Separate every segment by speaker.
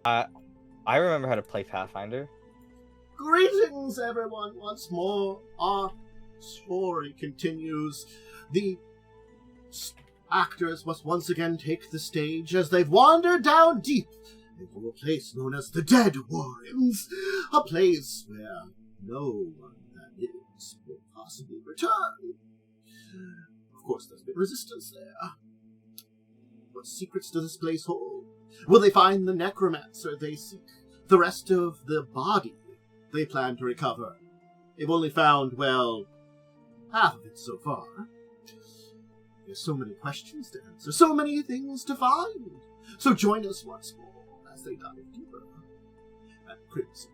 Speaker 1: I remember how to play Pathfinder.
Speaker 2: Greetings, everyone, once more. Our story continues. The actors must once again take the stage as they've wandered down deep into a place known as the Dead Warrens, a place where no one that is will possibly return. Of course, there's been resistance there. What secrets does this place hold? Will they find the necromancer they seek? The rest of the body they plan to recover? They've only found, well, half of it so far. There's so many questions to answer, so many things to find. So join us once more as they dive deeper. And Crimson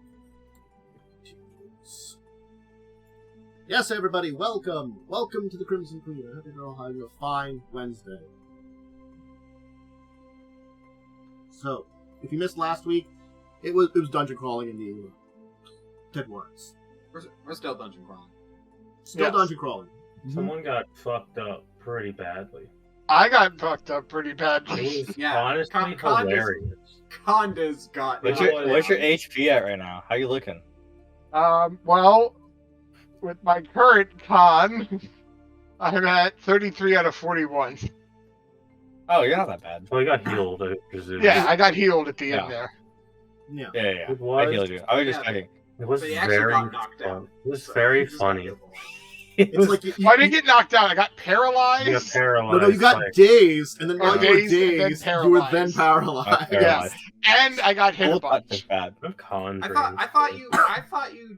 Speaker 2: continues. Yes, everybody, welcome. Welcome to the Crimson Queen. I hope you're all having a fine Wednesday. So, if you missed last week, it was dungeon crawling in the Dead Warrens.
Speaker 3: We're still dungeon crawling.
Speaker 2: Still dungeon crawling.
Speaker 4: Someone got fucked up pretty badly.
Speaker 5: I got fucked up pretty badly.
Speaker 4: It was
Speaker 3: Yeah,
Speaker 4: honestly hilarious.
Speaker 3: Khandes got...
Speaker 1: What's your HP at right now? How you looking?
Speaker 5: Well, with my current con, I'm at 33 out of 41.
Speaker 1: Oh, you're not that bad.
Speaker 4: So I got healed, I presume.
Speaker 5: Yeah, I got healed at the end there.
Speaker 2: Yeah.
Speaker 1: Yeah.
Speaker 4: It was,
Speaker 1: I healed you. I was just checking.
Speaker 4: It was
Speaker 3: So you actually
Speaker 4: very
Speaker 3: got knocked
Speaker 4: fun.
Speaker 3: out.
Speaker 4: It was
Speaker 3: So
Speaker 4: very
Speaker 3: you just got
Speaker 4: funny.
Speaker 3: killed.
Speaker 2: It's like
Speaker 5: I didn't get knocked out. I got paralyzed.
Speaker 4: You got paralyzed.
Speaker 2: No, you got
Speaker 4: like,
Speaker 2: dazed, and then while you were
Speaker 5: dazed and then
Speaker 2: dazed, you were then paralyzed.
Speaker 5: Yeah. And I got hit a
Speaker 1: Old touch is
Speaker 5: bunch.
Speaker 1: bad.
Speaker 4: what con
Speaker 3: I thought you...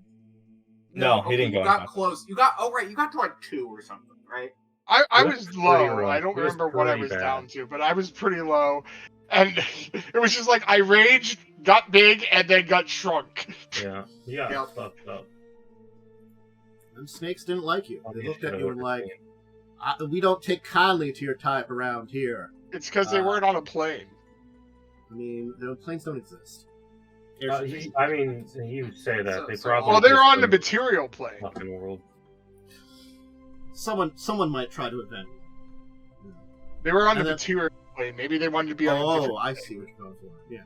Speaker 1: No, he didn't go
Speaker 3: You got
Speaker 1: in
Speaker 3: close. You got... Oh, right. You got to like 2 or something, right?
Speaker 5: I
Speaker 4: It was
Speaker 5: was
Speaker 4: pretty
Speaker 5: low.
Speaker 4: rough.
Speaker 5: I don't
Speaker 4: It was
Speaker 5: remember what I
Speaker 4: pretty
Speaker 5: was
Speaker 4: bad.
Speaker 5: down to, but I was pretty low. And it was just like I raged, got big, and then got shrunk.
Speaker 4: Yeah. Yeah.
Speaker 3: Yep.
Speaker 4: Fucked up.
Speaker 2: And snakes didn't like you. They looked at you and like,
Speaker 4: Obviously.
Speaker 2: we don't take kindly to your type around here.
Speaker 5: It's because they weren't on a plane.
Speaker 2: I mean, the planes don't exist.
Speaker 4: I mean, you say that.
Speaker 3: So-
Speaker 4: They
Speaker 3: so-
Speaker 4: probably.
Speaker 5: Well, they're
Speaker 4: just
Speaker 5: on the
Speaker 4: in
Speaker 5: material plane.
Speaker 4: fucking world.
Speaker 2: Someone might try to invent.
Speaker 5: They were on
Speaker 2: And
Speaker 5: the
Speaker 2: then-
Speaker 5: material plane. Maybe they wanted to be on a different
Speaker 2: Oh, I see what you're going for. Yeah.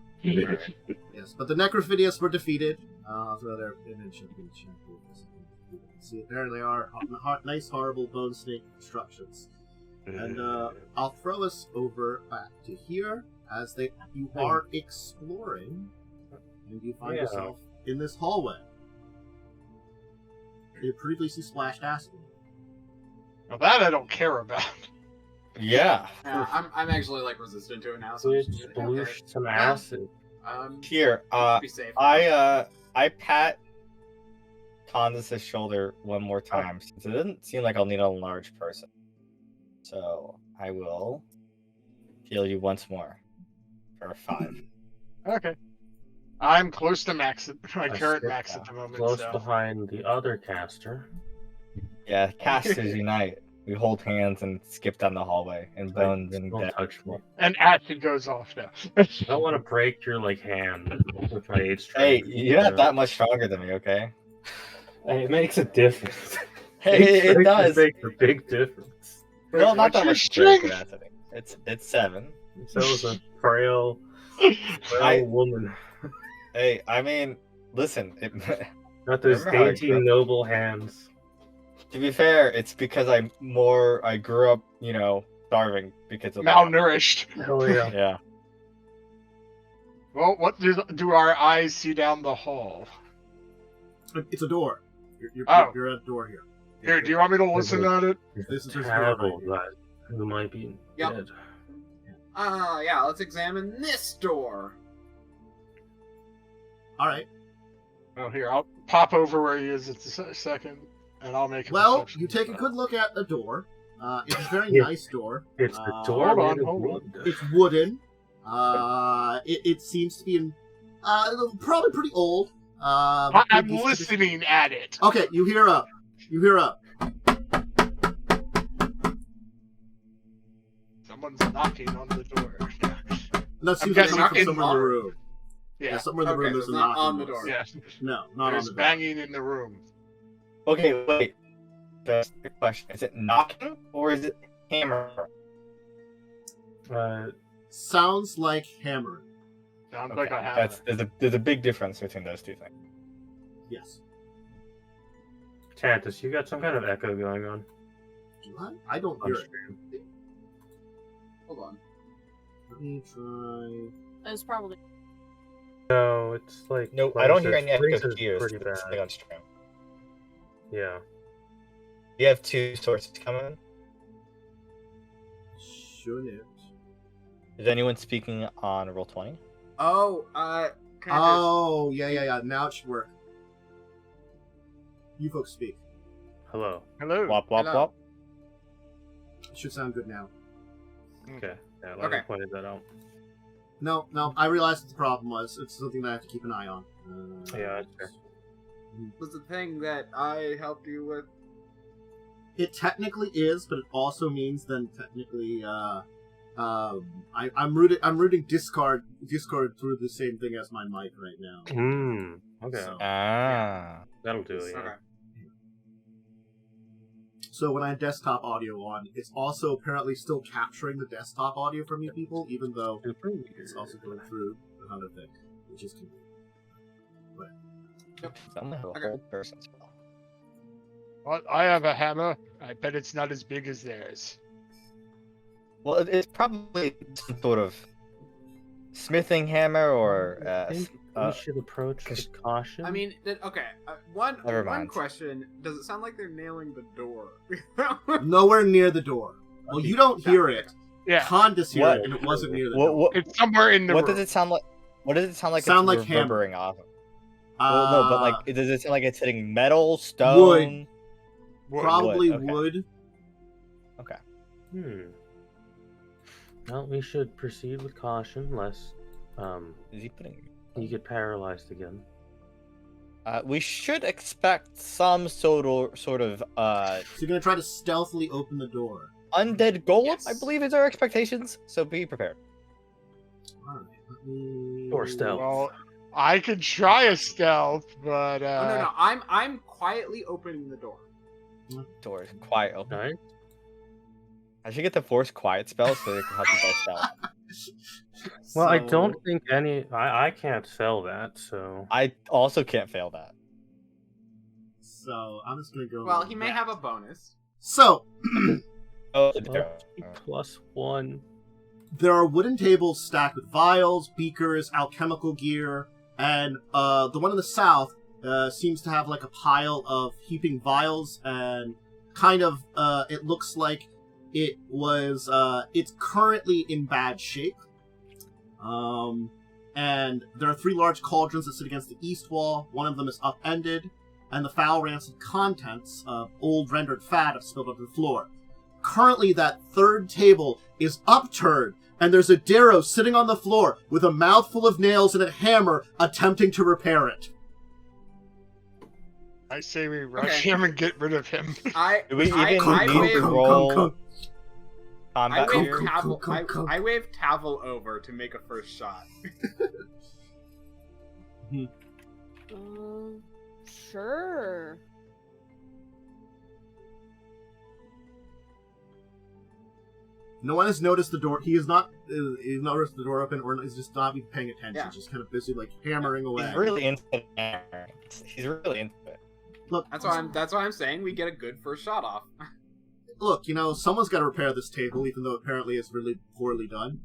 Speaker 2: Yes, but the Necrophidius were defeated. So their image of the champion. You can see it there. They are nice, horrible bone snake constructions. And I'll throw us over back to here as you are exploring, and you find yourself in this hallway. You previously splashed acid.
Speaker 5: Now that I don't care about.
Speaker 1: Yeah.
Speaker 3: I'm actually like resistant to it now. So I'm
Speaker 4: Which
Speaker 3: just like, okay.
Speaker 4: sploosh some acid.
Speaker 1: Here,
Speaker 3: Be safe.
Speaker 1: I pat Khandes' shoulder one more time since it doesn't seem like I'll need a large person. So I will heal you once more for 5.
Speaker 5: Okay. I'm close to max at my
Speaker 4: I
Speaker 5: current
Speaker 4: sit
Speaker 5: max at the moment.
Speaker 4: Close
Speaker 5: So.
Speaker 4: behind the other caster.
Speaker 1: Yeah, casters unite. We hold hands and skip down the hallway, and bones and
Speaker 4: Don't
Speaker 1: death.
Speaker 4: touch me.
Speaker 5: And acid goes off now.
Speaker 4: I don't want to break your hand with my 8
Speaker 1: Hey,
Speaker 4: strength.
Speaker 1: you're not that much stronger than me, okay?
Speaker 4: Hey, it makes a difference.
Speaker 1: Hey, it does.
Speaker 4: Makes a big difference.
Speaker 1: Well, not
Speaker 5: What's
Speaker 1: that
Speaker 5: your
Speaker 1: much
Speaker 5: strength?
Speaker 1: stronger, that's it. It's 7.
Speaker 4: So is a frail woman.
Speaker 1: Hey, I mean, listen.
Speaker 4: Not those
Speaker 1: Remember how I
Speaker 4: dainty,
Speaker 1: grew up?
Speaker 4: noble hands.
Speaker 1: To be fair, it's because I grew up, starving because of that.
Speaker 5: Malnourished.
Speaker 4: Hell yeah.
Speaker 1: Yeah.
Speaker 5: Well, what do our eyes see down the hall?
Speaker 2: It's a door. You're
Speaker 5: Oh.
Speaker 2: you're at a door here.
Speaker 5: Here, do you want me to listen at it?
Speaker 2: This is
Speaker 4: Terrible that who might be
Speaker 3: Yep.
Speaker 4: dead.
Speaker 3: Yeah, let's examine this door.
Speaker 2: All right.
Speaker 5: Oh, here, I'll pop over where he is at the second, and I'll make a
Speaker 2: Well,
Speaker 5: perception
Speaker 2: you take a
Speaker 5: check.
Speaker 2: good look at the door. It's a very
Speaker 4: Yeah.
Speaker 2: nice door.
Speaker 4: It's the door
Speaker 5: hold
Speaker 4: made
Speaker 5: on,
Speaker 4: of
Speaker 5: hold on.
Speaker 4: wood.
Speaker 2: It's wooden. It seems to be probably pretty old.
Speaker 5: I'm
Speaker 2: It used to be-
Speaker 5: listening at it.
Speaker 2: Okay, you hear up.
Speaker 5: Someone's knocking on the door.
Speaker 2: That seems
Speaker 5: guessing
Speaker 2: like coming
Speaker 5: in
Speaker 2: from somewhere in the
Speaker 3: our-
Speaker 2: room.
Speaker 5: Yeah,
Speaker 2: somewhere in the room
Speaker 3: Okay, so
Speaker 2: there's
Speaker 3: it's
Speaker 2: a
Speaker 3: not
Speaker 2: knocking
Speaker 3: on the
Speaker 2: noise.
Speaker 3: door.
Speaker 5: yeah.
Speaker 2: No, not
Speaker 5: There's
Speaker 2: on the door.
Speaker 5: banging in the room.
Speaker 1: Okay, wait. That's the question. Is it knocking or is it hammering?
Speaker 4: Uh,
Speaker 2: Sounds like hammering.
Speaker 5: Sounds
Speaker 1: Okay,
Speaker 5: like a hammer.
Speaker 1: there's a big difference between those two things.
Speaker 2: Yes.
Speaker 4: Tantus, you got some kind of echo going on.
Speaker 2: Do I don't
Speaker 4: On
Speaker 2: hear it.
Speaker 4: stream.
Speaker 3: Hold on.
Speaker 2: Let me try.
Speaker 6: It's probably.
Speaker 4: No, it's like
Speaker 1: No, I don't hear any
Speaker 4: Reese's
Speaker 1: echoes here.
Speaker 4: pretty
Speaker 1: It's
Speaker 4: bad.
Speaker 1: something on stream.
Speaker 4: Yeah.
Speaker 1: You have two sources coming.
Speaker 2: Shouldn't.
Speaker 1: Is anyone speaking on Roll20?
Speaker 3: Oh, can I
Speaker 2: Oh, yeah. Now it should work. You folks speak.
Speaker 4: Hello.
Speaker 5: Hello.
Speaker 1: Wop wop
Speaker 3: Hello.
Speaker 1: wop.
Speaker 2: It should sound good now.
Speaker 4: Okay. Yeah, let me
Speaker 3: Okay.
Speaker 4: pointed that out.
Speaker 2: No, I realized what the problem was. It's something that I have to keep an eye on.
Speaker 4: Yeah, that's fair.
Speaker 3: was the thing that I helped you with?
Speaker 2: It technically is, but it also means then technically, I'm rooting Discord through the same thing as my mic right now.
Speaker 4: Okay.
Speaker 2: So-
Speaker 4: That'll do it, yeah.
Speaker 3: Okay.
Speaker 2: So when I have desktop audio on, it's also apparently still capturing the desktop audio from you people, even though
Speaker 4: Super
Speaker 2: it's also going through another thing, which is convenient.
Speaker 1: I'm a
Speaker 3: Okay.
Speaker 1: whole person spell.
Speaker 5: Well, I have a hammer. I bet it's not as big as theirs.
Speaker 1: Well, it's probably some sort of smithing hammer or
Speaker 4: I think we should approach with caution.
Speaker 3: I mean, okay. One
Speaker 1: Never
Speaker 3: one
Speaker 1: mind.
Speaker 3: question: does it sound like they're nailing the door?
Speaker 2: Nowhere near the door. Well, you don't hear it.
Speaker 5: Yeah,
Speaker 2: Khandes hear
Speaker 1: What?
Speaker 2: it, and it wasn't near the
Speaker 1: What,
Speaker 2: door.
Speaker 1: what,
Speaker 5: it's somewhere in the
Speaker 1: what
Speaker 5: room.
Speaker 1: does it sound like? What does it sound like?
Speaker 2: Sound
Speaker 1: it's
Speaker 2: like hammer.
Speaker 1: reverberating off. Well, no, but
Speaker 2: Uh,
Speaker 1: like, does it sound like it's hitting metal, stone?
Speaker 5: Wood.
Speaker 2: probably
Speaker 1: okay.
Speaker 2: wood.
Speaker 4: Well, we should proceed with caution, lest
Speaker 1: Is he putting?
Speaker 4: you get paralyzed again.
Speaker 1: We should expect some sort of
Speaker 2: So you're gonna try to stealthily open the door.
Speaker 1: undead golem.
Speaker 3: Yes.
Speaker 1: I believe is our expectations. So be prepared.
Speaker 2: All right. Let me...
Speaker 4: Or stealth.
Speaker 5: Well, I could try a stealth, but
Speaker 3: Oh no, I'm quietly opening the door.
Speaker 1: Doors quiet open.
Speaker 4: Alright?
Speaker 1: I should get the force quiet spell so they can help you guys stealth.
Speaker 4: Well, I
Speaker 2: So-
Speaker 4: don't think I can't sell that, so...
Speaker 1: I also can't fail that.
Speaker 2: So I'm just gonna go.
Speaker 3: Well,
Speaker 2: with
Speaker 3: he may
Speaker 2: that.
Speaker 3: have a bonus.
Speaker 2: So
Speaker 1: Oh,
Speaker 4: +1.
Speaker 2: there are wooden tables stacked with vials, beakers, alchemical gear, and the one in the south seems to have like a pile of heaping vials, and kind of it looks like it was it's currently in bad shape. And there are 3 large cauldrons that sit against the east wall. One of them is upended, and the foul rancid contents of old rendered fat have spilled onto the floor. Currently, that 3rd table is upturned, and there's a Darrow sitting on the floor with a mouthful of nails and a hammer attempting to repair it.
Speaker 5: I say we rush
Speaker 3: Okay.
Speaker 5: him and get rid of him.
Speaker 1: Do we even
Speaker 3: I
Speaker 1: need
Speaker 3: wave-
Speaker 1: to roll
Speaker 3: I
Speaker 1: combat
Speaker 3: wave
Speaker 1: here?
Speaker 3: Tavel. I wave Tavel over to make a first shot.
Speaker 6: Sure.
Speaker 2: No one has noticed the door. He's not noticed the door open, or he's just not even paying attention.
Speaker 3: Yeah.
Speaker 2: Just kind of busy, like hammering away.
Speaker 1: He's really into it. He's really into it.
Speaker 2: Look,
Speaker 3: That's why I'm saying we get a good first shot off.
Speaker 2: Look, you know, someone's got to repair this table, even though apparently it's really poorly done.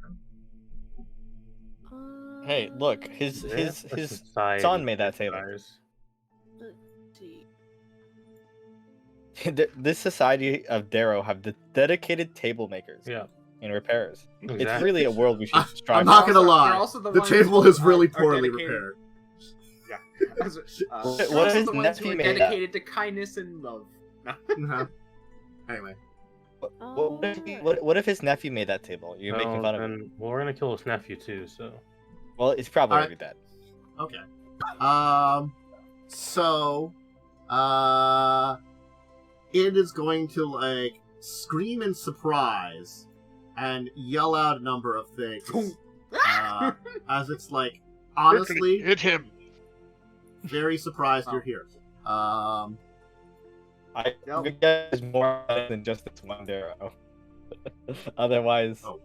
Speaker 1: Hey, look, his
Speaker 4: Yeah,
Speaker 1: his
Speaker 4: a
Speaker 1: his
Speaker 4: society
Speaker 1: son made that table.
Speaker 4: desires.
Speaker 6: Let's see.
Speaker 1: This society of Darrow have the dedicated table makers
Speaker 4: Yeah,
Speaker 1: and repairers. It's
Speaker 4: exactly.
Speaker 1: really a world we should
Speaker 2: I'm
Speaker 1: strive
Speaker 2: not
Speaker 1: for.
Speaker 2: gonna lie.
Speaker 3: They're also
Speaker 2: The
Speaker 3: ones
Speaker 2: table
Speaker 3: who
Speaker 2: is really
Speaker 3: are
Speaker 2: poorly
Speaker 3: dedicated-
Speaker 2: repaired.
Speaker 3: Yeah.
Speaker 1: What
Speaker 3: They're
Speaker 1: if
Speaker 3: also
Speaker 1: his
Speaker 3: the ones
Speaker 1: nephew
Speaker 3: who are
Speaker 1: made that?
Speaker 3: dedicated to kindness and love.
Speaker 2: Uh-huh. Anyway,
Speaker 1: What if his nephew made that table? You're making fun of him.
Speaker 4: And, well, we're gonna kill his nephew too, so...
Speaker 1: Well, it's probably
Speaker 2: Alright.
Speaker 1: already dead.
Speaker 2: okay. So, it is going to like scream in surprise and yell out a number of things. As it's like, honestly,
Speaker 5: hit him.
Speaker 2: very surprised you're here.
Speaker 1: I
Speaker 3: Yep.
Speaker 1: think there's more than just this one Darrow. Otherwise,
Speaker 2: Oh,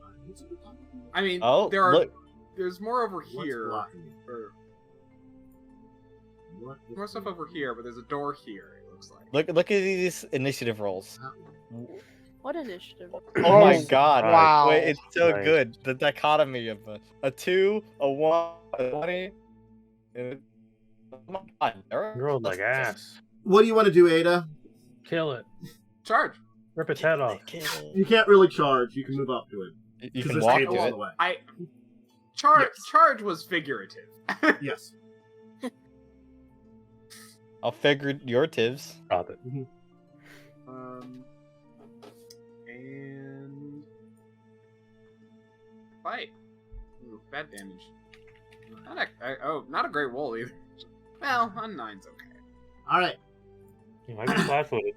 Speaker 3: I mean,
Speaker 1: oh
Speaker 3: there are
Speaker 1: look,
Speaker 3: there's more over
Speaker 2: What's
Speaker 3: here.
Speaker 2: blocking you?
Speaker 3: Or
Speaker 2: What is
Speaker 3: more stuff
Speaker 2: blocking
Speaker 3: over here, but there's a door here. It looks like.
Speaker 1: Look at these initiative rolls.
Speaker 2: you?
Speaker 6: What initiative?
Speaker 1: Oh my
Speaker 5: Oh,
Speaker 1: god!
Speaker 5: wow.
Speaker 1: Wait, it's so
Speaker 4: Nice.
Speaker 1: good. The dichotomy of a 2, a 1, a 20. Oh my god!
Speaker 4: You rolled like ass.
Speaker 2: What do you want to do, Ada?
Speaker 4: Kill it.
Speaker 3: Charge.
Speaker 4: Rip its head off.
Speaker 2: You can't really charge. You can move up to it.
Speaker 1: You
Speaker 2: 'Cause
Speaker 1: can
Speaker 2: there's
Speaker 1: walk
Speaker 2: tables
Speaker 1: to
Speaker 2: in
Speaker 1: it.
Speaker 2: the way.
Speaker 3: Charge.
Speaker 2: Yes.
Speaker 3: Charge was figurative.
Speaker 2: Yes.
Speaker 1: I'll figure your tivs.
Speaker 4: Stop it.
Speaker 3: And fight. Ooh, bad damage. Not a great roll either. Well, a 9's okay.
Speaker 2: All right.
Speaker 4: You might be flat-footed.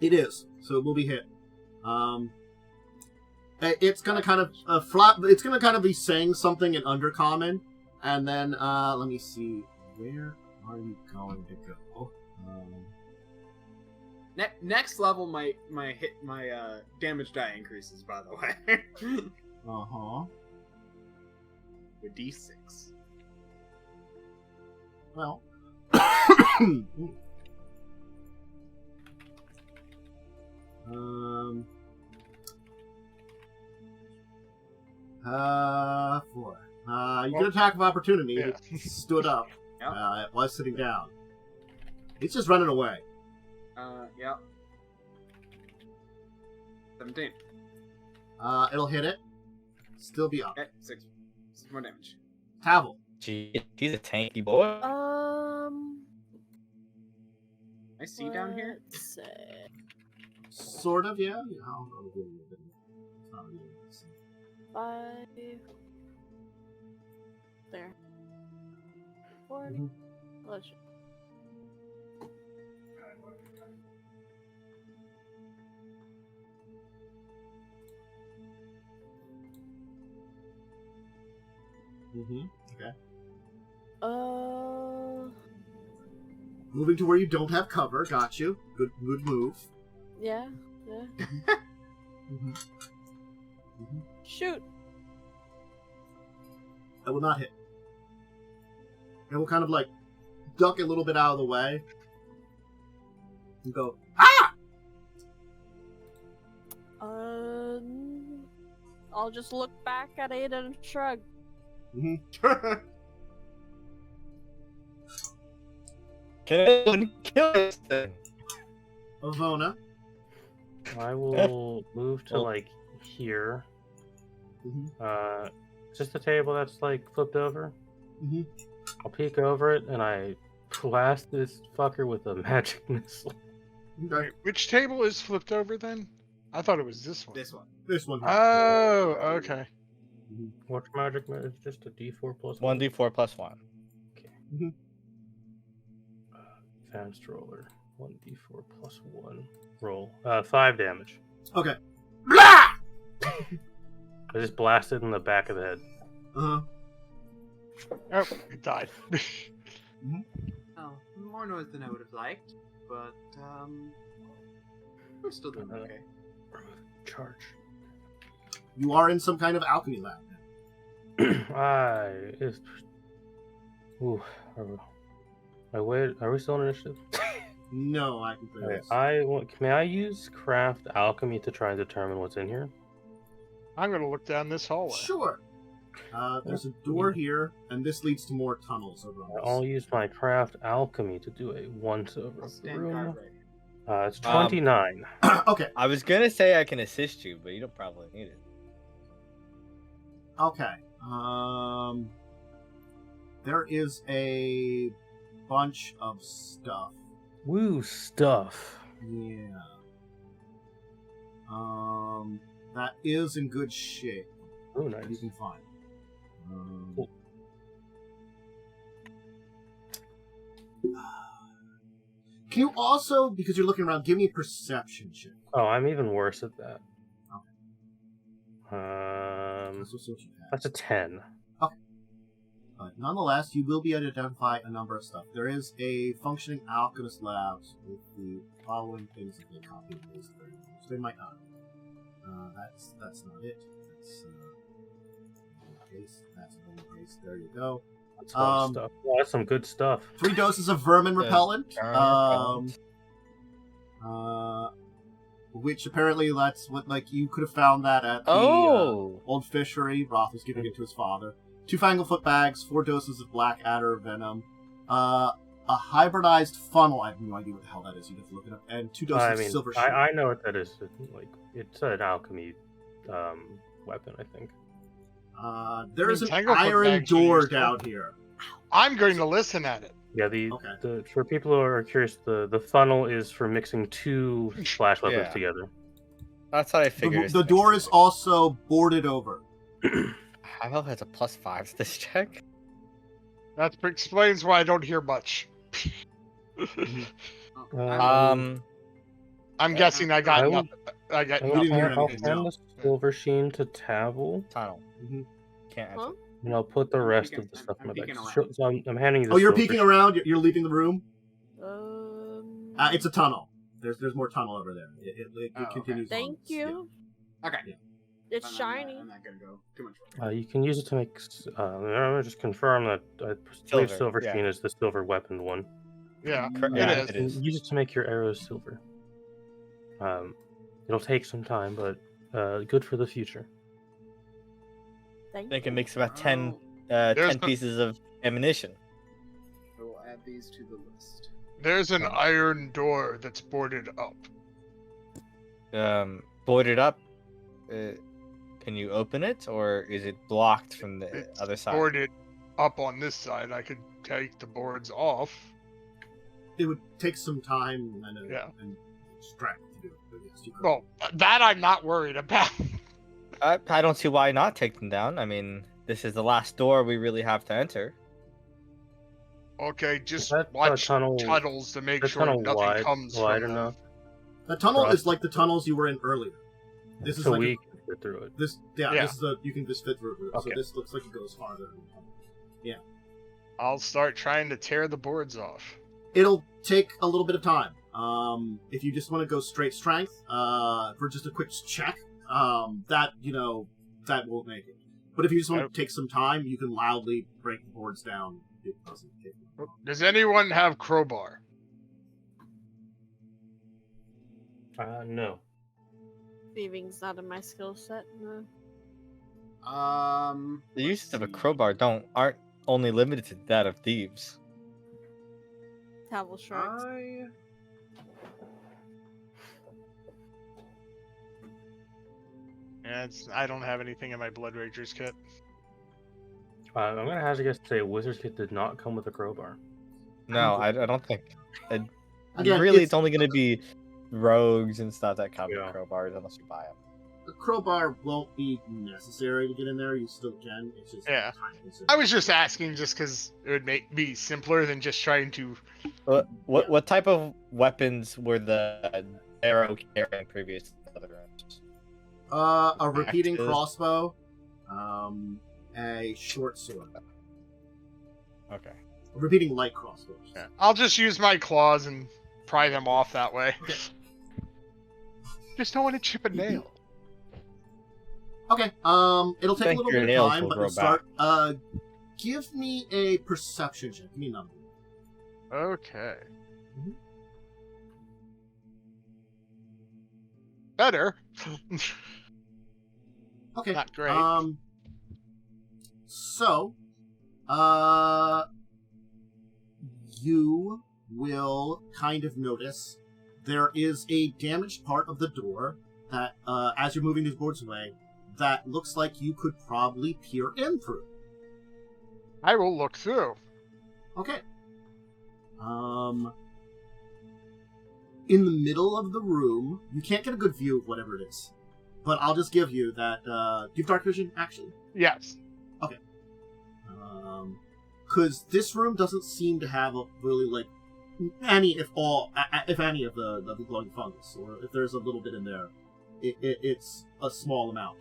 Speaker 2: It is. So it will be hit. It's gonna kind of It's gonna kind of be saying something in Undercommon, and then let me see. Where are you going to go?
Speaker 3: Next level, my damage die increases. By the way, with D6.
Speaker 2: Well. Four. You get attack of opportunity.
Speaker 5: Yeah.
Speaker 2: It stood up.
Speaker 3: Yep.
Speaker 2: It was sitting down. It's just running away.
Speaker 3: Yeah. 17.
Speaker 2: It'll hit it. Still be up.
Speaker 3: Okay, 6 more damage.
Speaker 2: Tavel.
Speaker 1: Gee, he's a tanky boy.
Speaker 3: I see down here.
Speaker 6: Let's say
Speaker 2: Sort of, yeah. I'll give you a bit of- it's not really the same.
Speaker 6: 5. There. 40.
Speaker 2: Mhm.
Speaker 6: Let's just...
Speaker 2: Okay. Moving to where you don't have cover. Got you. Good move.
Speaker 6: Yeah.
Speaker 2: Mm-hmm.
Speaker 6: Shoot.
Speaker 2: That will not hit. It will kind of like duck a little bit out of the way and go, ah!
Speaker 6: I'll just look back at Ada and shrug.
Speaker 1: Can anyone kill this thing?
Speaker 2: Avona.
Speaker 4: I will move to
Speaker 1: Well-
Speaker 4: like here.
Speaker 2: Mhm.
Speaker 4: Just the table that's like flipped over.
Speaker 2: Mhm.
Speaker 4: I'll peek over it and I blast this fucker with a magic missile.
Speaker 2: Okay.
Speaker 5: Wait, which table is flipped over then? I thought it was this one.
Speaker 3: This one.
Speaker 2: This one.
Speaker 5: Oh, okay.
Speaker 4: What's magic missile? It's just a D4 plus
Speaker 1: 1d4 plus 1.
Speaker 4: Advanced roller. 1d4 plus 1. Roll. 5 damage.
Speaker 2: Okay.
Speaker 4: I just blasted in the back of the head.
Speaker 2: Uh-huh.
Speaker 5: Oh, it died.
Speaker 3: Oh, more noise than I would have liked, but we're still doing okay.
Speaker 4: Charge.
Speaker 2: You are in some kind of alchemy lab now.
Speaker 4: Ooh. Are we still in initiative?
Speaker 2: No, I can play
Speaker 4: Okay,
Speaker 2: this.
Speaker 4: may I use craft alchemy to try and determine what's in here?
Speaker 5: I'm gonna look down this hallway.
Speaker 2: Sure. There's a door here, and this leads to more tunnels over on
Speaker 4: I'll
Speaker 2: this.
Speaker 4: use my craft alchemy to do a once over
Speaker 3: I'll
Speaker 4: of the
Speaker 3: stand
Speaker 4: room.
Speaker 3: guard right.
Speaker 4: It's 29.
Speaker 2: Okay.
Speaker 1: I was gonna say I can assist you, but you don't probably need it.
Speaker 2: Okay. There is a bunch of stuff.
Speaker 4: Woo stuff.
Speaker 2: Yeah. That is in good shape.
Speaker 4: Ooh,
Speaker 2: That you
Speaker 4: nice.
Speaker 2: can find.
Speaker 4: Cool.
Speaker 2: Can you also, because you're looking around, give me a perception check?
Speaker 4: Oh, I'm even worse at that.
Speaker 2: That's what you have.
Speaker 4: That's a 10.
Speaker 2: Nonetheless, you will be able to identify a number of stuff. There is a functioning alchemist labs with the following things that they copy and paste very much. They might not. That's not it. That's case. That's in the case. There you go.
Speaker 4: That's a lot of stuff. Well, that's some good stuff.
Speaker 2: 3 doses of vermin repellent.
Speaker 1: repellent.
Speaker 2: Which apparently that's what, like, you could have found that at the old fishery. Roth was giving it to his father. 2 Fanglefoot bags, 4 doses of black adder venom, a hybridized funnel. I have no idea what the hell that is. You have to look it up. And 2 doses of silver shield.
Speaker 4: I know what that is. Like, it's an alchemy weapon, I think.
Speaker 2: There is an
Speaker 5: Tanglefoot
Speaker 2: iron
Speaker 5: bags
Speaker 2: door
Speaker 5: used
Speaker 2: down here.
Speaker 5: I'm going to listen at it.
Speaker 4: Yeah, the for people who are curious, the funnel is for mixing 2 splash weapons together.
Speaker 1: That's what I figured.
Speaker 2: The door is also boarded over.
Speaker 1: How has a +5 to this check?
Speaker 5: That explains why I don't hear much.
Speaker 3: Oh,
Speaker 5: I'm guessing I got nothing. I got
Speaker 2: We didn't hear
Speaker 5: nothing.
Speaker 4: I'll
Speaker 2: anything,
Speaker 4: hand
Speaker 2: no.
Speaker 4: the silver sheen to Tavel,
Speaker 1: Tunnel.
Speaker 2: Mhm.
Speaker 1: Can't enter.
Speaker 6: Huh?
Speaker 4: and I'll put the
Speaker 3: I'm
Speaker 4: rest
Speaker 3: peeking-
Speaker 4: of the stuff in
Speaker 3: I'm
Speaker 4: my bag.
Speaker 3: peeking
Speaker 4: So I'm handing you the
Speaker 2: Oh, you're
Speaker 4: silver
Speaker 2: peeking
Speaker 4: sheen.
Speaker 2: around? You're leaving the room? It's a
Speaker 6: Um.
Speaker 2: tunnel. There's more tunnel over there. It
Speaker 3: Oh, okay.
Speaker 2: continues. on.
Speaker 6: Thank you.
Speaker 3: Okay.
Speaker 2: Yeah.
Speaker 6: It's
Speaker 3: I'm
Speaker 6: shiny.
Speaker 3: I'm not gonna go too much further.
Speaker 4: You can use it to make. I'm gonna just confirm that I believe
Speaker 1: Silver,
Speaker 4: silver
Speaker 1: yeah.
Speaker 4: sheen is the silver weapon one.
Speaker 5: Yeah,
Speaker 1: Correct.
Speaker 5: it
Speaker 1: Yeah,
Speaker 5: is.
Speaker 1: it is.
Speaker 4: Use it to make your arrows silver. It'll take some time, but good for the future.
Speaker 1: I
Speaker 6: Thank
Speaker 1: think
Speaker 6: you.
Speaker 1: it makes about 10
Speaker 5: There's
Speaker 1: 10
Speaker 5: no-
Speaker 1: pieces of ammunition.
Speaker 3: I will add these to the list.
Speaker 5: There's an iron door that's boarded up.
Speaker 1: Boarded up. Can you open it, or is it blocked from the
Speaker 5: It's
Speaker 1: other side?
Speaker 5: boarded up on this side. I could take the boards off.
Speaker 2: It would take some time and strength to do it. But yes, you could.
Speaker 5: Well, that I'm not worried about.
Speaker 1: I don't see why not take them down. I mean, this is the last door we really have to enter.
Speaker 5: Okay, just
Speaker 4: That,
Speaker 5: watch
Speaker 4: tunnel-
Speaker 5: tunnels to make
Speaker 4: the
Speaker 5: sure
Speaker 4: tunnel
Speaker 5: nothing comes
Speaker 4: wide
Speaker 5: from them.
Speaker 4: enough.
Speaker 2: The tunnel
Speaker 4: Cross.
Speaker 2: is like the tunnels you were in earlier. This is
Speaker 4: So
Speaker 2: like
Speaker 4: we can get through it.
Speaker 2: this.
Speaker 5: Yeah.
Speaker 2: This is you can just fit through it.
Speaker 4: Okay.
Speaker 2: So this looks like it goes farther.
Speaker 5: I'll start trying to tear the boards off.
Speaker 2: It'll take a little bit of time. If you just want to go straight strength, for just a quick check, that won't make it. But if you just want to take some time, you can loudly break the boards down. It doesn't take long.
Speaker 5: Does anyone have crowbar?
Speaker 4: No.
Speaker 6: Thieving's not in my skill set. No.
Speaker 1: The uses of a crowbar aren't only limited to that of thieves.
Speaker 6: Tavel shrugs.
Speaker 5: Yeah, I don't have anything in my Bloodrager's kit.
Speaker 4: I'm gonna have to guess to say Wizard's Kit did not come with a crowbar.
Speaker 1: No, I don't think.
Speaker 2: Again,
Speaker 1: really, it's only going to be rogues and stuff that come
Speaker 4: Yeah.
Speaker 1: with crowbars unless you buy them.
Speaker 2: The crowbar won't be necessary to get in there. You still can. It's just
Speaker 5: Yeah.
Speaker 2: time consuming.
Speaker 5: I was just asking just because it would make me simpler than just trying to...
Speaker 1: What type of weapons were the arrow carrying previous to the other rooms?
Speaker 2: A repeating
Speaker 1: Axes.
Speaker 2: crossbow, a short sword,
Speaker 1: Okay.
Speaker 2: a repeating light crossbow.
Speaker 5: Yeah. I'll just use my claws and pry them off that way. Just don't want to chip a nail.
Speaker 2: Okay. It'll take
Speaker 1: Think
Speaker 2: a little
Speaker 1: your
Speaker 2: bit of
Speaker 1: nails
Speaker 2: time,
Speaker 1: will
Speaker 2: but
Speaker 1: grow
Speaker 2: we'll start. Give me a perception check. Give me a number.
Speaker 5: Okay.
Speaker 2: Mhm.
Speaker 5: Better.
Speaker 2: Okay.
Speaker 5: Not great.
Speaker 2: So, you will kind of notice there is a damaged part of the door that, as you're moving these boards away, that looks like you could probably peer in through.
Speaker 5: I will look through.
Speaker 2: Okay. In the middle of the room, you can't get a good view of whatever it is, but I'll just give you that. Do you have dark vision, actually?
Speaker 5: Yes.
Speaker 2: Because this room doesn't seem to have a really like any, if any of the glowing fungus, or if there's a little bit in there, it's a small amount.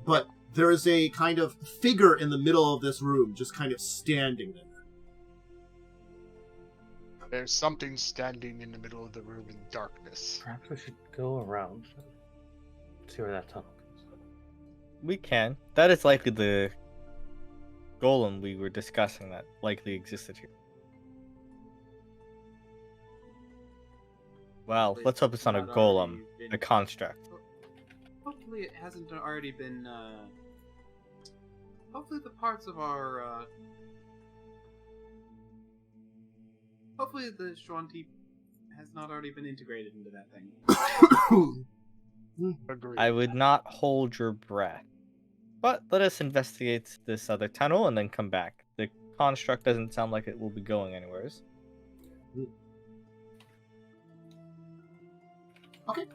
Speaker 2: But there is a kind of figure in the middle of this room, just kind of standing there.
Speaker 5: There's something standing in the middle of the room in darkness.
Speaker 4: Perhaps we should go around. See where that tunnel goes.
Speaker 1: We can. That is likely the golem we were discussing that likely existed here. Well, let's hope it's not a
Speaker 3: Not already
Speaker 1: golem,
Speaker 3: been-
Speaker 1: a construct.
Speaker 3: Hopefully it hasn't already been, hopefully the parts of our, hopefully the Shuanti has not already been integrated into that thing.
Speaker 5: Agreed.
Speaker 1: I would not hold your breath. But let us investigate this other tunnel and then come back. The construct doesn't sound like it will be going anywheres.
Speaker 2: Okay.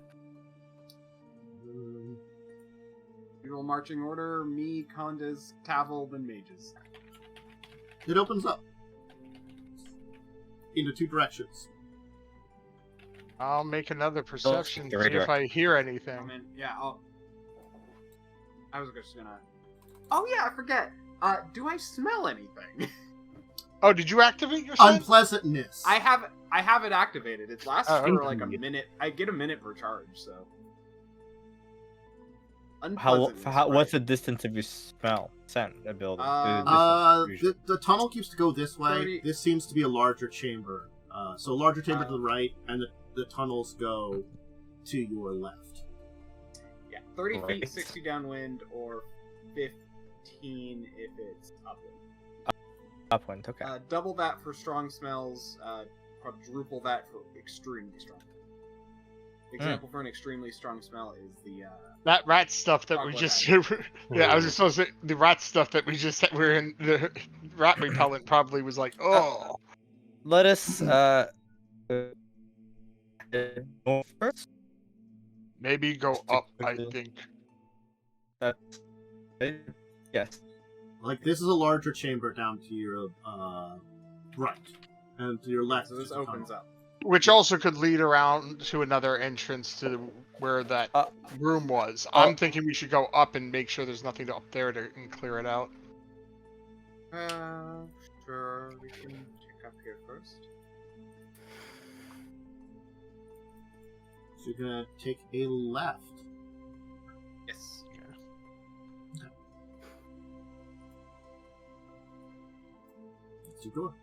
Speaker 3: Usual marching order, me, Khandes, Tavel, then mages.
Speaker 2: It opens up into two directions.
Speaker 5: I'll make another perception,
Speaker 1: you're right,
Speaker 5: see if I hear
Speaker 3: I
Speaker 5: anything.
Speaker 3: mean, yeah, I was just gonna... Oh yeah, I forget. Do I smell anything?
Speaker 5: Oh, did you activate your scent?
Speaker 2: Unpleasantness.
Speaker 3: I have it activated. It lasts
Speaker 5: Oh,
Speaker 3: for like a
Speaker 4: okay.
Speaker 3: minute. I get a minute per charge, so.
Speaker 1: What's
Speaker 3: Unpleasantness,
Speaker 1: the distance of your scent ability?
Speaker 2: The tunnel keeps to go this way.
Speaker 3: 30.
Speaker 2: This seems to be a larger chamber. So a larger chamber to the right, and the tunnels go to your left.
Speaker 3: Yeah, 30
Speaker 1: Right.
Speaker 3: feet, 60 downwind, or 15 if it's upwind.
Speaker 1: Upwind, okay.
Speaker 3: Double that for strong smells. Quadruple that for extremely strong. Example for an extremely strong smell is the
Speaker 5: That rat stuff that we
Speaker 3: Talk
Speaker 5: just...
Speaker 3: about
Speaker 5: yeah, I was just supposed to say, the rat stuff that we just were in, the rat repellent probably was like, oh.
Speaker 1: Let us go first.
Speaker 5: Maybe go up, I think.
Speaker 1: That's yes.
Speaker 2: Like, this is a larger chamber down to your right. And to your left.
Speaker 3: so
Speaker 2: is
Speaker 3: this
Speaker 2: just a
Speaker 3: opens
Speaker 2: tunnel.
Speaker 3: up.
Speaker 5: Which also could lead around to another entrance to where that room was. I'm thinking we should go up and make sure there's nothing up there and clear it out.
Speaker 3: Sure, we can check up here first.
Speaker 2: So you're gonna take a left.
Speaker 3: Yes.
Speaker 2: That's your door.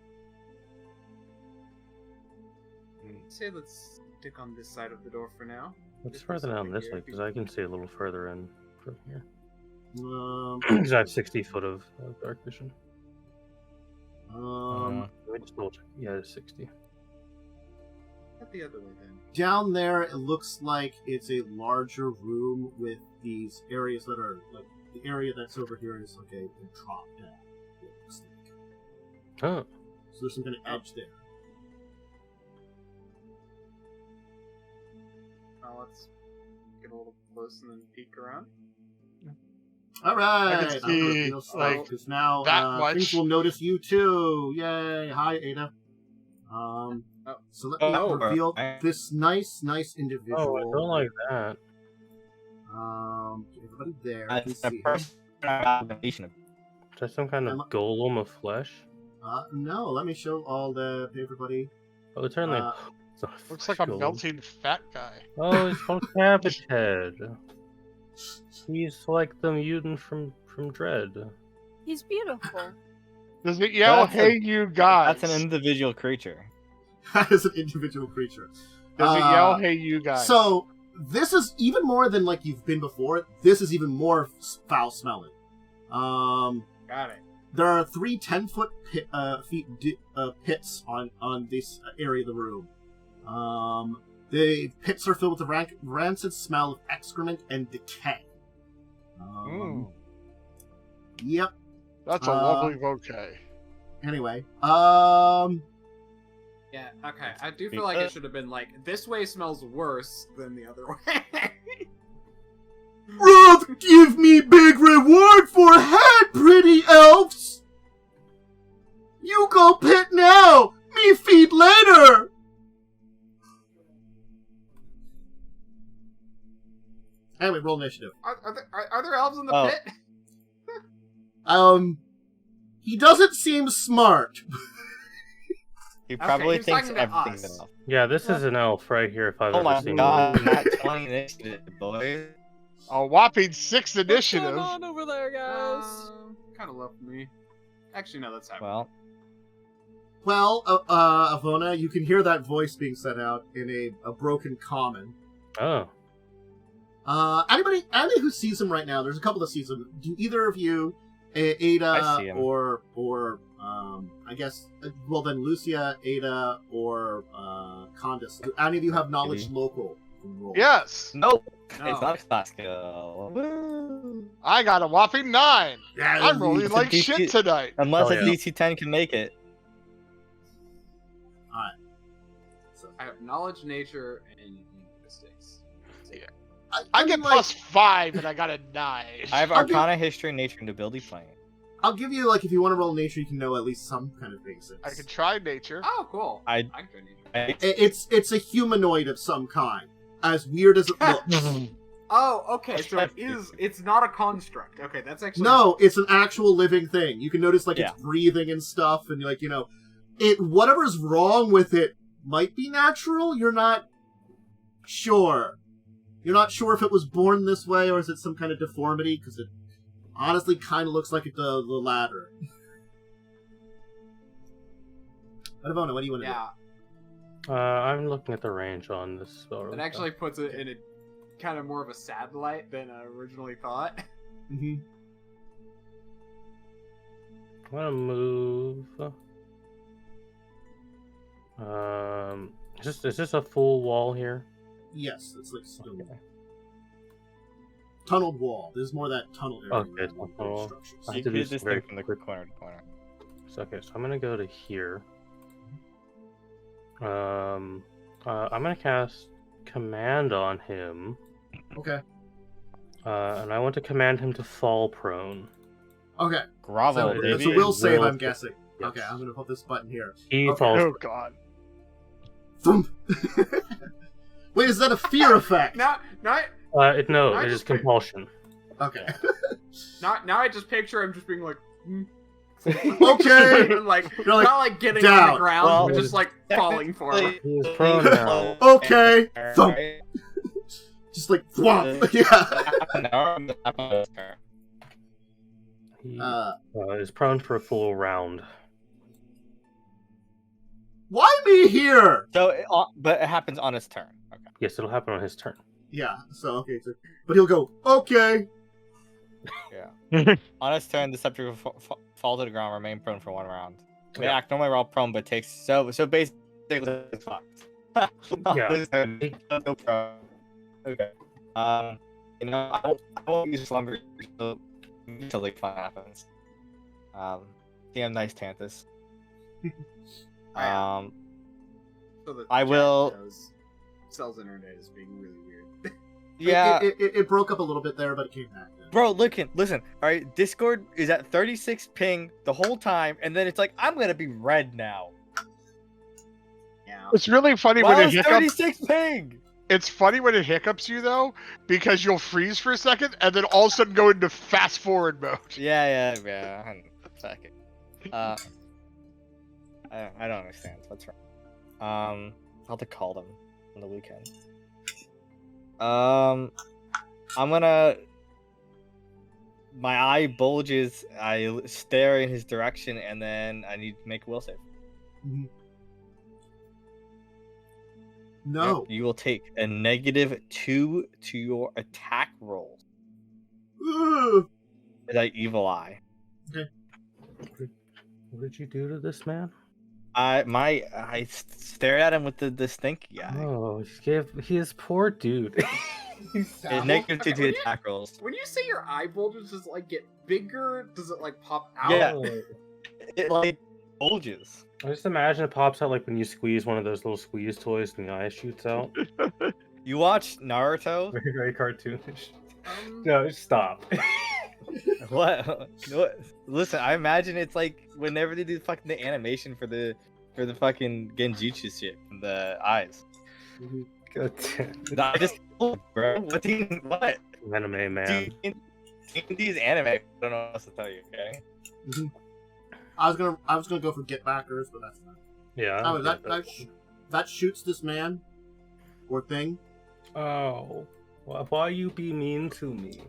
Speaker 3: Say let's stick on this side of the door for now.
Speaker 4: Let's
Speaker 3: Just for
Speaker 4: further down
Speaker 3: something
Speaker 4: this
Speaker 3: here,
Speaker 4: way, because I can see a little further in from here.
Speaker 2: Um,
Speaker 4: Because I have 60 foot of dark vision.
Speaker 2: um,
Speaker 4: Let me just double check. Yeah, it's 60.
Speaker 3: Head the other way then.
Speaker 2: down there, it looks like it's a larger room with these areas that are like the area that's over here is like a drop down. It looks like.
Speaker 4: Oh,
Speaker 2: So there's some kind of edge there.
Speaker 3: Now let's get a little close and then peek around.
Speaker 2: All right,
Speaker 5: I can see, like,
Speaker 2: because now
Speaker 5: that much.
Speaker 2: things will notice you too. Yay! Hi, Ada. So let me
Speaker 1: Oh,
Speaker 2: reveal
Speaker 1: right.
Speaker 2: this nice individual.
Speaker 4: oh, I don't like that.
Speaker 2: Everybody there can
Speaker 1: That's a
Speaker 2: see him.
Speaker 1: person combination of
Speaker 4: Is that some kind of
Speaker 2: Am-
Speaker 4: golem of flesh?
Speaker 2: No, let me show all the everybody.
Speaker 4: Oh, it's certainly.
Speaker 2: Uh,
Speaker 4: it's a
Speaker 5: Looks like
Speaker 4: flesh
Speaker 5: a
Speaker 4: golem.
Speaker 5: melting fat guy.
Speaker 4: Oh, it's called Cabbage Head. He's like the mutant from Dread.
Speaker 6: He's beautiful.
Speaker 5: Does it yell,
Speaker 1: That's a-
Speaker 5: hey, you guys?
Speaker 1: That's an individual creature.
Speaker 2: That is an individual creature.
Speaker 5: Does it yell, hey, you guys?
Speaker 2: So this is even more than like you've been before. This is even more foul smelling.
Speaker 3: Got it.
Speaker 2: There are 3 10-foot pits on this area of the room. The pits are filled with a rancid smell of excrement and decay. Yep.
Speaker 5: That's a lovely bouquet.
Speaker 2: Anyway,
Speaker 3: Yeah, okay. I do feel like it should have been like, this way smells worse than the other way.
Speaker 2: Roth, give me big reward for head, pretty elves! You go pit now, me feed later! Anyway, roll initiative.
Speaker 3: Are there elves in the
Speaker 1: Oh.
Speaker 3: pit?
Speaker 2: He doesn't seem smart.
Speaker 1: He probably
Speaker 3: he's
Speaker 1: thinks
Speaker 3: talking to
Speaker 1: everything's
Speaker 3: us.
Speaker 1: enough.
Speaker 4: Yeah, this is an elf right here. If I've
Speaker 1: Oh
Speaker 4: ever
Speaker 1: my
Speaker 4: seen
Speaker 1: god,
Speaker 4: one.
Speaker 1: not 20 initiative, boys.
Speaker 5: A whopping 6 initiative.
Speaker 6: What's going on over there, guys?
Speaker 3: Kind of left me. Actually, no, that's happening.
Speaker 1: Well,
Speaker 2: Well, Avona, you can hear that voice being set out in a broken common.
Speaker 4: Oh.
Speaker 2: Anybody who sees him right now, there's a couple that sees him. Do either of you,
Speaker 1: I see
Speaker 2: Ada
Speaker 1: him.
Speaker 2: or I guess, well then Lucia, Ada, or Khandes, do any of you have knowledge local? Roll?
Speaker 5: Yes,
Speaker 1: nope.
Speaker 3: No.
Speaker 1: It's not a class skill. Woo.
Speaker 5: I got a whopping 9.
Speaker 2: Yeah,
Speaker 5: I'm rolling
Speaker 2: you-
Speaker 5: like
Speaker 1: DC
Speaker 5: shit tonight.
Speaker 1: Unless
Speaker 4: Hell
Speaker 1: a
Speaker 4: yeah.
Speaker 1: DC 10 can make it.
Speaker 2: So,
Speaker 3: I have knowledge, nature, and linguistics.
Speaker 5: I get
Speaker 2: mean, like,
Speaker 5: +5 and I got a 9.
Speaker 1: I have
Speaker 2: I'll give-
Speaker 1: Arcana, History, Nature, and Ability playing.
Speaker 2: I'll give you, like, if you want to roll nature, you can know at least some kind of basics.
Speaker 5: I can try nature.
Speaker 3: Oh, cool.
Speaker 1: I-
Speaker 3: can try nature.
Speaker 2: It's a humanoid of some kind. As weird as it looks.
Speaker 3: Oh, okay. So it's not a construct. Okay, that's actually
Speaker 2: No, it's an actual living thing. You can notice, like,
Speaker 1: Yeah.
Speaker 2: it's breathing and stuff, and, like, whatever's wrong with it might be natural. You're not sure. You're not sure if it was born this way or is it some kind of deformity, because it honestly kind of looks like the latter. Avona, what do you want to
Speaker 3: Yeah,
Speaker 4: I'm looking at the range on this spell.
Speaker 3: it actually puts it in a kind of more of a sad light than I originally thought.
Speaker 2: do? Mm-hmm.
Speaker 4: I'm gonna move. Is this a full wall here?
Speaker 2: Yes, it's like stone.
Speaker 4: Okay.
Speaker 2: Tunneled wall. There's more of that tunnel area.
Speaker 4: Okay,
Speaker 2: than
Speaker 4: it's
Speaker 2: more
Speaker 4: not tunnel wall.
Speaker 2: structures.
Speaker 4: I
Speaker 1: You
Speaker 4: have to
Speaker 1: can
Speaker 4: do
Speaker 1: do this
Speaker 4: some very
Speaker 1: thing from the
Speaker 4: quick-
Speaker 1: corner to corner.
Speaker 4: Okay, so I'm gonna go to here. I'm gonna cast command on him,
Speaker 2: Okay.
Speaker 4: and I want to command him to fall prone.
Speaker 2: Okay.
Speaker 1: Grovel,
Speaker 2: So
Speaker 1: baby.
Speaker 2: it's a will save,
Speaker 4: Will-
Speaker 2: I'm guessing.
Speaker 4: Yes.
Speaker 2: Okay, I'm gonna put this button here.
Speaker 4: He
Speaker 2: Okay.
Speaker 4: falls.
Speaker 5: Oh god.
Speaker 2: Thump. Wait, is that a fear effect?
Speaker 3: Now
Speaker 4: No,
Speaker 3: I
Speaker 4: it is
Speaker 3: just-
Speaker 4: compulsion.
Speaker 2: Okay.
Speaker 3: now I just picture him just being like,
Speaker 2: Okay.
Speaker 3: like
Speaker 2: You're like,
Speaker 3: not like getting on
Speaker 2: down.
Speaker 3: the ground,
Speaker 1: Well,
Speaker 3: but just like falling forward.
Speaker 4: He is prone now.
Speaker 2: Okay. Thump.
Speaker 1: Alright.
Speaker 2: Just like thwomp. Yeah.
Speaker 4: He
Speaker 2: Uh,
Speaker 4: is prone for a full round.
Speaker 2: why me here?
Speaker 1: So, but it happens on his turn. Okay.
Speaker 4: Yes, it'll happen on his turn.
Speaker 2: Yeah. So okay. So, but he'll go. Okay.
Speaker 1: On his turn, the subject will fall to the ground, remain prone for 1 round. May
Speaker 4: Yeah.
Speaker 1: act normally while prone, but takes so basically it's fucked. On
Speaker 4: Yeah.
Speaker 1: his turn, no prone. Okay. I won't use slumber until like fun happens. Damn nice Tantus.
Speaker 3: So the
Speaker 1: I
Speaker 3: chat
Speaker 1: will-
Speaker 3: shows Cell's internet is being really weird.
Speaker 1: Yeah.
Speaker 2: It broke up a little bit there, but it came back. Then.
Speaker 1: Bro, listen. All right, Discord is at 36 ping the whole time, and then it's like I'm gonna be red now.
Speaker 3: Yeah.
Speaker 5: It's really funny
Speaker 1: Why
Speaker 5: when it
Speaker 1: is
Speaker 5: hiccups.
Speaker 1: 36 ping?
Speaker 5: It's funny when it hiccups you though, because you'll freeze for a second and then all of a sudden go into fast forward mode.
Speaker 1: Yeah. Hang on a second. I don't understand. What's wrong? I'll have to call them on the weekend. I'm gonna. My eye bulges. I stare in his direction, and then I need to make a will save.
Speaker 2: Mhm. No.
Speaker 1: Yep, you will take a -2 to your attack rolls.
Speaker 2: Ugh.
Speaker 1: Is that evil eye?
Speaker 4: What did you do to this man?
Speaker 1: I stared at him with the stinky eye.
Speaker 4: Oh, he is poor dude.
Speaker 1: It's -2 to the attack rolls.
Speaker 3: When you say your eye bulges, does it like get bigger? Does it like pop out?
Speaker 1: Yeah.
Speaker 4: Oh.
Speaker 1: It like bulges.
Speaker 4: I just imagine it pops out like when you squeeze one of those little squeeze toys and the eye shoots out.
Speaker 1: You watch Naruto?
Speaker 4: Very, very cartoonish.
Speaker 3: Um,
Speaker 4: No, stop.
Speaker 1: What? Listen, I imagine it's like whenever they do fucking the animation for the fucking Genjutsu shit, the eyes.
Speaker 4: Good.
Speaker 1: I just bro. What?
Speaker 4: Anime man.
Speaker 1: D&D's anime. I don't know what else to tell you. Okay.
Speaker 2: I was gonna go for get backers, but that's not.
Speaker 4: Yeah.
Speaker 2: Oh, that shoots this man or thing.
Speaker 4: Oh, why you be mean to me?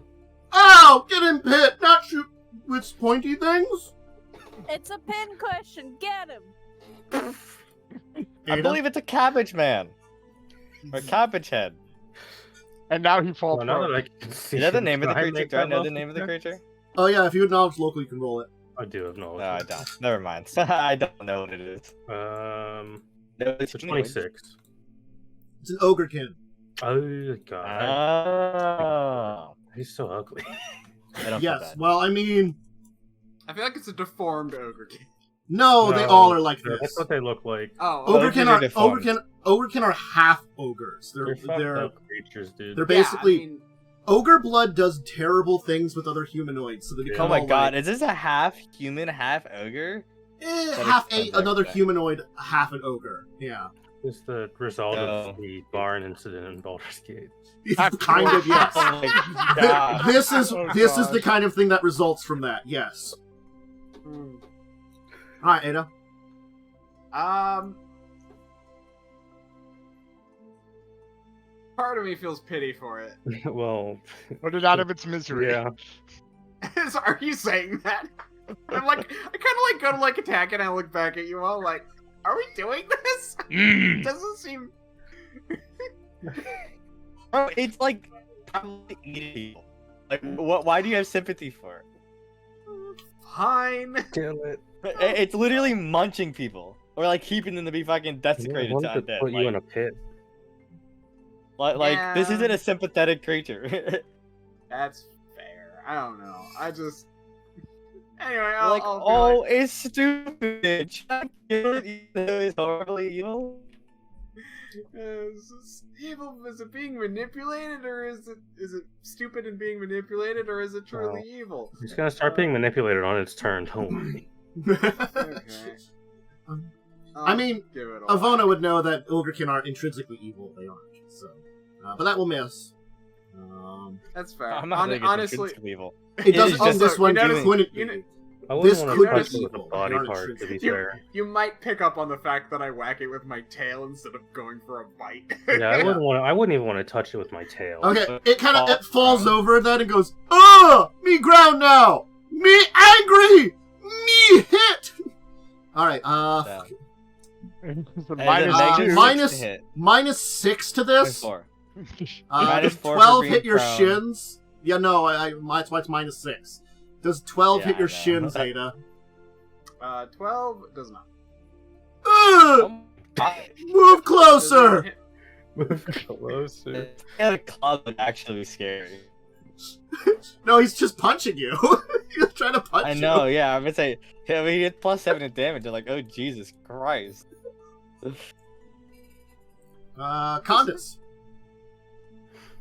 Speaker 2: Ow! Get in pit! Not shoot with pointy things.
Speaker 6: It's a pin cushion. Get him.
Speaker 1: I
Speaker 2: Ada?
Speaker 1: believe it's a cabbage man. Or cabbage head.
Speaker 5: And now he falls
Speaker 4: Well, now
Speaker 5: prone.
Speaker 4: that I can see
Speaker 1: Is that the
Speaker 4: him,
Speaker 1: name of the
Speaker 4: can I
Speaker 1: creature?
Speaker 4: make
Speaker 1: Do I
Speaker 4: that
Speaker 1: know the
Speaker 4: muscle
Speaker 1: name of the
Speaker 4: check?
Speaker 1: creature?
Speaker 2: Oh yeah, if you acknowledge local, you can roll it.
Speaker 4: I do have knowledge.
Speaker 1: No, I don't. Never mind. I don't know what it is.
Speaker 4: No,
Speaker 1: It's
Speaker 4: it's a 26.
Speaker 2: It's an ogrekin.
Speaker 4: Oh god,
Speaker 1: Oh.
Speaker 4: he's so ugly.
Speaker 1: I don't feel
Speaker 2: Yes.
Speaker 1: bad.
Speaker 2: Well, I mean,
Speaker 3: I feel like it's a deformed ogre king.
Speaker 2: no, they
Speaker 4: No,
Speaker 2: all are like
Speaker 4: no,
Speaker 2: this.
Speaker 4: That's what they look like.
Speaker 3: Oh,
Speaker 2: Ogrekin are
Speaker 1: deformed.
Speaker 2: ogrekin are half ogres.
Speaker 4: They're fucked
Speaker 2: They're
Speaker 4: up creatures, dude.
Speaker 2: they're
Speaker 3: yeah,
Speaker 2: basically
Speaker 3: I mean,
Speaker 2: ogre blood does terrible things with other humanoids, so they become
Speaker 1: Oh my
Speaker 2: all
Speaker 1: god,
Speaker 2: like,
Speaker 1: is this a half human, half ogre?
Speaker 2: half
Speaker 1: explains
Speaker 2: another
Speaker 1: everything.
Speaker 2: humanoid, half an ogre. Yeah,
Speaker 4: It's the result
Speaker 1: Oh.
Speaker 4: of the barn incident in Baldur's Gate.
Speaker 2: kind of yes.
Speaker 1: Oh my god.
Speaker 2: This is
Speaker 5: Oh,
Speaker 2: this is
Speaker 5: God.
Speaker 2: the kind of thing that results from that. Yes.
Speaker 3: hmm.
Speaker 2: All right, Ada.
Speaker 3: Part of me feels pity for it.
Speaker 4: Well,
Speaker 5: Put it out of its misery.
Speaker 4: yeah.
Speaker 3: Are you saying that? I'm like, I kind of like go to like attack and I look back at you all like, are we doing this?
Speaker 5: Mm.
Speaker 3: Doesn't seem.
Speaker 1: Bro, it's like probably eating people. Like, what? Why do you have sympathy for it?
Speaker 3: Fine.
Speaker 4: Kill it.
Speaker 1: It's literally munching people, or like keeping them to be fucking desecrated to
Speaker 4: to
Speaker 1: undead.
Speaker 4: put you in a pit.
Speaker 1: Like this
Speaker 3: Yeah.
Speaker 1: isn't a sympathetic creature.
Speaker 3: That's fair. I don't know. I just. Anyway,
Speaker 1: Like,
Speaker 3: I'll be
Speaker 1: oh,
Speaker 3: like,
Speaker 1: it's stupid. Should I kill it even though it's horribly evil?
Speaker 3: is this evil? Is it being manipulated, or is it stupid and being manipulated, or is it truly evil?
Speaker 4: It's gonna start being manipulated on its turn. Don't worry.
Speaker 3: Okay.
Speaker 2: I mean,
Speaker 3: give it a
Speaker 2: Avona
Speaker 3: whack.
Speaker 2: would know that ogrekin are intrinsically evil. They aren't. So, but that will miss.
Speaker 3: That's fair.
Speaker 1: I'm not saying it's
Speaker 3: honestly,
Speaker 1: intrinsically evil.
Speaker 2: It doesn't.
Speaker 1: is
Speaker 2: On
Speaker 1: just
Speaker 2: this one,
Speaker 3: you notice-
Speaker 2: couldn't
Speaker 3: you
Speaker 2: be.
Speaker 3: know-
Speaker 4: I
Speaker 2: This
Speaker 4: wouldn't
Speaker 2: could
Speaker 4: want to
Speaker 3: be
Speaker 4: touch it with a
Speaker 2: evil.
Speaker 4: body
Speaker 2: They aren't
Speaker 4: part, to be
Speaker 2: intrinsic.
Speaker 4: fair.
Speaker 3: you might pick up on the fact that I whack it with my tail instead of going for a bite.
Speaker 4: Yeah, I wouldn't want. I wouldn't even want to touch it with my tail.
Speaker 2: Okay, it kind of falls over then and goes, "Ugh, me ground now, me angry, me hit." All right,
Speaker 1: Yeah.
Speaker 5: So
Speaker 1: And then
Speaker 5: minus
Speaker 1: negative
Speaker 5: two.
Speaker 2: minus-
Speaker 1: six to hit.
Speaker 2: -6 to this.
Speaker 1: 4.
Speaker 2: Does
Speaker 1: Minus 4 for
Speaker 2: 12
Speaker 1: being
Speaker 2: hit your
Speaker 1: prone.
Speaker 2: shins? Yeah, no, that's why it's -6. Does 12
Speaker 1: Yeah,
Speaker 2: hit your
Speaker 1: I know.
Speaker 2: shins, Ada?
Speaker 3: 12 does not.
Speaker 2: Ugh,
Speaker 1: Oh my
Speaker 2: move
Speaker 3: Does not
Speaker 2: closer.
Speaker 3: hit-
Speaker 4: Move closer.
Speaker 1: god. Yeah, the club would actually be scary.
Speaker 2: No, he's just punching you. He's trying to punch
Speaker 1: I
Speaker 2: you.
Speaker 1: know, yeah, I'm gonna say, yeah, we get +7 in damage. They're like, oh Jesus Christ.
Speaker 2: Khandes.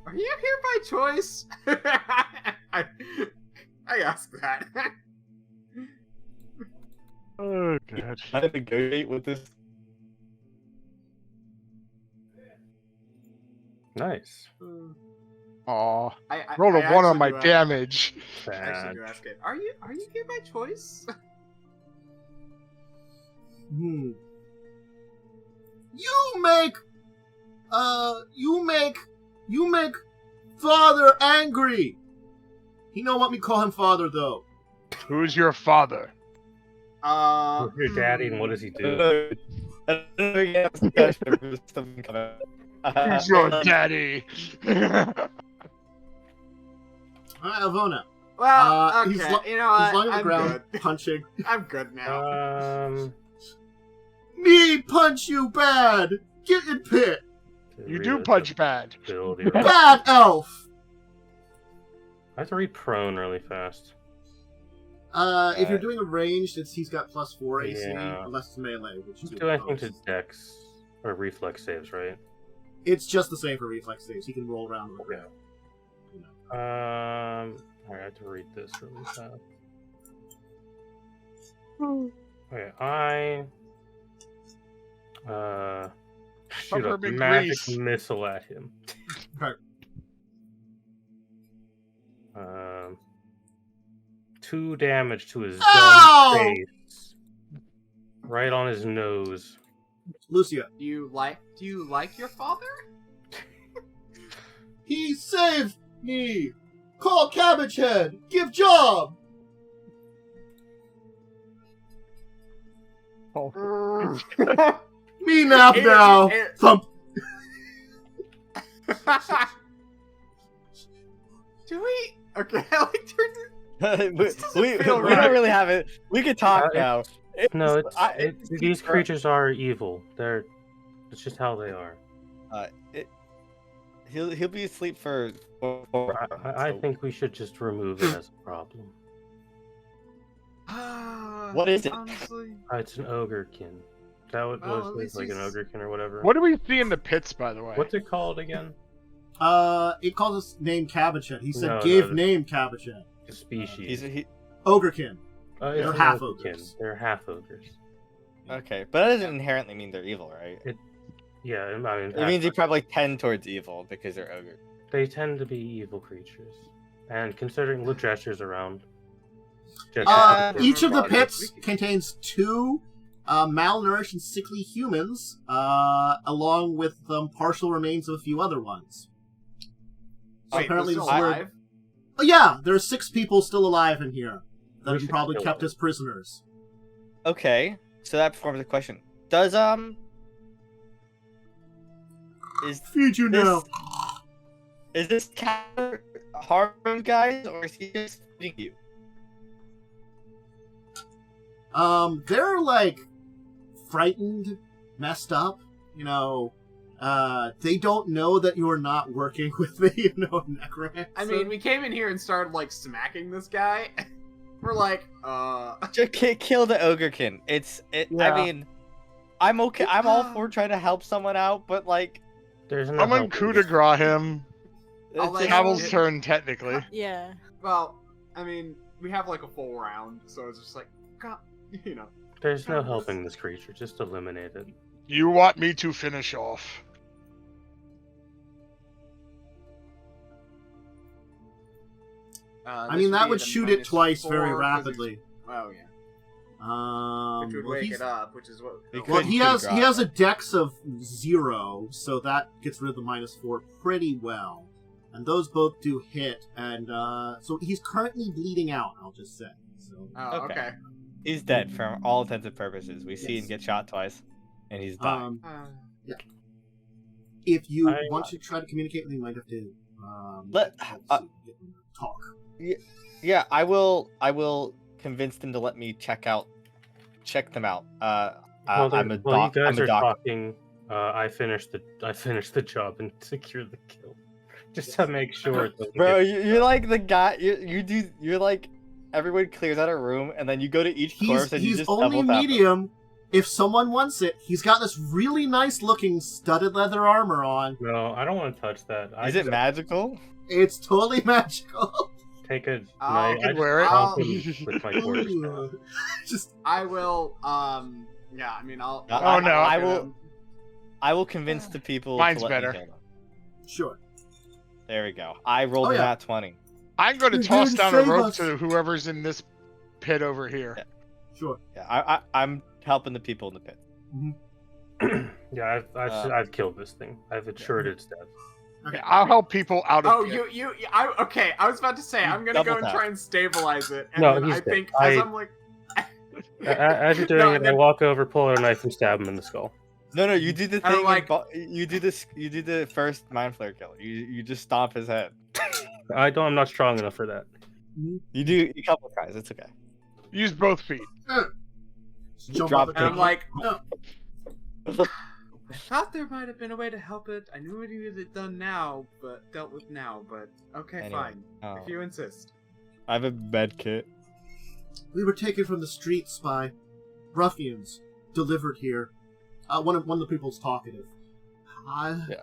Speaker 3: Are you here by choice? I asked that.
Speaker 5: Oh god.
Speaker 1: How to negotiate with this?
Speaker 4: Nice.
Speaker 5: Aw.
Speaker 3: I
Speaker 5: Rolled a
Speaker 3: I
Speaker 5: 1 on
Speaker 3: actually
Speaker 5: my
Speaker 3: do ask-
Speaker 5: damage.
Speaker 3: I actually
Speaker 4: Bad.
Speaker 3: do ask it. Are you here by choice?
Speaker 2: You make father angry. He don't want me call him father though.
Speaker 5: Who's your father?
Speaker 4: Your daddy, and what does he do?
Speaker 5: Who's your daddy?
Speaker 2: All right, Avona.
Speaker 3: Well, okay.
Speaker 2: he's
Speaker 3: you know
Speaker 2: He's
Speaker 3: what?
Speaker 2: lying on the
Speaker 3: I'm
Speaker 2: ground,
Speaker 3: good.
Speaker 2: punching.
Speaker 3: I'm good now.
Speaker 2: Me punch you bad. Get in pit.
Speaker 5: You do punch bad.
Speaker 4: Ability, right?
Speaker 2: Bad elf.
Speaker 4: I have to read prone really fast.
Speaker 2: If you're doing a ranged, he's got +4 AC,
Speaker 4: Yeah.
Speaker 2: unless it's melee, which is
Speaker 4: Do anything to dex or reflex saves, right?
Speaker 2: It's just the same for reflex saves. He can roll around with that.
Speaker 4: Alright, I have to read this really fast. Okay, I shoot a
Speaker 5: Peppermint
Speaker 4: magic
Speaker 5: grease.
Speaker 4: missile at him.
Speaker 2: Okay.
Speaker 4: 2 damage to his
Speaker 2: Ow!
Speaker 4: dumb face. Right on his nose.
Speaker 2: Lucia.
Speaker 3: Do you like your father?
Speaker 2: He saved me. Call Cabbage Head. Give job. Me nap now. Thump.
Speaker 3: Do we? Okay, I like turned.
Speaker 1: we
Speaker 3: feel
Speaker 1: don't
Speaker 3: right.
Speaker 1: really have it. We can talk now.
Speaker 4: No,
Speaker 1: It's-
Speaker 4: these creatures are evil. It's just how they are.
Speaker 1: He'll be asleep for 4
Speaker 4: I
Speaker 1: so-
Speaker 4: think we should just remove it as a problem.
Speaker 1: What is it?
Speaker 3: Honestly,
Speaker 4: It's an ogrekin. Is that what
Speaker 3: Well, at
Speaker 4: was
Speaker 3: least
Speaker 4: like an
Speaker 3: he's-
Speaker 4: ogrekin or whatever?
Speaker 5: What do we see in the pits, by the way?
Speaker 4: What's it called again?
Speaker 2: It calls us name Cabochet. He said,
Speaker 4: No,
Speaker 2: "Give
Speaker 4: no,
Speaker 2: name Cabochet."
Speaker 4: The species.
Speaker 2: Ogrekin.
Speaker 4: It's
Speaker 2: they're
Speaker 4: an
Speaker 2: half
Speaker 4: ogrekin.
Speaker 2: ogres.
Speaker 4: They're half ogres.
Speaker 1: Okay, but that doesn't inherently mean they're evil, right?
Speaker 4: Yeah, I mean,
Speaker 1: It means they probably tend towards evil because they're ogre.
Speaker 4: they tend to be evil creatures. And considering Ludrasher's around,
Speaker 2: Each of the pits contains 2 malnourished and sickly humans, along with partial remains of a few other ones. So
Speaker 3: wait,
Speaker 2: apparently,
Speaker 3: they're
Speaker 2: this
Speaker 3: still
Speaker 2: is where.
Speaker 3: alive?
Speaker 2: Oh, yeah, there are 6 people still alive in here that
Speaker 4: We
Speaker 2: have
Speaker 4: should
Speaker 2: probably
Speaker 4: kill
Speaker 2: kept
Speaker 4: them.
Speaker 2: as prisoners.
Speaker 1: Okay, so that performs a question. Does is
Speaker 2: Feed you
Speaker 1: this
Speaker 2: now.
Speaker 1: is this cat harming guys or is he just feeding you?
Speaker 2: They're like frightened, messed up. You know, they don't know that you're not working with the necromancer.
Speaker 3: I mean, we came in here and started like smacking this guy. We're like,
Speaker 1: Just kill the ogrekin. I
Speaker 4: Yeah.
Speaker 1: mean, I'm okay. I'm all for trying to help someone out, but like,
Speaker 4: there's no
Speaker 5: Someone
Speaker 4: helping
Speaker 5: coup de
Speaker 4: this.
Speaker 5: grace him.
Speaker 3: I'll
Speaker 1: it's
Speaker 3: let
Speaker 1: just-
Speaker 5: Camel's turn, technically.
Speaker 6: Yeah.
Speaker 3: well, I mean, we have like a full round, so it's just like, God, you know.
Speaker 4: There's no helping this creature. Just eliminate it.
Speaker 5: You want me to finish off?
Speaker 2: I mean, that would shoot it twice very rapidly.
Speaker 3: Oh yeah, which would
Speaker 2: well,
Speaker 3: wake
Speaker 2: he's-
Speaker 3: it up, which is what.
Speaker 1: We
Speaker 2: Well,
Speaker 1: couldn't
Speaker 2: he
Speaker 1: coup de
Speaker 2: has
Speaker 1: grace.
Speaker 2: a dex of 0, so that gets rid of the -4 pretty well. And those both do hit, and so he's currently bleeding out. I'll just say. So
Speaker 3: Oh,
Speaker 1: Okay.
Speaker 3: okay.
Speaker 1: He's dead for all intents and purposes. We see
Speaker 2: Yes.
Speaker 1: him get shot twice, and he's dying.
Speaker 2: If you
Speaker 4: I-
Speaker 2: want to try to communicate with him, you might have to
Speaker 1: Let-
Speaker 2: get him to talk.
Speaker 1: Yeah, I will convince them to let me check them out.
Speaker 4: While
Speaker 1: I'm a
Speaker 4: you
Speaker 1: doc.
Speaker 4: guys
Speaker 1: I'm
Speaker 4: are
Speaker 1: a doc.
Speaker 4: talking, I finished the job and secured the kill, just to make sure. It doesn't
Speaker 1: Bro,
Speaker 4: get-
Speaker 1: you're like the guy. You're like everyone clears out a room, and then you go to each corpse and you
Speaker 2: He's
Speaker 1: just
Speaker 2: only
Speaker 1: double tap them.
Speaker 2: medium. If someone wants it, he's got this really nice looking studded leather armor on.
Speaker 4: No, I don't want to touch that.
Speaker 1: Is it magical?
Speaker 2: It's totally magical.
Speaker 4: Take a
Speaker 3: I'll-
Speaker 4: knife.
Speaker 5: can
Speaker 4: I just
Speaker 5: wear it.
Speaker 4: pop him with my quarterstaff.
Speaker 2: Just
Speaker 3: I will. Yeah. I mean, I'll.
Speaker 1: Oh,
Speaker 5: no.
Speaker 1: I will convince the people.
Speaker 5: Mine's
Speaker 1: to let
Speaker 5: better.
Speaker 1: Me kill them.
Speaker 2: sure.
Speaker 1: There we go. I rolled
Speaker 2: Oh,
Speaker 1: a
Speaker 2: yeah.
Speaker 1: nat 20.
Speaker 5: I'm going to
Speaker 2: You
Speaker 5: toss
Speaker 2: didn't
Speaker 5: down a
Speaker 2: save
Speaker 5: rope
Speaker 2: us.
Speaker 5: to whoever's in this pit over here.
Speaker 1: Yeah.
Speaker 2: Sure.
Speaker 1: Yeah, I'm helping the people in the pit.
Speaker 4: Yeah, I've killed this thing. I've assured its death.
Speaker 2: Okay.
Speaker 5: I'll help people out of
Speaker 3: Oh,
Speaker 5: here.
Speaker 3: okay. I was about to say I'm gonna
Speaker 1: Double
Speaker 3: go and
Speaker 1: tap.
Speaker 3: try and stabilize it, and
Speaker 4: No,
Speaker 3: then
Speaker 4: he's
Speaker 3: I
Speaker 4: dead.
Speaker 3: think as I'm like,
Speaker 4: As you're doing
Speaker 3: No,
Speaker 4: it, I
Speaker 3: then-
Speaker 4: walk over, pull out a knife, and stab him in the skull.
Speaker 1: No, you do the
Speaker 3: I'm
Speaker 1: thing.
Speaker 3: like-
Speaker 1: You do this. You do the first mind flare kill. You just stomp his head.
Speaker 4: I'm not strong enough for that.
Speaker 1: You do a couple of tries. It's okay.
Speaker 5: Use both feet.
Speaker 2: Just jump
Speaker 1: Drop
Speaker 2: on the
Speaker 3: and I'm
Speaker 2: table.
Speaker 3: like,
Speaker 2: No.
Speaker 3: I thought there might have been a way to help it. I knew it needed it done now, but dealt with now. But okay,
Speaker 1: Anyway.
Speaker 3: fine.
Speaker 1: Oh.
Speaker 3: If you insist.
Speaker 1: I have a med kit.
Speaker 2: We were taken from the streets by ruffians, delivered here. One of the people's talkative.
Speaker 1: Yeah.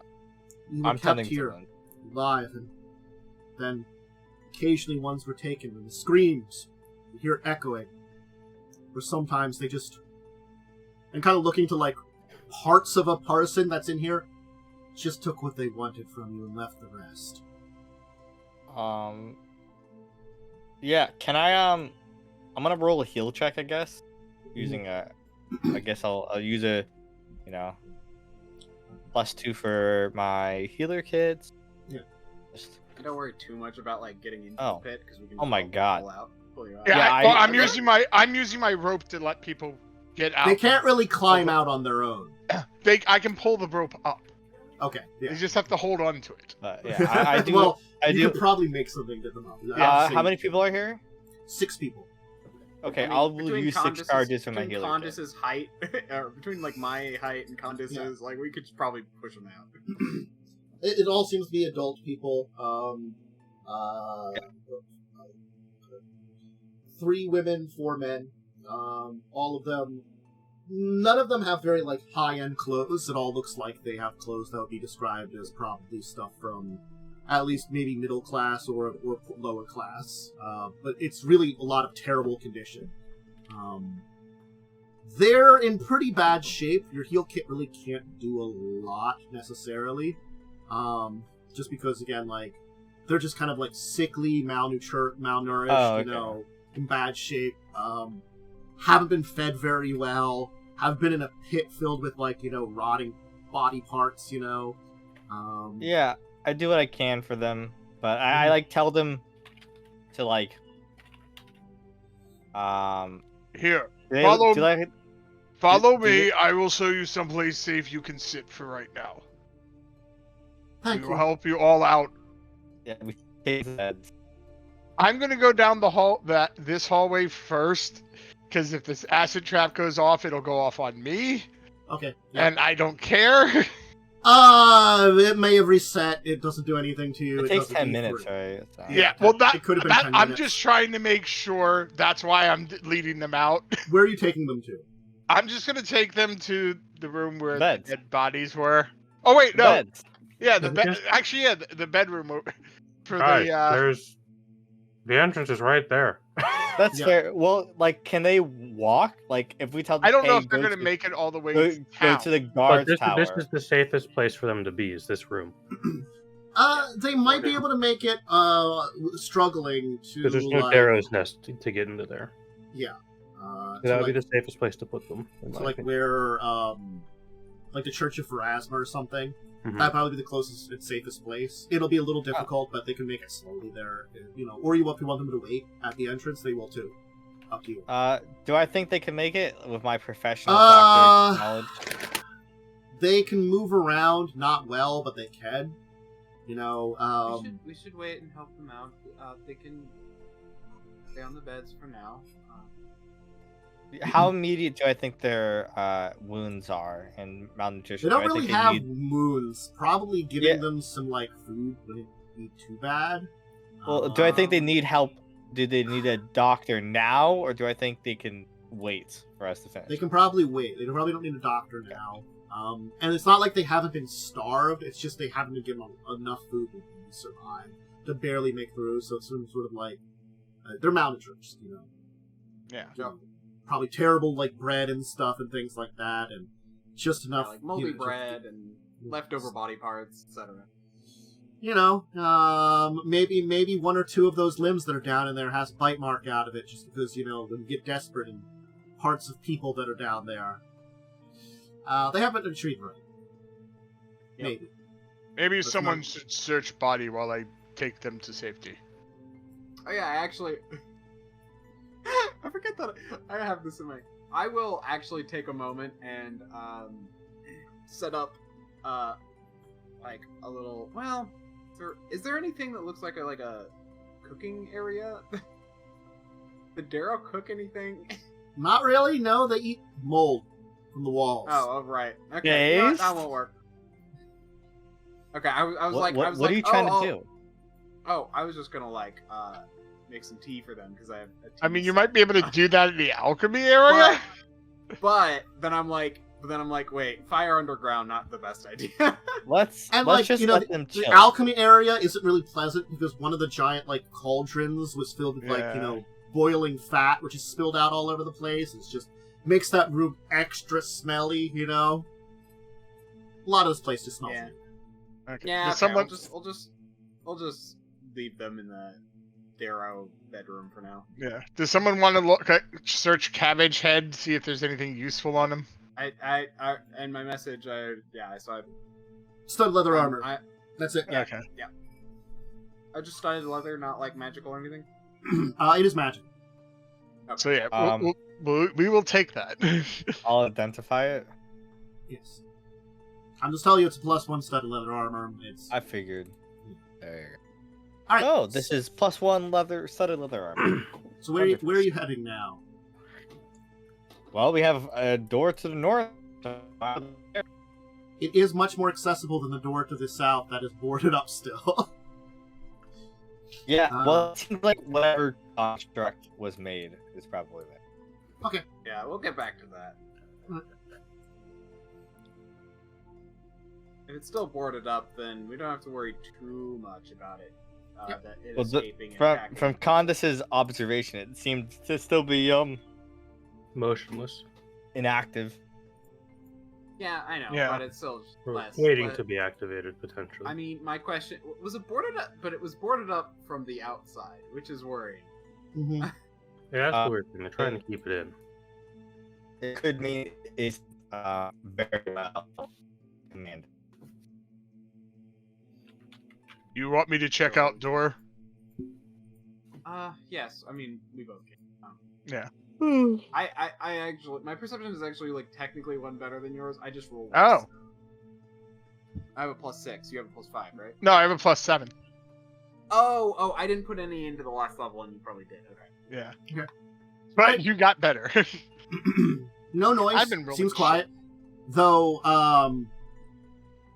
Speaker 2: We were
Speaker 1: I'm
Speaker 2: kept
Speaker 1: tending to
Speaker 2: here
Speaker 1: them.
Speaker 2: alive, and then occasionally ones were taken, and the screams you hear echoing. Or sometimes they just, and kind of looking to like parts of a person that's in here, just took what they wanted from you and left the rest.
Speaker 1: Yeah. Can I I'm gonna roll a heal check, I guess. Using I guess I'll use a, +2 for my healer kits.
Speaker 2: Yeah.
Speaker 1: Just-
Speaker 3: Don't worry too much about like getting into
Speaker 1: Oh.
Speaker 3: the pit because we can.
Speaker 1: Oh my
Speaker 3: just
Speaker 1: God.
Speaker 3: pull you out.
Speaker 5: Yeah,
Speaker 1: Yeah,
Speaker 5: well,
Speaker 1: I-
Speaker 5: I'm using my rope to let people get out.
Speaker 2: They can't really climb out on their own.
Speaker 5: I can pull the rope up.
Speaker 2: Okay.
Speaker 5: They
Speaker 2: Yeah.
Speaker 5: just have to hold on to it.
Speaker 1: Yeah, I do.
Speaker 2: Well,
Speaker 1: I
Speaker 2: you
Speaker 1: do.
Speaker 2: could probably make something get them up.
Speaker 1: How many people are here?
Speaker 2: 6 people.
Speaker 1: Okay,
Speaker 3: I mean,
Speaker 1: I'll
Speaker 3: between
Speaker 1: use 6
Speaker 3: Khandes's-
Speaker 1: charges for my
Speaker 3: between
Speaker 1: healing.
Speaker 3: Khandes's height, or between like my height and Khandes's, like we could probably push them out.
Speaker 2: It all seems to be adult people. 3 women, 4 men. All of them. None of them have very like high-end clothes. It all looks like they have clothes that would be described as probably stuff from at least maybe middle class or lower class. But it's really a lot of terrible condition. They're in pretty bad shape. Your heal kit really can't do a lot necessarily. Just because again, like they're just kind of like sickly, malnourished, you know, in bad shape. Haven't been fed very well. Have been in a pit filled with like, you know, rotting body parts, you know.
Speaker 1: Yeah, I do what I can for them, but I like tell them to like
Speaker 5: Here,
Speaker 1: do
Speaker 5: follow
Speaker 1: they-
Speaker 5: follow
Speaker 1: do
Speaker 5: me.
Speaker 1: you-
Speaker 5: I will show you someplace safe you can sit for right now.
Speaker 2: Thank
Speaker 5: We
Speaker 2: you.
Speaker 5: will help you all out.
Speaker 1: yeah, we take the beds.
Speaker 5: I'm gonna go down this hallway first, because if this acid trap goes off, it'll go off on me,
Speaker 2: Okay. Yeah.
Speaker 5: and I don't care.
Speaker 2: It may have reset. It doesn't do anything to you.
Speaker 1: It takes
Speaker 2: doesn't
Speaker 1: 10
Speaker 2: do
Speaker 1: minutes,
Speaker 2: for-
Speaker 1: right? So-
Speaker 5: Yeah, well,
Speaker 2: it could have been 10
Speaker 5: I'm
Speaker 2: minutes.
Speaker 5: just trying to make sure. That's why I'm leading them out.
Speaker 2: Where are you taking them to?
Speaker 5: I'm just gonna take them to the room where
Speaker 1: Beds.
Speaker 5: the dead bodies were. Oh wait, no.
Speaker 1: Beds.
Speaker 5: Yeah, the bed. Actually, yeah, the bedroom for
Speaker 4: Guys,
Speaker 5: the.
Speaker 4: there's the entrance is right there.
Speaker 1: That's
Speaker 2: Yeah.
Speaker 1: fair. Well, like, can they walk? Like, if we tell them,
Speaker 5: I don't know
Speaker 1: hey,
Speaker 5: if they're
Speaker 1: go
Speaker 5: gonna
Speaker 1: to-
Speaker 5: make it all the way
Speaker 1: go,
Speaker 5: to
Speaker 1: go
Speaker 5: town.
Speaker 1: to the
Speaker 4: But
Speaker 1: guards
Speaker 4: this
Speaker 1: tower.
Speaker 4: is the safest place for them to be. Is this room?
Speaker 2: They might be able to make it. Struggling to.
Speaker 4: Because there's no
Speaker 2: like,
Speaker 4: Darrow's nest to get into there.
Speaker 2: Yeah.
Speaker 4: So that would be the safest place to put them. in
Speaker 2: So
Speaker 4: my
Speaker 2: like
Speaker 4: opinion.
Speaker 2: where, like the Church of Pharasma or something.
Speaker 4: Mhm.
Speaker 2: That'd probably be the closest and safest place. It'll be a little difficult, but they can make it slowly there. You know, or if you want them to wait at the entrance, they will too. Up to you.
Speaker 1: Do I think they can make it with my professional
Speaker 2: Uh,
Speaker 1: doctor knowledge?
Speaker 2: They can move around, not well, but they can. You know,
Speaker 3: we should wait and help them out. They can stay on the beds for now.
Speaker 1: How immediate do I think their wounds are and malnutrition?
Speaker 2: they don't
Speaker 1: Do I
Speaker 2: really
Speaker 1: think
Speaker 2: have
Speaker 1: need-
Speaker 2: wounds. Probably giving
Speaker 1: Yeah.
Speaker 2: them some like food wouldn't be too bad.
Speaker 1: Well, do I think they
Speaker 2: Um,
Speaker 1: need help? Do they need a doctor now, or do I think they can wait for us to finish?
Speaker 2: They can probably wait. They probably don't need a doctor now. And it's not like they haven't been starved. It's just they haven't been given enough food to survive, to barely make through. So it's sort of like they're malnourished, you know.
Speaker 5: Yeah.
Speaker 2: You know, probably terrible like bread and stuff and things like that, and just enough
Speaker 3: Like moldy
Speaker 2: you know,
Speaker 3: bread and leftover body parts, etc.
Speaker 2: You know, maybe 1 or 2 of those limbs that are down in there has a bite mark out of it, just because you know when you get desperate and parts of people that are down there. They haven't been treated right.
Speaker 3: Yep.
Speaker 2: Maybe.
Speaker 5: Maybe
Speaker 2: Let's
Speaker 5: someone
Speaker 2: not-
Speaker 5: should search body while I take them to safety.
Speaker 3: Oh yeah, I actually I forget that I have this in my. I will actually take a moment and set up like a little. Well, is there anything that looks like a cooking area? Did Darrow cook anything?
Speaker 2: Not really. No, they eat mold from the walls.
Speaker 3: Oh, right. Okay, you know what?
Speaker 1: Yes.
Speaker 3: That won't work. Okay, I was
Speaker 1: What,
Speaker 3: like,
Speaker 1: what,
Speaker 3: I was
Speaker 1: what
Speaker 3: like,
Speaker 1: are you trying
Speaker 3: oh,
Speaker 1: to do?
Speaker 3: Oh, I was just gonna like make some tea for them because I have. A tea
Speaker 5: I mean, you
Speaker 3: set.
Speaker 5: might be able to do that in the alchemy area.
Speaker 3: But then I'm like, wait, fire underground, not the best idea.
Speaker 1: Let's
Speaker 2: And
Speaker 1: let's
Speaker 2: like
Speaker 1: just
Speaker 2: you know,
Speaker 1: let them
Speaker 2: the
Speaker 1: chill.
Speaker 2: alchemy area isn't really pleasant because one of the giant like cauldrons was filled with like
Speaker 5: Yeah.
Speaker 2: you know boiling fat, which is spilled out all over the place. It's just makes that room extra smelly. You know, a lot of this place just smells.
Speaker 3: Yeah.
Speaker 5: Okay.
Speaker 3: Yeah,
Speaker 5: Does
Speaker 3: okay,
Speaker 5: someone...
Speaker 3: I'll just leave them in the Darrow bedroom for now.
Speaker 5: Yeah. Does someone want to look at search Cabbage Head, see if there's anything useful on him?
Speaker 3: I in my message, I saw.
Speaker 2: Stud leather armor.
Speaker 3: I
Speaker 2: That's it.
Speaker 3: Yeah.
Speaker 5: Okay.
Speaker 3: just studied leather, not like magical or anything.
Speaker 2: It is magic.
Speaker 5: So yeah,
Speaker 1: Um,
Speaker 5: We will take that.
Speaker 1: I'll identify it.
Speaker 2: Yes. I'm just telling you, it's a +1 studded leather armor. It's.
Speaker 1: I figured. There you go.
Speaker 2: All right.
Speaker 1: Oh, this is +1 studded leather armor.
Speaker 2: So where are you heading now?
Speaker 1: Well, we have a door to the north.
Speaker 2: It is much more accessible than the door to the south that is boarded up still.
Speaker 1: Yeah, well, it seems like whatever construct was made is probably there.
Speaker 2: Okay.
Speaker 3: Yeah, we'll get back to that. If it's still boarded up, then we don't have to worry too much about it.
Speaker 2: Yep.
Speaker 3: That it
Speaker 1: Well,
Speaker 3: escaping and
Speaker 1: from
Speaker 3: attacking.
Speaker 1: Khandes' observation, it seemed to still be
Speaker 4: Motionless.
Speaker 1: inactive.
Speaker 3: Yeah, I know,
Speaker 5: Yeah.
Speaker 3: but it's still
Speaker 4: We're
Speaker 3: less.
Speaker 4: waiting
Speaker 3: but,
Speaker 4: to be activated, potentially.
Speaker 3: I mean, my question was it boarded up, but it was boarded up from the outside, which is worrying.
Speaker 2: Mm-hmm.
Speaker 4: Yeah, that's the weird thing. They're trying to keep it in.
Speaker 1: It could mean it's very well commanded.
Speaker 5: You want me to check out door?
Speaker 3: Yes. I mean, we both can.
Speaker 5: Yeah.
Speaker 3: I actually, my perception is actually like technically one better than yours. I just rolled.
Speaker 5: Oh.
Speaker 3: I have a +6. You have a +5, right?
Speaker 5: No, I have a +7.
Speaker 3: Oh, I didn't put any into the last level, and you probably did. Okay.
Speaker 5: Yeah.
Speaker 2: Okay.
Speaker 5: But you got better.
Speaker 2: No noise.
Speaker 5: I've been rolling
Speaker 2: Seems
Speaker 5: shit.
Speaker 2: quiet. Though,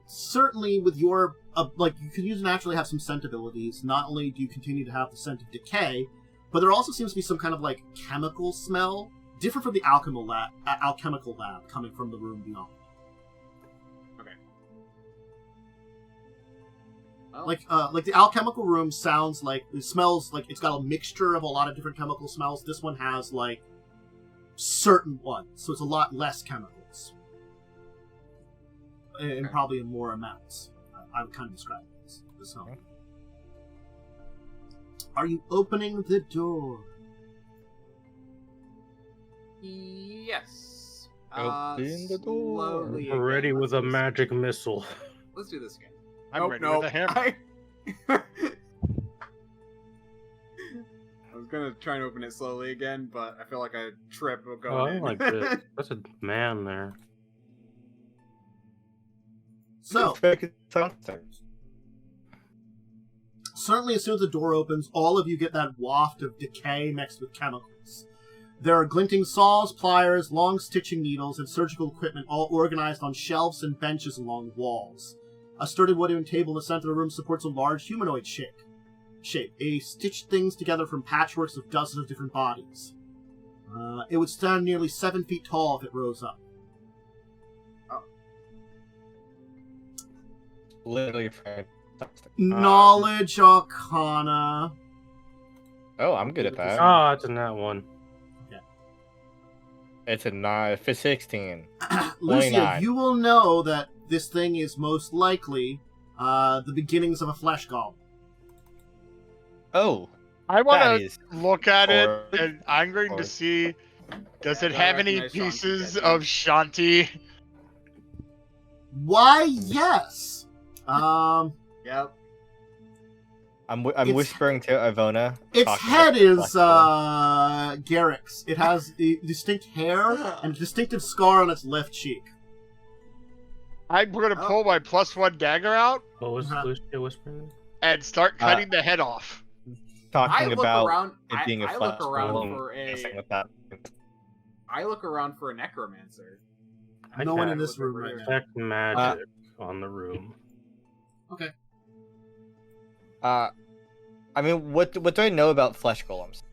Speaker 2: certainly with your you could use naturally have some scent abilities. Not only do you continue to have the scent of decay, but there also seems to be some kind of like chemical smell, different from the alchemical lab coming from the room beyond.
Speaker 3: Well,
Speaker 2: Like the alchemical room sounds like it smells like it's got a mixture of a lot of different chemical smells. This one has like certain ones, so it's a lot less chemicals, and probably in more amounts. I would kind of describe it as the smell.
Speaker 1: Okay.
Speaker 2: Are you opening the door?
Speaker 3: yes.
Speaker 1: Open the door.
Speaker 3: Slowly
Speaker 4: We're ready
Speaker 3: again.
Speaker 4: with a magic missile.
Speaker 3: Let's do this again.
Speaker 5: I'm ready with a hammer.
Speaker 3: I was gonna try and open it slowly again, but I feel like I trip
Speaker 4: Oh,
Speaker 3: going
Speaker 4: I
Speaker 3: in.
Speaker 4: like this. That's a man there.
Speaker 2: So,
Speaker 1: Downstairs.
Speaker 2: certainly as soon as the door opens, all of you get that waft of decay mixed with chemicals. There are glinting saws, pliers, long stitching needles, and surgical equipment all organized on shelves and benches along walls. A sturdy wooden table in the center of the room supports a large humanoid shape. It stitched things together from patchworks of dozens of different bodies. It would stand nearly 7 feet tall if it rose up.
Speaker 1: Literally fantastic.
Speaker 2: Knowledge Arcana.
Speaker 1: Oh, I'm good at that.
Speaker 4: Ah, it's in that one.
Speaker 1: It's a 9 for 16.
Speaker 2: Lucia,
Speaker 1: 29.
Speaker 2: you will know that this thing is most likely the beginnings of a flesh golem.
Speaker 1: Oh,
Speaker 5: I want
Speaker 1: that
Speaker 5: to
Speaker 1: is
Speaker 5: look at it,
Speaker 1: Or-
Speaker 5: and I'm going
Speaker 1: or-
Speaker 5: to see, does
Speaker 3: Yeah,
Speaker 5: it
Speaker 3: I
Speaker 5: have any
Speaker 3: recognize Shanti,
Speaker 5: pieces
Speaker 3: I think.
Speaker 5: of Shanti?
Speaker 2: Why, yes.
Speaker 3: Yep.
Speaker 1: I'm
Speaker 2: It's-
Speaker 1: whispering to Ivona.
Speaker 2: Its
Speaker 1: talking
Speaker 2: head
Speaker 1: about the
Speaker 2: is
Speaker 1: flesh golem.
Speaker 2: Garrick's. It has a distinct hair and a distinctive scar on its left cheek.
Speaker 5: I'm going to pull my +1 dagger out
Speaker 4: What was
Speaker 2: Uh-huh.
Speaker 4: Lucia whispering?
Speaker 5: and start cutting the head off.
Speaker 1: talking
Speaker 3: look
Speaker 1: about
Speaker 3: around.
Speaker 1: it being a
Speaker 3: I
Speaker 1: flesh
Speaker 3: look around
Speaker 1: golem,
Speaker 3: for
Speaker 1: messing
Speaker 3: a.
Speaker 1: with that.
Speaker 3: I look around for a necromancer.
Speaker 2: No one in
Speaker 4: can't
Speaker 2: this room right now.
Speaker 4: detect magic on the room.
Speaker 2: Okay.
Speaker 1: I mean, what do I know about flesh golems?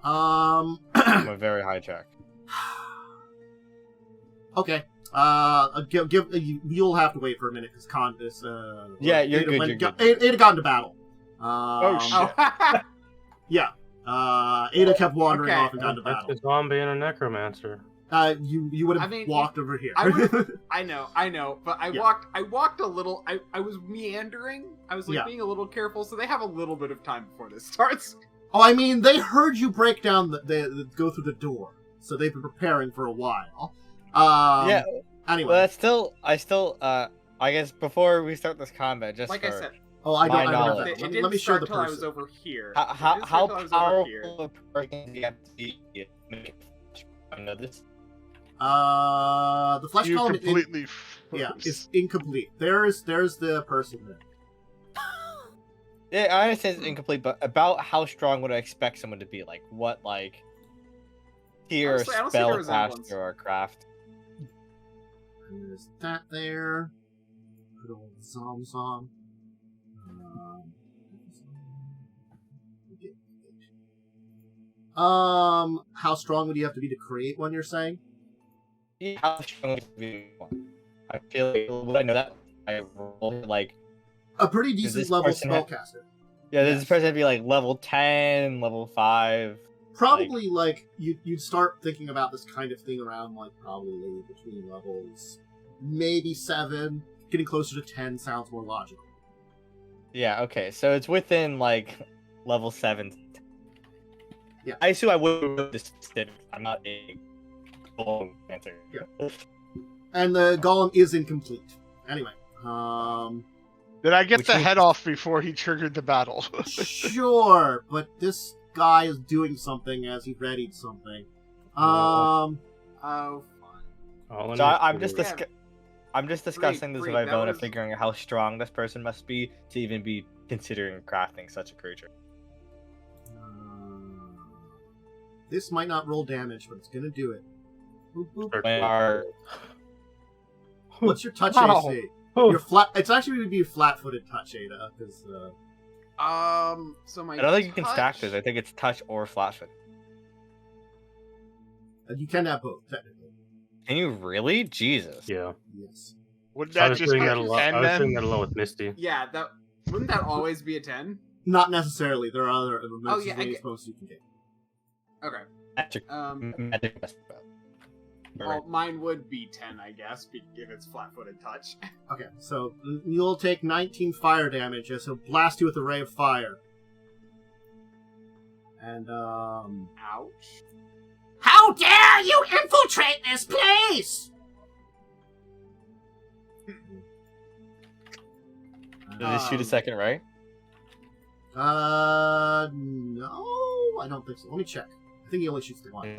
Speaker 1: I'm a very high check.
Speaker 2: Okay. You'll have to wait for a minute because Khandes.
Speaker 1: Yeah, you're
Speaker 2: Ada
Speaker 1: good,
Speaker 2: went-
Speaker 1: you're good.
Speaker 2: Ada got into battle.
Speaker 5: shit.
Speaker 3: Oh,
Speaker 2: Yeah. Ada kept wandering
Speaker 3: Okay.
Speaker 2: off and got into
Speaker 4: That's
Speaker 2: battle.
Speaker 4: a zombie and a necromancer.
Speaker 2: You would have
Speaker 3: I mean,
Speaker 2: walked over here.
Speaker 3: I I know, but I walked a little. I was meandering. I was like
Speaker 2: Yeah.
Speaker 3: being a little careful, so they have a little bit of time before this starts.
Speaker 2: Oh, I mean, they heard you break down go through the door, so they've been preparing for a while.
Speaker 1: Yeah.
Speaker 2: Anyway.
Speaker 1: Well, I guess before we start this combat, just
Speaker 3: Like
Speaker 1: for,
Speaker 3: I said,
Speaker 2: Oh, I
Speaker 1: my
Speaker 2: don't
Speaker 1: knowledge.
Speaker 2: have
Speaker 3: it
Speaker 2: that. Let
Speaker 3: didn't
Speaker 2: me show
Speaker 3: start
Speaker 2: the
Speaker 3: till I was
Speaker 2: person.
Speaker 3: over here.
Speaker 1: how
Speaker 3: It didn't start till I was over here.
Speaker 1: powerful a person do you have to be I know this.
Speaker 2: The flesh
Speaker 5: You
Speaker 2: column
Speaker 5: completely
Speaker 2: yeah,
Speaker 5: froze.
Speaker 2: it's incomplete. There's the person there.
Speaker 1: Yeah, I understand it's incomplete, but about how strong would I expect someone to be? Like, what, like, tier
Speaker 3: Honestly, I don't see the
Speaker 1: spell
Speaker 3: resemblance.
Speaker 1: caster or craft?
Speaker 2: And there's that there. Good old Zom. How strong would you have to be to create one, you're saying?
Speaker 1: Yeah, how strong would you be? I feel like, would I know that? I roll, like,
Speaker 2: A pretty
Speaker 1: Does
Speaker 2: decent
Speaker 1: this
Speaker 2: level
Speaker 1: person have-
Speaker 2: spellcaster.
Speaker 1: yeah,
Speaker 2: Yes.
Speaker 1: this person would be like level 10, level 5.
Speaker 2: Probably like you'd start thinking about this kind of thing around like probably between levels maybe 7, getting closer to 10 sounds more logical.
Speaker 1: Yeah, okay, so it's within like level 7.
Speaker 2: Yeah.
Speaker 1: I assume I would know this specific. I'm not a golem answer.
Speaker 2: Yeah. And the golem is incomplete. Anyway,
Speaker 5: Did I get
Speaker 1: Which
Speaker 5: the
Speaker 1: means-
Speaker 5: head off before he triggered the battle?
Speaker 2: sure, but this guy is doing something as he readied something.
Speaker 3: Oh, fun.
Speaker 4: All in
Speaker 1: So
Speaker 4: his
Speaker 1: I'm just
Speaker 4: favor.
Speaker 3: Yeah.
Speaker 1: I'm just discussing this with
Speaker 3: Freak, that
Speaker 1: Ivona,
Speaker 3: was-
Speaker 1: figuring out how strong this person must be to even be considering crafting such a creature.
Speaker 2: This might not roll damage, but it's gonna do it. Boop, boop.
Speaker 1: When our
Speaker 2: What's your touch
Speaker 5: Wow.
Speaker 2: AC?
Speaker 4: Oh,
Speaker 2: Your flat. It's actually would be a flat-footed touch, Ada, because
Speaker 3: So my
Speaker 1: I don't think you can stack
Speaker 3: touch-
Speaker 1: this. I think it's touch or flat-foot.
Speaker 2: you can have both technically.
Speaker 1: Can you really? Jesus.
Speaker 4: yeah.
Speaker 2: Yes.
Speaker 5: Would
Speaker 4: I
Speaker 5: that
Speaker 4: was
Speaker 5: just
Speaker 4: doing
Speaker 5: be
Speaker 4: that a lot.
Speaker 5: 10
Speaker 4: I was doing
Speaker 5: then?
Speaker 4: that along with Misty.
Speaker 3: Yeah, that wouldn't that always be a 10?
Speaker 2: Not necessarily. There are other moves
Speaker 3: yeah, I get-
Speaker 2: you can get.
Speaker 3: Okay.
Speaker 1: Magic. Magic.
Speaker 3: Well, mine would be 10, I guess, if it's flat-footed touch.
Speaker 2: Okay, so you'll take 19 fire damage as he'll blast you with a ray of fire. And
Speaker 3: Ouch.
Speaker 2: how dare you infiltrate this place?
Speaker 1: Did it shoot a second, right?
Speaker 2: No, I don't think so. Let me check. I think he only shoots the one.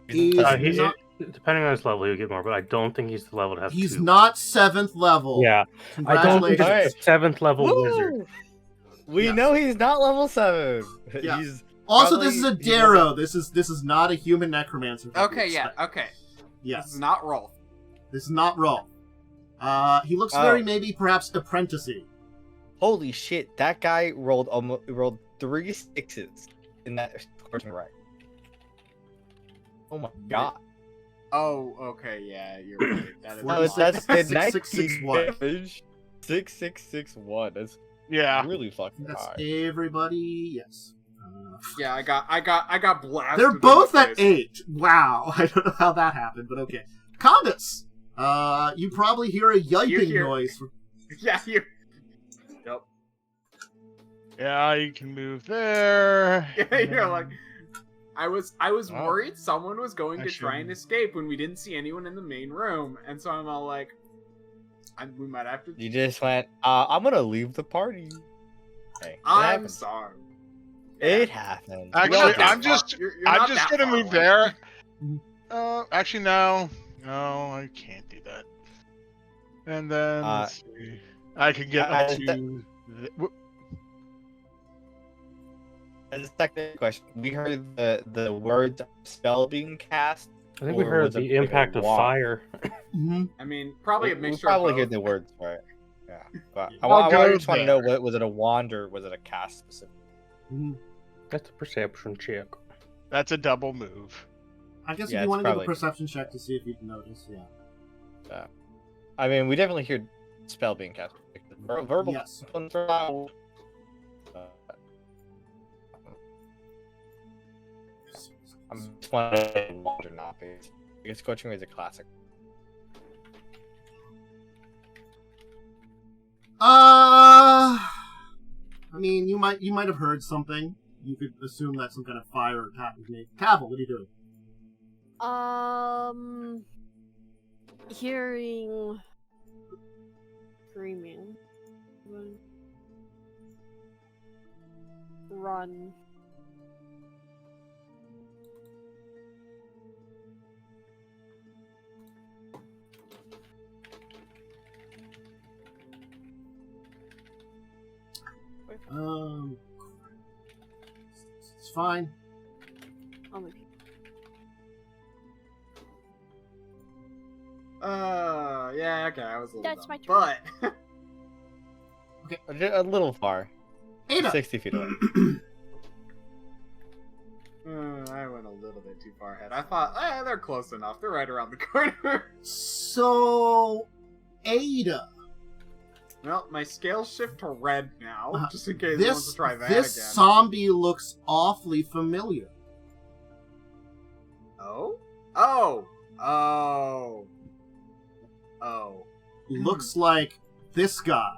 Speaker 1: He's
Speaker 2: He's not-
Speaker 4: Depending on his level, he'll get more, but I don't think he's the level to have
Speaker 2: He's
Speaker 4: 2.
Speaker 2: not 7th level.
Speaker 4: Yeah, I don't think
Speaker 2: Congratulations.
Speaker 4: it's a 7th level wizard.
Speaker 1: We
Speaker 2: Yes.
Speaker 1: know he's not level 7.
Speaker 2: Yeah.
Speaker 1: He's
Speaker 2: Also,
Speaker 1: Probably-
Speaker 2: this is a Darrow. This is not a human necromancer.
Speaker 3: Okay, yeah, okay. This
Speaker 2: Yes.
Speaker 3: is not roll.
Speaker 2: This is not Rolf. He looks
Speaker 1: Oh.
Speaker 2: very maybe perhaps apprenticey.
Speaker 1: holy shit. That guy rolled 3 6s in that scorching right. Oh my god.
Speaker 3: Oh, okay, yeah, you're right. That is
Speaker 2: Well,
Speaker 1: No,
Speaker 3: a
Speaker 1: it's
Speaker 3: lot.
Speaker 1: that's
Speaker 2: Six,
Speaker 1: the
Speaker 2: six, six,
Speaker 1: 19
Speaker 2: one.
Speaker 1: damage. 6,661. That's
Speaker 5: Yeah.
Speaker 1: really fucking
Speaker 2: That's
Speaker 1: high.
Speaker 2: everybody. Yes.
Speaker 3: Yeah, I got blasted.
Speaker 2: They're
Speaker 3: in the
Speaker 2: both at
Speaker 3: face.
Speaker 2: 8. Wow. I don't know how that happened, but okay. Khandes! You probably hear a yiping
Speaker 3: hear-
Speaker 2: noise.
Speaker 3: Yeah, you. Yep.
Speaker 5: Yeah, you can move there.
Speaker 3: Yeah, you're like. I was
Speaker 1: Oh.
Speaker 3: worried someone was going to try and
Speaker 5: Actually-
Speaker 3: escape when we didn't see anyone in the main room, and so I'm all like, we might have to.
Speaker 1: You just went, I'm gonna leave the party. Hey, it
Speaker 3: I'm
Speaker 1: happens.
Speaker 3: sorry.
Speaker 1: It happened.
Speaker 5: Actually,
Speaker 3: You're not that
Speaker 5: I'm just-
Speaker 3: you're
Speaker 5: I'm
Speaker 3: not
Speaker 5: just
Speaker 3: that
Speaker 5: gonna
Speaker 3: far
Speaker 5: move
Speaker 3: away.
Speaker 5: there. Actually, no. No, I can't do that. And then, let's see. I can get up to...
Speaker 1: As a second question, we heard the words spell being cast.
Speaker 4: I think we
Speaker 1: Or
Speaker 4: heard
Speaker 1: was it
Speaker 4: the
Speaker 1: like a
Speaker 4: impact of
Speaker 1: wand?
Speaker 4: fire.
Speaker 2: Mm-hmm.
Speaker 3: I mean, probably a
Speaker 1: We
Speaker 3: mixture
Speaker 1: probably
Speaker 3: of
Speaker 1: hear
Speaker 3: both.
Speaker 1: the words right. Yeah, but
Speaker 5: I'll
Speaker 1: I
Speaker 5: go
Speaker 1: just want to know,
Speaker 5: there.
Speaker 1: was it a wand or was it a cast specific?
Speaker 4: That's a perception check.
Speaker 5: That's a double move.
Speaker 2: I guess
Speaker 1: Yeah,
Speaker 2: if you
Speaker 1: it's
Speaker 2: want to give a
Speaker 1: probably-
Speaker 2: perception check to see if you can notice, yeah.
Speaker 1: I mean, we definitely hear spell being cast. Verbal.
Speaker 2: Yes.
Speaker 1: I'm just wondering wand or not. Because I guess Scorching Ray is a classic.
Speaker 2: I mean, you might have heard something. You could assume that some kind of fire attack was made. Cavill, what are you doing?
Speaker 6: Hearing screaming. Run.
Speaker 2: It's fine.
Speaker 6: Only
Speaker 3: Yeah, okay, I was a little
Speaker 6: That's
Speaker 3: dumb.
Speaker 6: my turn.
Speaker 3: But
Speaker 1: A little far.
Speaker 2: Ada.
Speaker 1: 60 feet away.
Speaker 3: I went a little bit too far ahead. I thought, they're close enough. They're right around the corner.
Speaker 2: So, Ada.
Speaker 3: Well, my scales shift to red now, just in case he wants
Speaker 2: This
Speaker 3: to try that
Speaker 2: this
Speaker 3: again.
Speaker 2: zombie looks awfully familiar.
Speaker 3: Oh? Oh! Oh! Oh.
Speaker 2: Looks like this guy.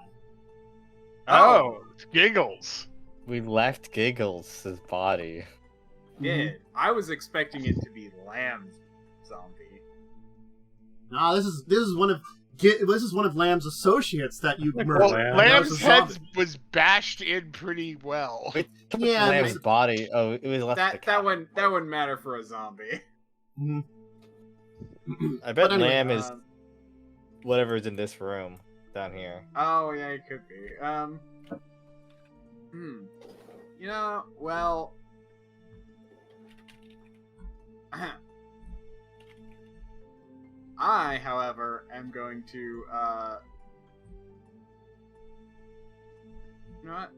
Speaker 5: Oh, Giggles.
Speaker 1: We left Giggles' body.
Speaker 3: Yeah, I was expecting it to be Lamb's zombie.
Speaker 2: Nah, this is one of Lamb's associates that you murdered.
Speaker 5: Well,
Speaker 4: Lamb.
Speaker 5: Lamb's
Speaker 2: That
Speaker 5: head
Speaker 2: was a zombie.
Speaker 5: was bashed in pretty well.
Speaker 1: Wait,
Speaker 2: Yeah,
Speaker 1: Lamb's
Speaker 2: but-
Speaker 1: body. Oh, it was left.
Speaker 3: That wouldn't matter for a zombie.
Speaker 2: Mhm.
Speaker 1: I bet
Speaker 2: But anyway,
Speaker 1: Lamb is whatever's in this room down here.
Speaker 3: Oh yeah, it could be. You know, well. I, however, am going to, you know what?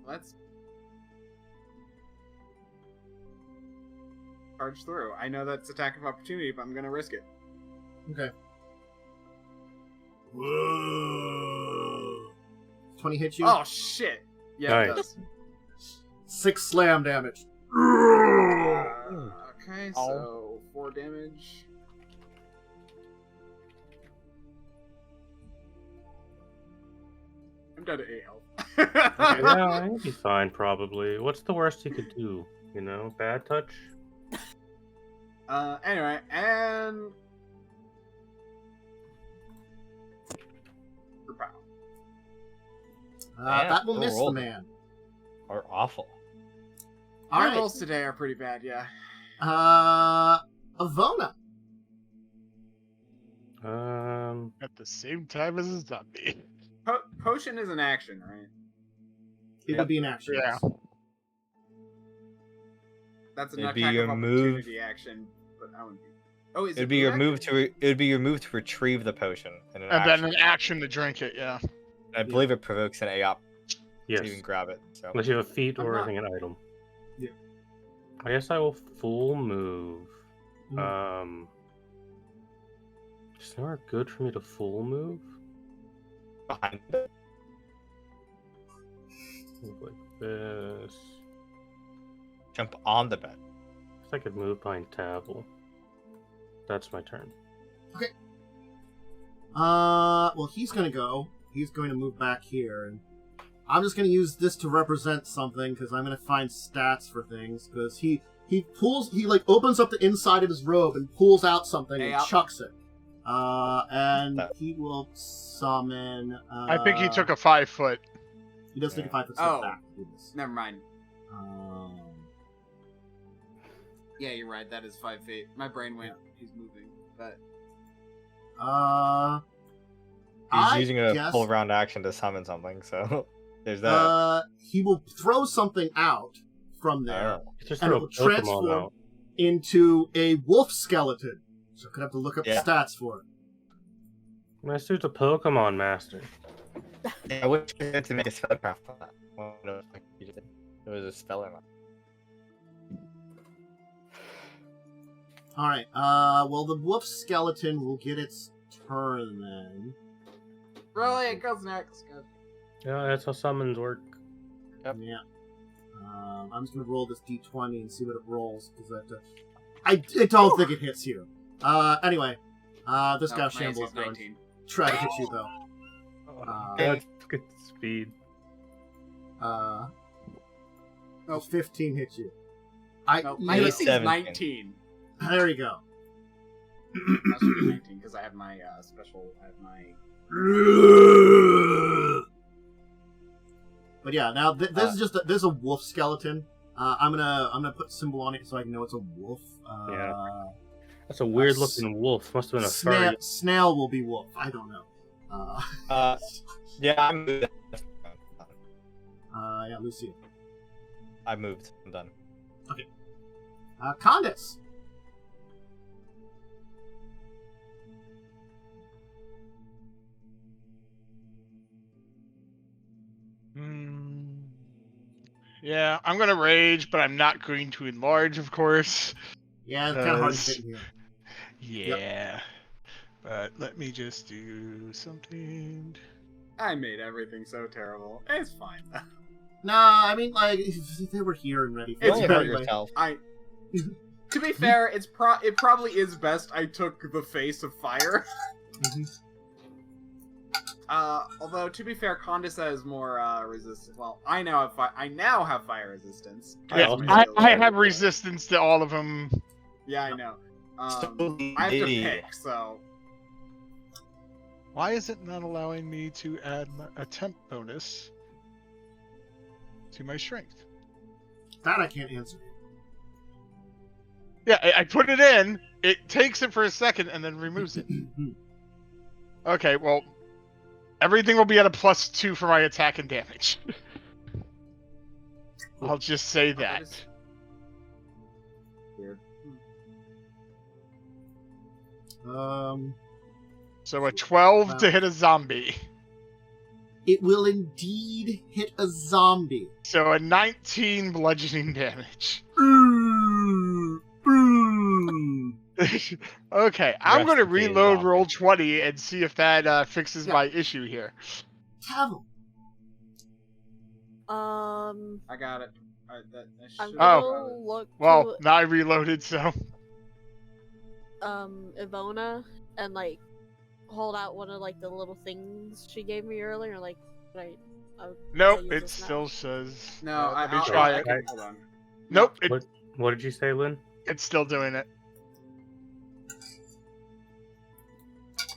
Speaker 3: Let's charge through. I know that's attack of opportunity, but I'm gonna risk it.
Speaker 2: Okay. Whoa. 20 hit you.
Speaker 3: Oh shit! Yeah, it
Speaker 4: Nice.
Speaker 3: does.
Speaker 2: 6 slam damage.
Speaker 3: Okay, so 4 damage. I'm down to 8 health.
Speaker 4: Yeah, he'll be fine probably. What's the worst he could do? You know, bad touch.
Speaker 3: Anyway, and
Speaker 2: That will
Speaker 1: go
Speaker 2: miss the
Speaker 1: roll.
Speaker 2: man.
Speaker 1: Or awful.
Speaker 2: All
Speaker 3: my
Speaker 2: right.
Speaker 3: rolls today are pretty bad. Yeah.
Speaker 2: Avona.
Speaker 5: At the same time as a zombie.
Speaker 3: Potion is an action, right?
Speaker 2: It would be an action.
Speaker 5: Yeah.
Speaker 3: That's an
Speaker 1: It'd be
Speaker 3: attack
Speaker 1: your
Speaker 3: of
Speaker 1: move.
Speaker 3: opportunity action, but I wouldn't be. Oh, is
Speaker 1: It'd
Speaker 3: it
Speaker 1: be your
Speaker 3: an
Speaker 1: move
Speaker 3: action?
Speaker 1: to. It would be your move to retrieve the potion. And
Speaker 5: And then an action to drink it, yeah.
Speaker 1: I believe it provokes an AOP
Speaker 4: Yes.
Speaker 1: to even grab it. So
Speaker 4: Unless you have a feat
Speaker 3: I'm
Speaker 4: or
Speaker 3: not-
Speaker 4: an item.
Speaker 2: Yeah.
Speaker 4: I guess I will full move.
Speaker 2: Mhm.
Speaker 4: Is there good for me to full move?
Speaker 1: behind it.
Speaker 4: Move like this.
Speaker 1: Jump on the bed.
Speaker 4: If I could move behind Tavil. That's my turn.
Speaker 2: Well, he's gonna go. He's going to move back here, and I'm just gonna use this to represent something because I'm gonna find stats for things. Because he opens up the inside of his robe and pulls out something
Speaker 3: Hey,
Speaker 2: and chucks it. And
Speaker 1: That-
Speaker 2: he will summon.
Speaker 5: I think he took a 5 foot.
Speaker 2: He does take a 5 foot step
Speaker 3: Oh.
Speaker 2: back to do this.
Speaker 3: Never mind.
Speaker 2: Um,
Speaker 3: Yeah, you're right. That is 5 feet. My brain went. He's moving, but
Speaker 1: He's
Speaker 2: I
Speaker 1: using a
Speaker 2: guess-
Speaker 1: full round action to summon something, so there's that.
Speaker 2: He will throw something out from there
Speaker 1: Oh.
Speaker 4: Just
Speaker 2: and
Speaker 4: throw
Speaker 2: it will
Speaker 4: a Pokemon
Speaker 2: transform
Speaker 4: out.
Speaker 2: into a wolf skeleton. So I'm gonna have to look up
Speaker 1: Yeah.
Speaker 2: the stats for it.
Speaker 4: My suit's a Pokemon master.
Speaker 1: I wish you had to make a spellcraft on that. Well, no, like you did. It was a spell or not.
Speaker 2: All right. Well, the wolf skeleton will get its turn then.
Speaker 3: really, it goes next. Good.
Speaker 4: Yeah, that's how summons work.
Speaker 1: Yep.
Speaker 2: Yeah. I'm just gonna roll this d20 and see what it rolls because I don't think it hits you. Anyway, this
Speaker 3: No,
Speaker 2: guy
Speaker 3: my
Speaker 2: shambles
Speaker 3: AC is
Speaker 2: going
Speaker 3: 19.
Speaker 2: try to hit you though.
Speaker 4: That's good speed.
Speaker 3: Nope.
Speaker 2: 15 hits you.
Speaker 3: No, my
Speaker 2: you-
Speaker 3: AC is
Speaker 1: 17.
Speaker 3: 19.
Speaker 2: There you go.
Speaker 3: That should be 19 because I have my special. I have my.
Speaker 2: But yeah, now this is just there's a wolf skeleton. I'm gonna put symbol on it so I can know it's a wolf.
Speaker 4: Yeah. That's a weird looking wolf. Must have been a furry.
Speaker 2: Snail will be wolf. I don't know.
Speaker 1: Yeah, I'm good.
Speaker 2: Yeah, Lucia.
Speaker 1: I moved. I'm done.
Speaker 2: Khandes.
Speaker 5: Yeah, I'm gonna rage, but I'm not going to enlarge, of course.
Speaker 2: Yeah, it's kind of hard to
Speaker 5: 'cause-
Speaker 2: fit in here.
Speaker 5: Yeah. But let me just do something.
Speaker 3: I made everything so terrible. It's fine.
Speaker 2: Nah, I mean, like, if they were here and ready for
Speaker 1: You
Speaker 3: It's
Speaker 1: only
Speaker 2: it
Speaker 1: hurt
Speaker 2: anyway.
Speaker 1: yourself.
Speaker 3: To be fair, it probably is best I took the face of fire. Although to be fair, Khandes has more resistance. Well, I now have fire resistance.
Speaker 5: Yeah, I have resistance to all of them.
Speaker 3: Yeah, I know.
Speaker 1: So
Speaker 3: I have to
Speaker 1: the-
Speaker 3: pick, so
Speaker 5: Why is it not allowing me to add a temp bonus to my strength?
Speaker 2: That I can't answer.
Speaker 5: Yeah, I put it in, it takes it for a second, and then removes it. Okay, well, everything will be at a +2 for my attack and damage. I'll just say that.
Speaker 3: is weird.
Speaker 5: So a 12 to hit a zombie.
Speaker 2: It will indeed hit a zombie.
Speaker 5: So a 19 bludgeoning damage. Okay, I'm going to
Speaker 1: Rest in peace,
Speaker 5: reload
Speaker 1: zombie.
Speaker 5: roll 20 and see if that fixes
Speaker 3: Yeah.
Speaker 5: my issue here.
Speaker 2: Tavil.
Speaker 3: I got it. That
Speaker 6: I'm
Speaker 3: should
Speaker 6: gonna
Speaker 5: Oh.
Speaker 6: look
Speaker 5: Well, now I reloaded, so...
Speaker 6: to Ivona and like hold out one of like the little things she gave me earlier. Like, right?
Speaker 5: Nope,
Speaker 6: use
Speaker 5: it
Speaker 6: this now.
Speaker 5: still says...
Speaker 3: No,
Speaker 5: let me
Speaker 3: I'll
Speaker 5: try
Speaker 3: I
Speaker 5: it.
Speaker 3: can, hold on.
Speaker 5: Nope,
Speaker 4: What did you say, Lynn?
Speaker 5: it's still doing it.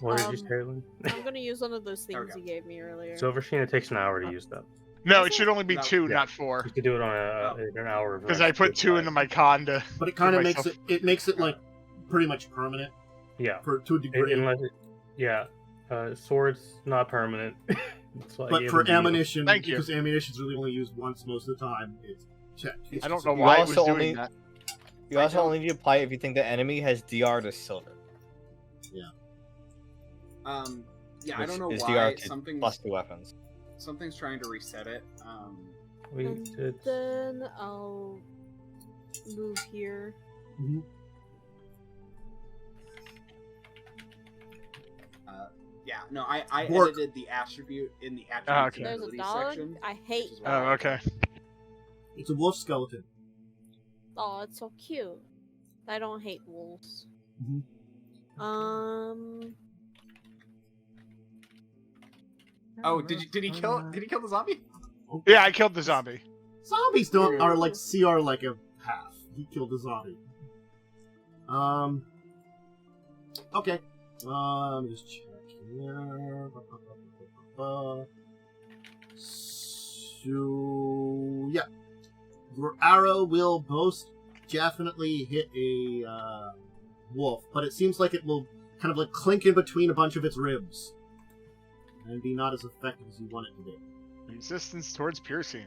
Speaker 4: What did you
Speaker 6: Um,
Speaker 4: say, Lynn?
Speaker 6: I'm gonna use one of those
Speaker 3: There we
Speaker 6: things
Speaker 3: go.
Speaker 6: you gave me earlier.
Speaker 4: Silver Sheen, it takes an hour to use that.
Speaker 5: No,
Speaker 6: Is
Speaker 5: it
Speaker 6: it?
Speaker 5: should only be
Speaker 3: No.
Speaker 5: 2,
Speaker 4: Yeah.
Speaker 5: not 4.
Speaker 4: You could do it on
Speaker 3: Oh.
Speaker 4: an hour.
Speaker 5: Because I put 2 into my conda.
Speaker 2: But it kind of
Speaker 5: Give
Speaker 2: makes it makes it like pretty much permanent
Speaker 4: Yeah.
Speaker 2: to a degree.
Speaker 4: Unless swords not permanent. So I
Speaker 2: but
Speaker 4: gave
Speaker 2: for
Speaker 4: them to you.
Speaker 2: ammunition,
Speaker 5: Thank you.
Speaker 2: because ammunition's really only used once most of the time, it's checked.
Speaker 5: I don't know
Speaker 1: You
Speaker 5: why it was
Speaker 1: also
Speaker 5: doing
Speaker 1: only-
Speaker 5: that.
Speaker 1: You also only need to apply it if you think the enemy has DR to silver.
Speaker 3: Yeah, I
Speaker 1: which
Speaker 3: don't know
Speaker 1: is
Speaker 3: why
Speaker 1: DR to
Speaker 3: something's
Speaker 1: plus 2 weapons.
Speaker 3: trying to reset it.
Speaker 6: And then I'll move here.
Speaker 3: Yeah, no, I
Speaker 2: Work.
Speaker 3: edited the attribute in the
Speaker 5: Ah,
Speaker 3: attributes
Speaker 5: okay.
Speaker 6: There's a
Speaker 3: ability
Speaker 6: dog.
Speaker 3: section.
Speaker 6: I hate.
Speaker 3: which is why
Speaker 5: Oh,
Speaker 3: I-
Speaker 5: okay.
Speaker 2: It's a wolf skeleton.
Speaker 6: Oh, it's so cute. I don't hate wolves.
Speaker 2: Mhm.
Speaker 3: Oh, did he kill the zombie?
Speaker 5: Yeah, I killed the zombie.
Speaker 2: Zombies don't are like CR like a half. He killed a zombie. Okay. Just check here. So yeah, your arrow will most definitely hit a wolf, but it seems like it will kind of like clink in between a bunch of its ribs and be not as effective as you want it to be.
Speaker 5: Resistance towards piercing.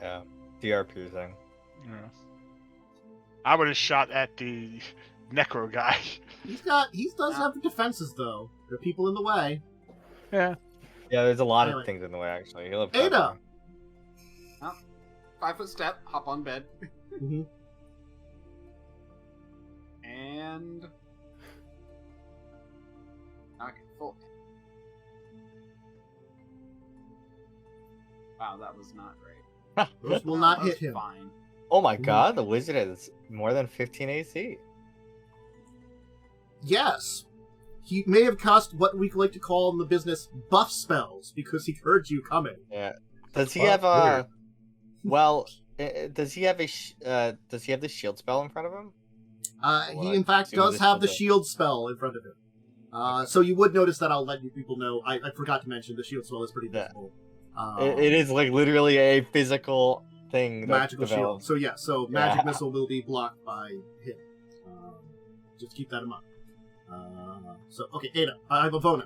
Speaker 1: Yeah. DR piercing.
Speaker 5: Yeah. I would have shot at the necro guy.
Speaker 2: He does have defenses though. There are people in the way.
Speaker 5: Yeah.
Speaker 1: Yeah, there's a lot
Speaker 2: Anyway.
Speaker 1: of things in the way actually. He'll have
Speaker 2: Ada!
Speaker 3: 5-foot step, hop on bed,
Speaker 2: Mm-hmm.
Speaker 3: and okay, full. Wow, that was not great.
Speaker 2: Those will
Speaker 3: No,
Speaker 2: not
Speaker 3: that was
Speaker 2: hit him.
Speaker 3: Fine.
Speaker 1: Oh my god, the wizard has more than 15 AC.
Speaker 2: Yes. He may have cast what we like to call in the business buff spells because he heard you coming.
Speaker 1: Yeah. Does he
Speaker 4: Well,
Speaker 1: have
Speaker 4: weird.
Speaker 1: well, does he have does he have the shield spell in front of him?
Speaker 2: He in fact
Speaker 1: assume
Speaker 2: does
Speaker 1: this
Speaker 2: have
Speaker 1: is
Speaker 2: the
Speaker 1: a-
Speaker 2: shield spell in front of him. So you would notice that. I'll let you people know. I forgot to mention the shield spell is pretty
Speaker 1: Yeah.
Speaker 2: visible.
Speaker 1: It is like literally a physical thing. that
Speaker 2: magical shield.
Speaker 1: develops.
Speaker 2: So yeah, so magic
Speaker 1: Yeah.
Speaker 2: missile will be blocked by him. Just keep that in mind. So okay, Ada, I have Ivona.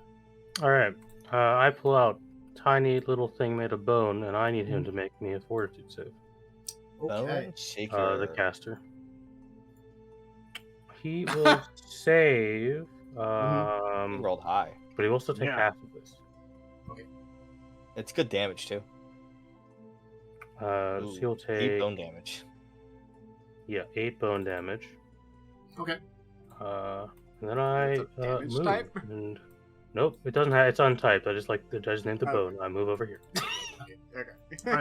Speaker 4: All right. I pull out tiny little thing made of bone, and I need him to make me a fortitude save.
Speaker 2: Okay.
Speaker 1: Bone shaker.
Speaker 4: The caster. He will save,
Speaker 1: He rolled high.
Speaker 4: but he will still take
Speaker 3: Yeah.
Speaker 4: half of this.
Speaker 1: It's good damage too.
Speaker 4: So
Speaker 1: Ooh,
Speaker 4: he'll
Speaker 1: 8
Speaker 4: take
Speaker 1: bone damage.
Speaker 4: 8 bone damage.
Speaker 2: Okay.
Speaker 4: And then I
Speaker 3: It's a damage
Speaker 4: move.
Speaker 3: type?
Speaker 4: And nope, it doesn't have. It's untyped. I just named the
Speaker 3: Oh.
Speaker 4: bone. I move over here.
Speaker 3: Okay.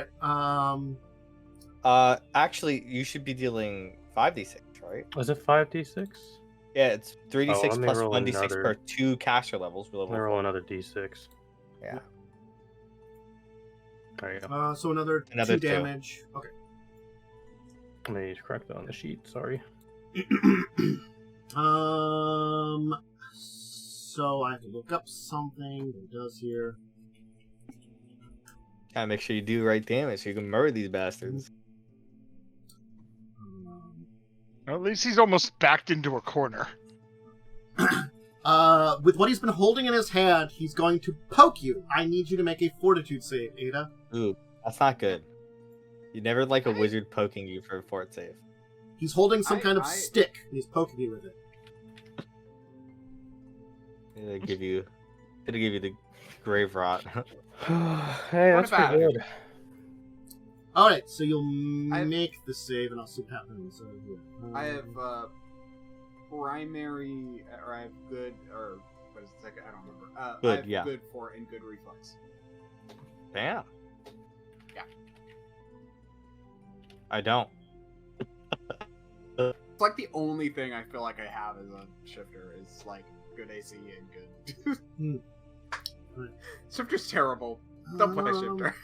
Speaker 2: Alright,
Speaker 1: Actually, you should be dealing 5d6, right?
Speaker 4: Was it 5d6?
Speaker 1: Yeah, it's 3d6
Speaker 4: let me
Speaker 1: plus
Speaker 4: roll
Speaker 1: 1d6
Speaker 4: another-
Speaker 1: per 2 caster levels.
Speaker 4: I'm gonna roll another d6.
Speaker 1: Yeah.
Speaker 4: There you go.
Speaker 2: so another 2
Speaker 1: 2.
Speaker 2: damage. Okay.
Speaker 4: I need to correct that on the sheet. Sorry.
Speaker 2: So I have to look up something that it does here.
Speaker 1: Gotta make sure you do right damage so you can murder these bastards.
Speaker 5: At least he's almost backed into a corner.
Speaker 2: With what he's been holding in his hand, he's going to poke you. I need you to make a fortitude save, Ada.
Speaker 1: Ooh, that's not good. You never like a wizard poking you for a fort save.
Speaker 2: He's holding some kind of stick, and he's poking you with it.
Speaker 1: It'll give you the grave rot.
Speaker 4: Hey,
Speaker 3: What
Speaker 4: that's
Speaker 3: about
Speaker 4: pretty good.
Speaker 2: Alright, so you'll
Speaker 3: I've-
Speaker 2: make the save, and I'll see what happens.
Speaker 3: I have primary, or I have good, or what is the second? I don't remember.
Speaker 1: Good,
Speaker 3: I have
Speaker 1: yeah.
Speaker 3: good fort and good reflex.
Speaker 1: Damn.
Speaker 3: Yeah.
Speaker 1: I don't.
Speaker 3: It's like the only thing I feel like I have as a shifter is like good AC and good.
Speaker 2: Right.
Speaker 3: Shifter's terrible. Don't play
Speaker 2: Um,
Speaker 3: shifter.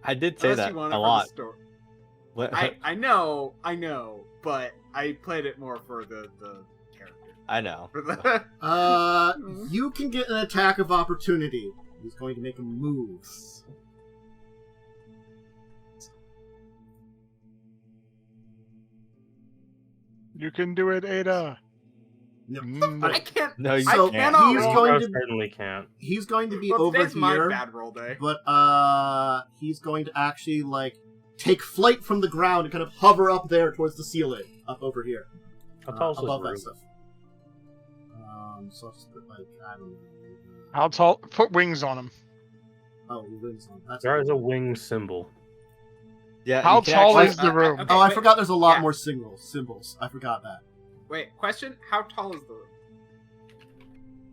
Speaker 1: I did say
Speaker 3: Unless
Speaker 1: that
Speaker 3: you want
Speaker 1: a
Speaker 3: it for
Speaker 1: lot.
Speaker 3: the story.
Speaker 1: What-
Speaker 3: I know, but I played it more for the character.
Speaker 1: I know.
Speaker 3: For the
Speaker 2: You can get an attack of opportunity. He's going to make a move.
Speaker 5: You can do it, Ada.
Speaker 2: No.
Speaker 5: No.
Speaker 3: I can't.
Speaker 1: No, you
Speaker 2: So
Speaker 1: can't.
Speaker 3: cannot
Speaker 2: he's
Speaker 3: roll.
Speaker 2: going
Speaker 4: I
Speaker 2: to
Speaker 4: certainly can't.
Speaker 2: he's going to be
Speaker 3: Well,
Speaker 2: over
Speaker 3: today's my
Speaker 2: here,
Speaker 3: bad roll day.
Speaker 2: but he's going to actually take flight from the ground and kind of hover up there towards the ceiling, up over here,
Speaker 4: How tall is
Speaker 2: above
Speaker 4: this
Speaker 2: that
Speaker 4: room?
Speaker 2: stuff. So I'll just put I don't know.
Speaker 5: How tall? Put wings on him.
Speaker 2: Oh, the wings on. That's
Speaker 4: There is a wing symbol.
Speaker 1: Yeah.
Speaker 5: How
Speaker 1: you can
Speaker 5: tall
Speaker 1: actually-
Speaker 5: is the room?
Speaker 3: Okay,
Speaker 2: Oh, I
Speaker 3: wait.
Speaker 2: forgot. There's a lot
Speaker 3: Yeah.
Speaker 2: more symbols. I forgot that.
Speaker 3: Wait, question: how tall is the room?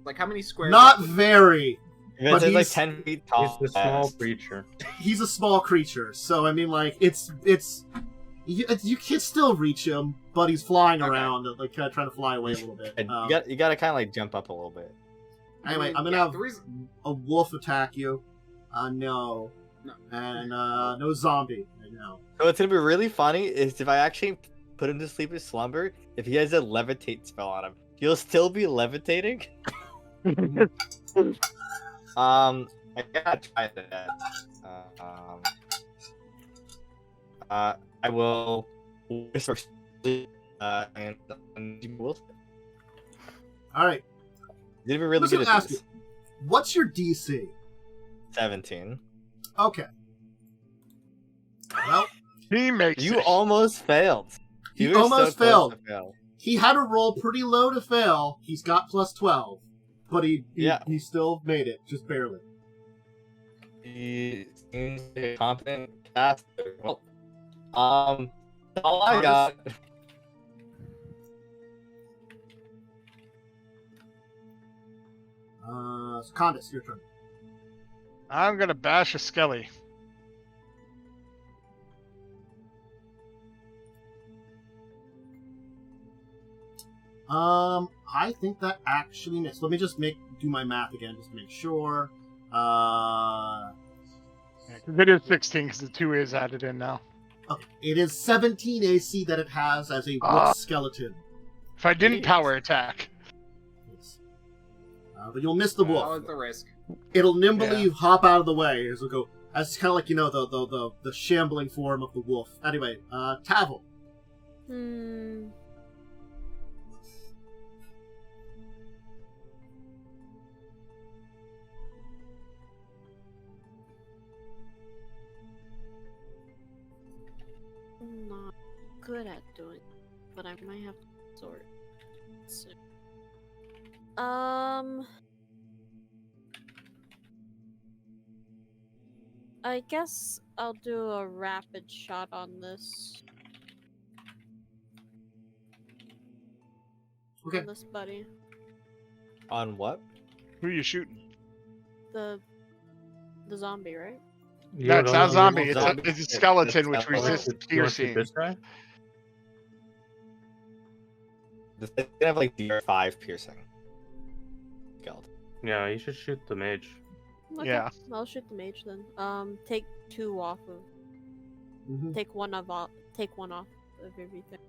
Speaker 3: Like, how many squares?
Speaker 2: Not very.
Speaker 1: If
Speaker 2: but
Speaker 1: it's like
Speaker 2: he's-
Speaker 1: 10 feet tall.
Speaker 4: He's the small creature.
Speaker 2: He's a small creature, so I mean, you can still reach him, but he's flying
Speaker 3: Okay.
Speaker 2: around, kind of trying to fly away a little bit.
Speaker 1: And you gotta kind of jump up a little bit.
Speaker 2: Anyway, I'm gonna
Speaker 3: Yeah,
Speaker 2: have
Speaker 3: the reason.
Speaker 2: a wolf attack you. No.
Speaker 3: No.
Speaker 2: And no zombie. No.
Speaker 1: So what's gonna be really funny is if I actually put him to sleep in slumber, if he has a levitate spell on him, he'll still be levitating. I gotta try that. I will whisper and you will.
Speaker 2: All right.
Speaker 1: Did we really
Speaker 2: Let's
Speaker 1: good at
Speaker 2: ask
Speaker 1: this?
Speaker 2: you, what's your DC?
Speaker 1: 17.
Speaker 2: Okay. Well,
Speaker 5: He makes
Speaker 1: You
Speaker 5: it.
Speaker 1: almost failed.
Speaker 2: he
Speaker 1: You were so
Speaker 2: almost
Speaker 1: close
Speaker 2: failed.
Speaker 1: to fail.
Speaker 2: He had to roll pretty low to fail. He's got plus 12, but he still made it, just barely.
Speaker 1: He seems to be a competent caster. Well, that's all I got.
Speaker 2: So Khandes, your turn.
Speaker 5: I'm gonna bash a skelly.
Speaker 2: I think that actually missed. Let me just do my math again, just to make sure.
Speaker 5: Yeah, 'cause it is 16 because the 2 is added in now.
Speaker 2: Okay, it is 17 AC that it has as a
Speaker 5: Ah.
Speaker 2: wolf skeleton.
Speaker 5: If I didn't power attack,
Speaker 2: Yes. But you'll miss the
Speaker 3: That
Speaker 2: wolf.
Speaker 3: was the risk.
Speaker 2: It'll nimbly hop out of the way as it'll go. As kind of like the shambling form of the wolf. Anyway, Tavel.
Speaker 6: good at doing, but I might have to sort. So, I guess I'll do a rapid shot on this.
Speaker 2: Okay.
Speaker 6: On this buddy.
Speaker 1: On what?
Speaker 5: Who are you shooting?
Speaker 6: The zombie, right?
Speaker 5: No, it's not a zombie. It's
Speaker 1: zombie.
Speaker 5: a skeleton which
Speaker 1: It's
Speaker 5: resists
Speaker 4: You want to shoot
Speaker 5: piercing.
Speaker 4: this guy?
Speaker 1: They have like DR5 piercing. Skeleton.
Speaker 4: Yeah, you should shoot the mage.
Speaker 6: Okay,
Speaker 5: Yeah.
Speaker 6: I'll shoot the mage then. Take 2 off of.
Speaker 2: Mhm.
Speaker 6: Take one off of everything.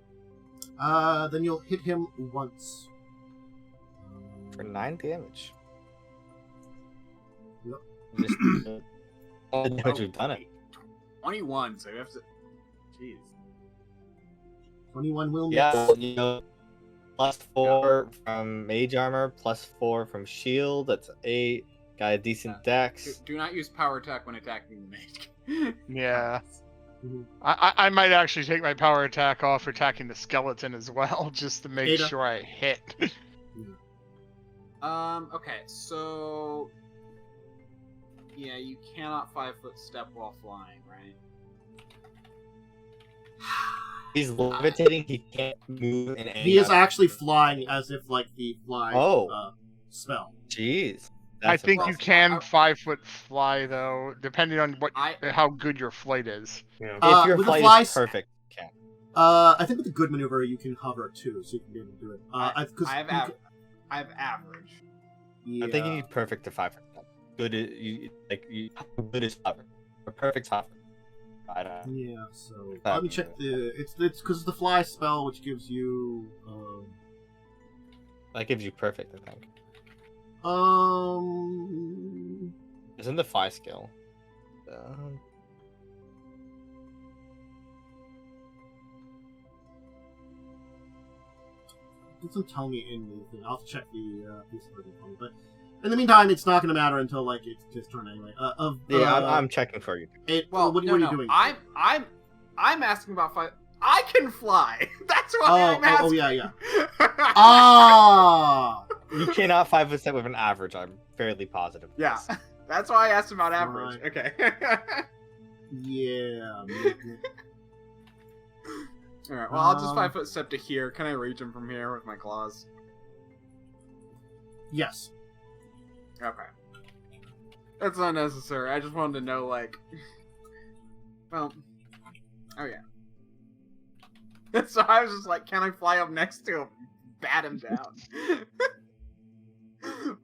Speaker 2: Then you'll hit him once.
Speaker 1: For 9 damage.
Speaker 2: Yep.
Speaker 1: Just, all the damage we've done it.
Speaker 3: 21, so you have to. Jeez.
Speaker 2: 21 will miss.
Speaker 1: Yeah, you know, +4 from mage armor, +4 from shield. That's 8. Got a decent dex.
Speaker 3: Do not use power attack when attacking the mage.
Speaker 5: Yeah.
Speaker 2: Mhm.
Speaker 5: I might actually take my power attack off for attacking the skeleton as well, just to make
Speaker 2: Ada.
Speaker 5: sure I hit.
Speaker 3: Okay, so. Yeah, you cannot 5-foot step while flying, right?
Speaker 1: He's levitating. He can't move in any.
Speaker 2: He is
Speaker 1: other-
Speaker 2: actually flying as if like the fly spell.
Speaker 1: Jeez.
Speaker 5: I
Speaker 1: That's
Speaker 5: think you
Speaker 1: impressive.
Speaker 5: can 5-foot fly though, depending on how good your flight is.
Speaker 4: Yeah.
Speaker 1: If your
Speaker 2: with the
Speaker 1: flight
Speaker 2: fly
Speaker 1: is perfect, you can.
Speaker 2: I think with a good maneuver you can hover too, so you can be able to do it.
Speaker 3: I have average.
Speaker 2: Yeah.
Speaker 1: I think you need perfect to 5. Good is good is hover. A perfect hover. I don't know.
Speaker 2: Yeah. So let me check the. It's because the fly spell, which gives you.
Speaker 1: That gives you perfect, I think. Isn't the fly skill?
Speaker 2: Doesn't tell me anything. I'll have to check the piece of it, but in the meantime, it's not going to matter until like it's his turn anyway.
Speaker 1: I'm checking for you.
Speaker 3: Well,
Speaker 2: what
Speaker 3: no,
Speaker 2: are you
Speaker 3: no,
Speaker 2: doing?
Speaker 3: I'm asking about fly. I can fly. That's why I'm asking.
Speaker 2: Oh yeah. Ah.
Speaker 1: You cannot 5-foot step with an average. I'm fairly positive. of
Speaker 3: Yeah,
Speaker 1: this.
Speaker 3: that's why I asked about average.
Speaker 2: Right.
Speaker 3: Okay.
Speaker 2: Yeah.
Speaker 3: All right. Well, I'll just 5-foot step to here. Can I reach him from here with my claws?
Speaker 2: Yes.
Speaker 3: Okay. That's unnecessary. I just wanted to know, like. Well. Oh yeah. So I was just like, can I fly up next to him, bat him down,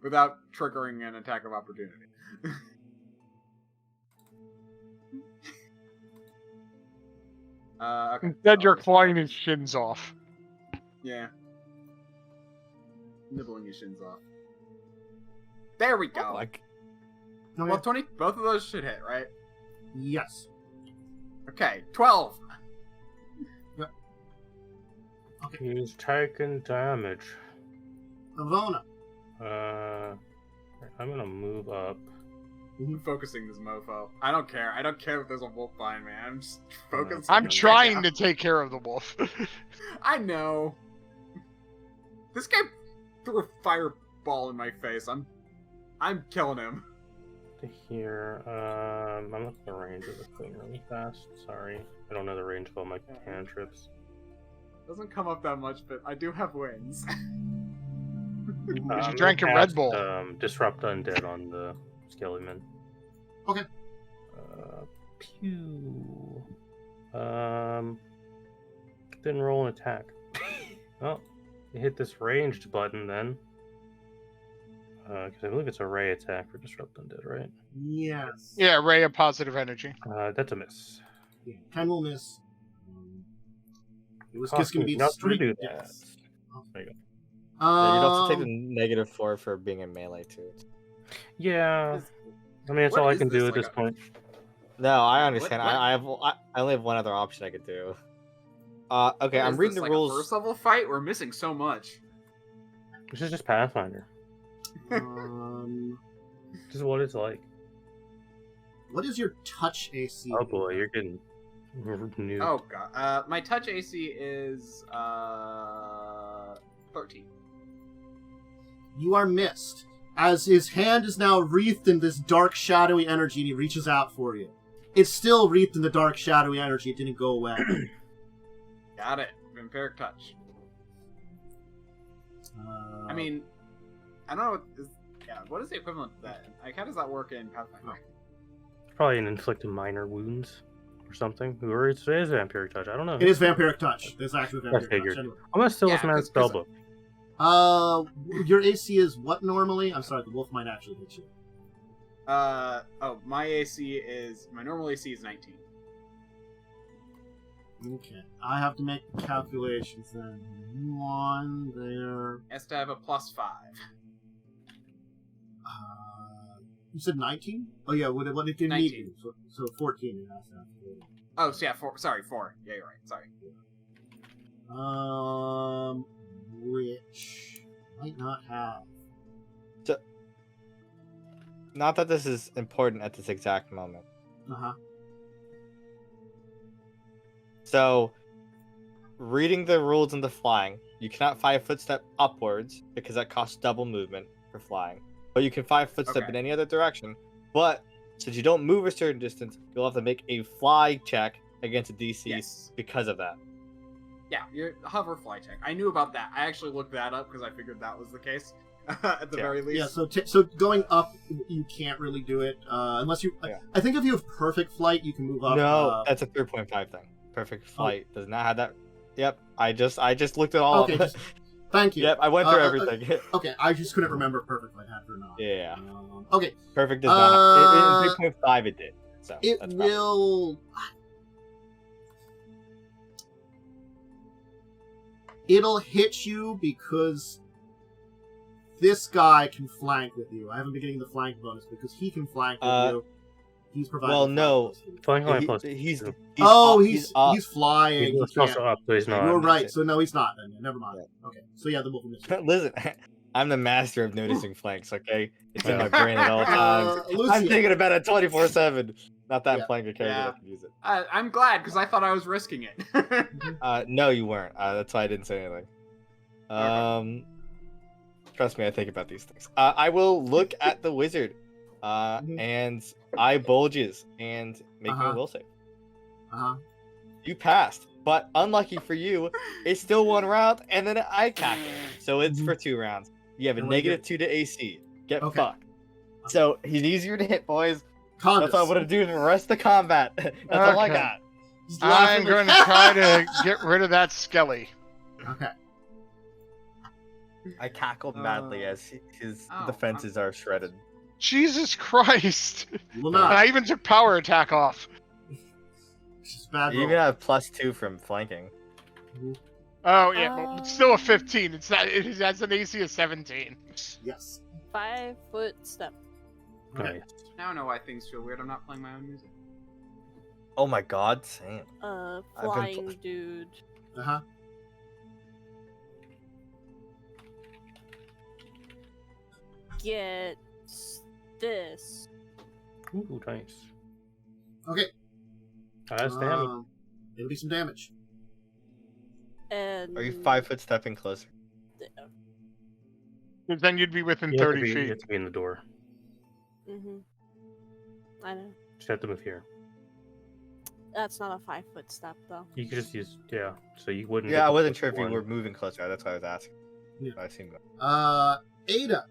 Speaker 3: without triggering an attack of opportunity? Okay.
Speaker 5: Instead, you're clawing his shins off.
Speaker 3: Yeah. Nibbling his shins off. There we go.
Speaker 2: Okay.
Speaker 3: Well, 20. Both of those should hit, right?
Speaker 2: Yes.
Speaker 3: Okay, 12.
Speaker 4: He's taking damage.
Speaker 2: Avona.
Speaker 4: I'm gonna move up.
Speaker 3: I'm focusing this mofo. I don't care. I don't care if there's a wolf behind me. I'm just focusing.
Speaker 5: I'm
Speaker 3: on
Speaker 5: trying
Speaker 3: right
Speaker 5: to take care of the wolf.
Speaker 3: now. I know. This guy threw a fireball in my face. I'm killing him.
Speaker 4: To here. I'm looking at the range of this thing really fast. Sorry. I don't know the range of all my cantrips.
Speaker 3: Doesn't come up that much, but I do have wings.
Speaker 5: Because you drank a Red Bull.
Speaker 4: Disrupt Undead on the Skellyman.
Speaker 2: Okay.
Speaker 4: Pew. Didn't roll an attack. Oh, you hit this ranged button then. Because I believe it's a ray attack for Disrupt Undead, right?
Speaker 2: Yes.
Speaker 5: Yeah, ray of positive energy.
Speaker 4: That's a miss.
Speaker 2: Yeah, 10 will miss. It was
Speaker 4: Cost
Speaker 2: just going to
Speaker 4: me
Speaker 2: be
Speaker 4: nothing to
Speaker 2: straight.
Speaker 4: do that.
Speaker 2: Yes.
Speaker 4: There you go.
Speaker 1: Yeah, you'd also take the -4 for being in melee too.
Speaker 4: Yeah. I mean, that's
Speaker 3: What
Speaker 4: all I
Speaker 3: is
Speaker 4: can
Speaker 3: this,
Speaker 4: do at
Speaker 3: like
Speaker 4: this point.
Speaker 1: No, I understand.
Speaker 3: What?
Speaker 1: I only have one other option I could do. Okay,
Speaker 3: What
Speaker 1: I'm
Speaker 3: is
Speaker 1: reading
Speaker 3: this,
Speaker 1: the
Speaker 3: like
Speaker 1: rules.
Speaker 3: A first level fight? We're missing so much.
Speaker 4: This is just Pathfinder. This is what it's like.
Speaker 2: What is your touch AC?
Speaker 4: Oh boy, you're getting New.
Speaker 3: Oh god. My touch AC is 13.
Speaker 2: You are missed, as his hand is now wreathed in this dark, shadowy energy, and he reaches out for you. It's still wreathed in the dark, shadowy energy. It didn't go away.
Speaker 3: Got it. Vampiric touch. I mean, I don't know what is the equivalent to that? Like, how does that work in Pathfinder?
Speaker 4: Probably an inflicted minor wounds or something. Or it is vampiric touch. I don't know.
Speaker 2: It is vampiric touch. It's actually vampiric touch. Anyway.
Speaker 4: I'm gonna steal this man's spellbook.
Speaker 2: Your AC is what normally? I'm sorry, the wolf might actually hit you.
Speaker 3: My normal AC is 19.
Speaker 2: Okay, I have to make calculations then. One there.
Speaker 3: Has to have a +5.
Speaker 2: You said 19? Oh yeah, what it can
Speaker 3: 19.
Speaker 2: need you. So 14 it has to have.
Speaker 3: Oh, so yeah, 4. Sorry, 4. Yeah, you're right. Sorry.
Speaker 2: Which might not have.
Speaker 1: So, not that this is important at this exact moment.
Speaker 2: Uh-huh.
Speaker 1: So, reading the rules in the flying, you cannot 5 footstep upwards because that costs double movement for flying. But you can 5 footstep in any other direction. But since you don't move a certain distance, you'll have to make a fly check against a DC because of that.
Speaker 3: Yeah, your hover fly check. I knew about that. I actually looked that up because I figured that was the case at the very least.
Speaker 2: Yeah, so going up, you can't really do it unless you.
Speaker 1: Yeah.
Speaker 2: I think if you have perfect flight, you can move up.
Speaker 1: No, that's a 3.5 thing. Perfect flight does not have that. Yep, I just looked at all of it.
Speaker 2: Thank you.
Speaker 1: Yep, I went through everything.
Speaker 2: Okay, I just couldn't remember perfect flight had or not.
Speaker 1: Yeah.
Speaker 2: Okay.
Speaker 1: Perfect does not. In 3.5 it did. So
Speaker 2: it
Speaker 1: that's
Speaker 2: will. It'll hit you because this guy can flank with you. I haven't been getting the flank bonus because he can flank with you. He's providing.
Speaker 1: Well, no.
Speaker 4: Flying
Speaker 1: Yeah,
Speaker 4: plus.
Speaker 1: he's
Speaker 2: up.
Speaker 1: He's
Speaker 2: flying.
Speaker 4: He's also up, so he's not.
Speaker 2: You're right. So no, he's not. Then never mind. Okay. So yeah, the wolf missed.
Speaker 1: Listen, I'm the master of noticing flanks. Okay, it's in my brain at all times.
Speaker 2: Lucia.
Speaker 1: I'm thinking about it 24/7. Not that I'm playing a character that can use it.
Speaker 3: I'm glad because I thought I was risking it.
Speaker 1: No, you weren't. That's why I didn't say anything. Trust me, I think about these things. I will look at the wizard, and eye bulges and make me a will save. You passed, but unlucky for you, it's still 1 round, and then I cackle. So it's for 2 rounds. You have a -2 to AC. Get fucked. So he's easier to hit, boys.
Speaker 2: Khandes.
Speaker 1: That's what I'm gonna do the rest of combat. That's all I got.
Speaker 5: I'm going to try to get rid of that skelly.
Speaker 2: Okay.
Speaker 1: I cackled madly as his defenses are shredded.
Speaker 5: Jesus Christ!
Speaker 2: Will
Speaker 5: And
Speaker 2: not.
Speaker 5: I even took power attack off.
Speaker 2: It's bad
Speaker 1: You
Speaker 2: roll.
Speaker 1: even have +2 from flanking.
Speaker 5: Oh yeah, but it's still a 15. It's not. It has an AC of 17.
Speaker 2: Yes.
Speaker 6: 5 foot step.
Speaker 2: Okay.
Speaker 4: Nice.
Speaker 3: Now I know why things feel weird. I'm not playing my own music.
Speaker 1: Oh my god, same.
Speaker 6: Flying dude. Gets this.
Speaker 4: Ooh, nice.
Speaker 2: Okay.
Speaker 4: That's damage.
Speaker 2: It'll be some damage.
Speaker 6: And
Speaker 1: Are you 5 foot stepping closer?
Speaker 5: Then you'd be within
Speaker 4: You have to
Speaker 5: 30
Speaker 4: be- You
Speaker 5: feet.
Speaker 4: have to be in the door.
Speaker 6: I know.
Speaker 4: Just have to move here.
Speaker 6: That's not a 5 foot step though.
Speaker 4: You could just use so you wouldn't.
Speaker 1: Yeah,
Speaker 4: get
Speaker 1: I
Speaker 4: the
Speaker 1: wasn't
Speaker 4: plus
Speaker 1: sure if you
Speaker 4: 1.
Speaker 1: were moving closer. That's why I was asking.
Speaker 2: Yeah.
Speaker 1: I assumed that.
Speaker 2: Ada.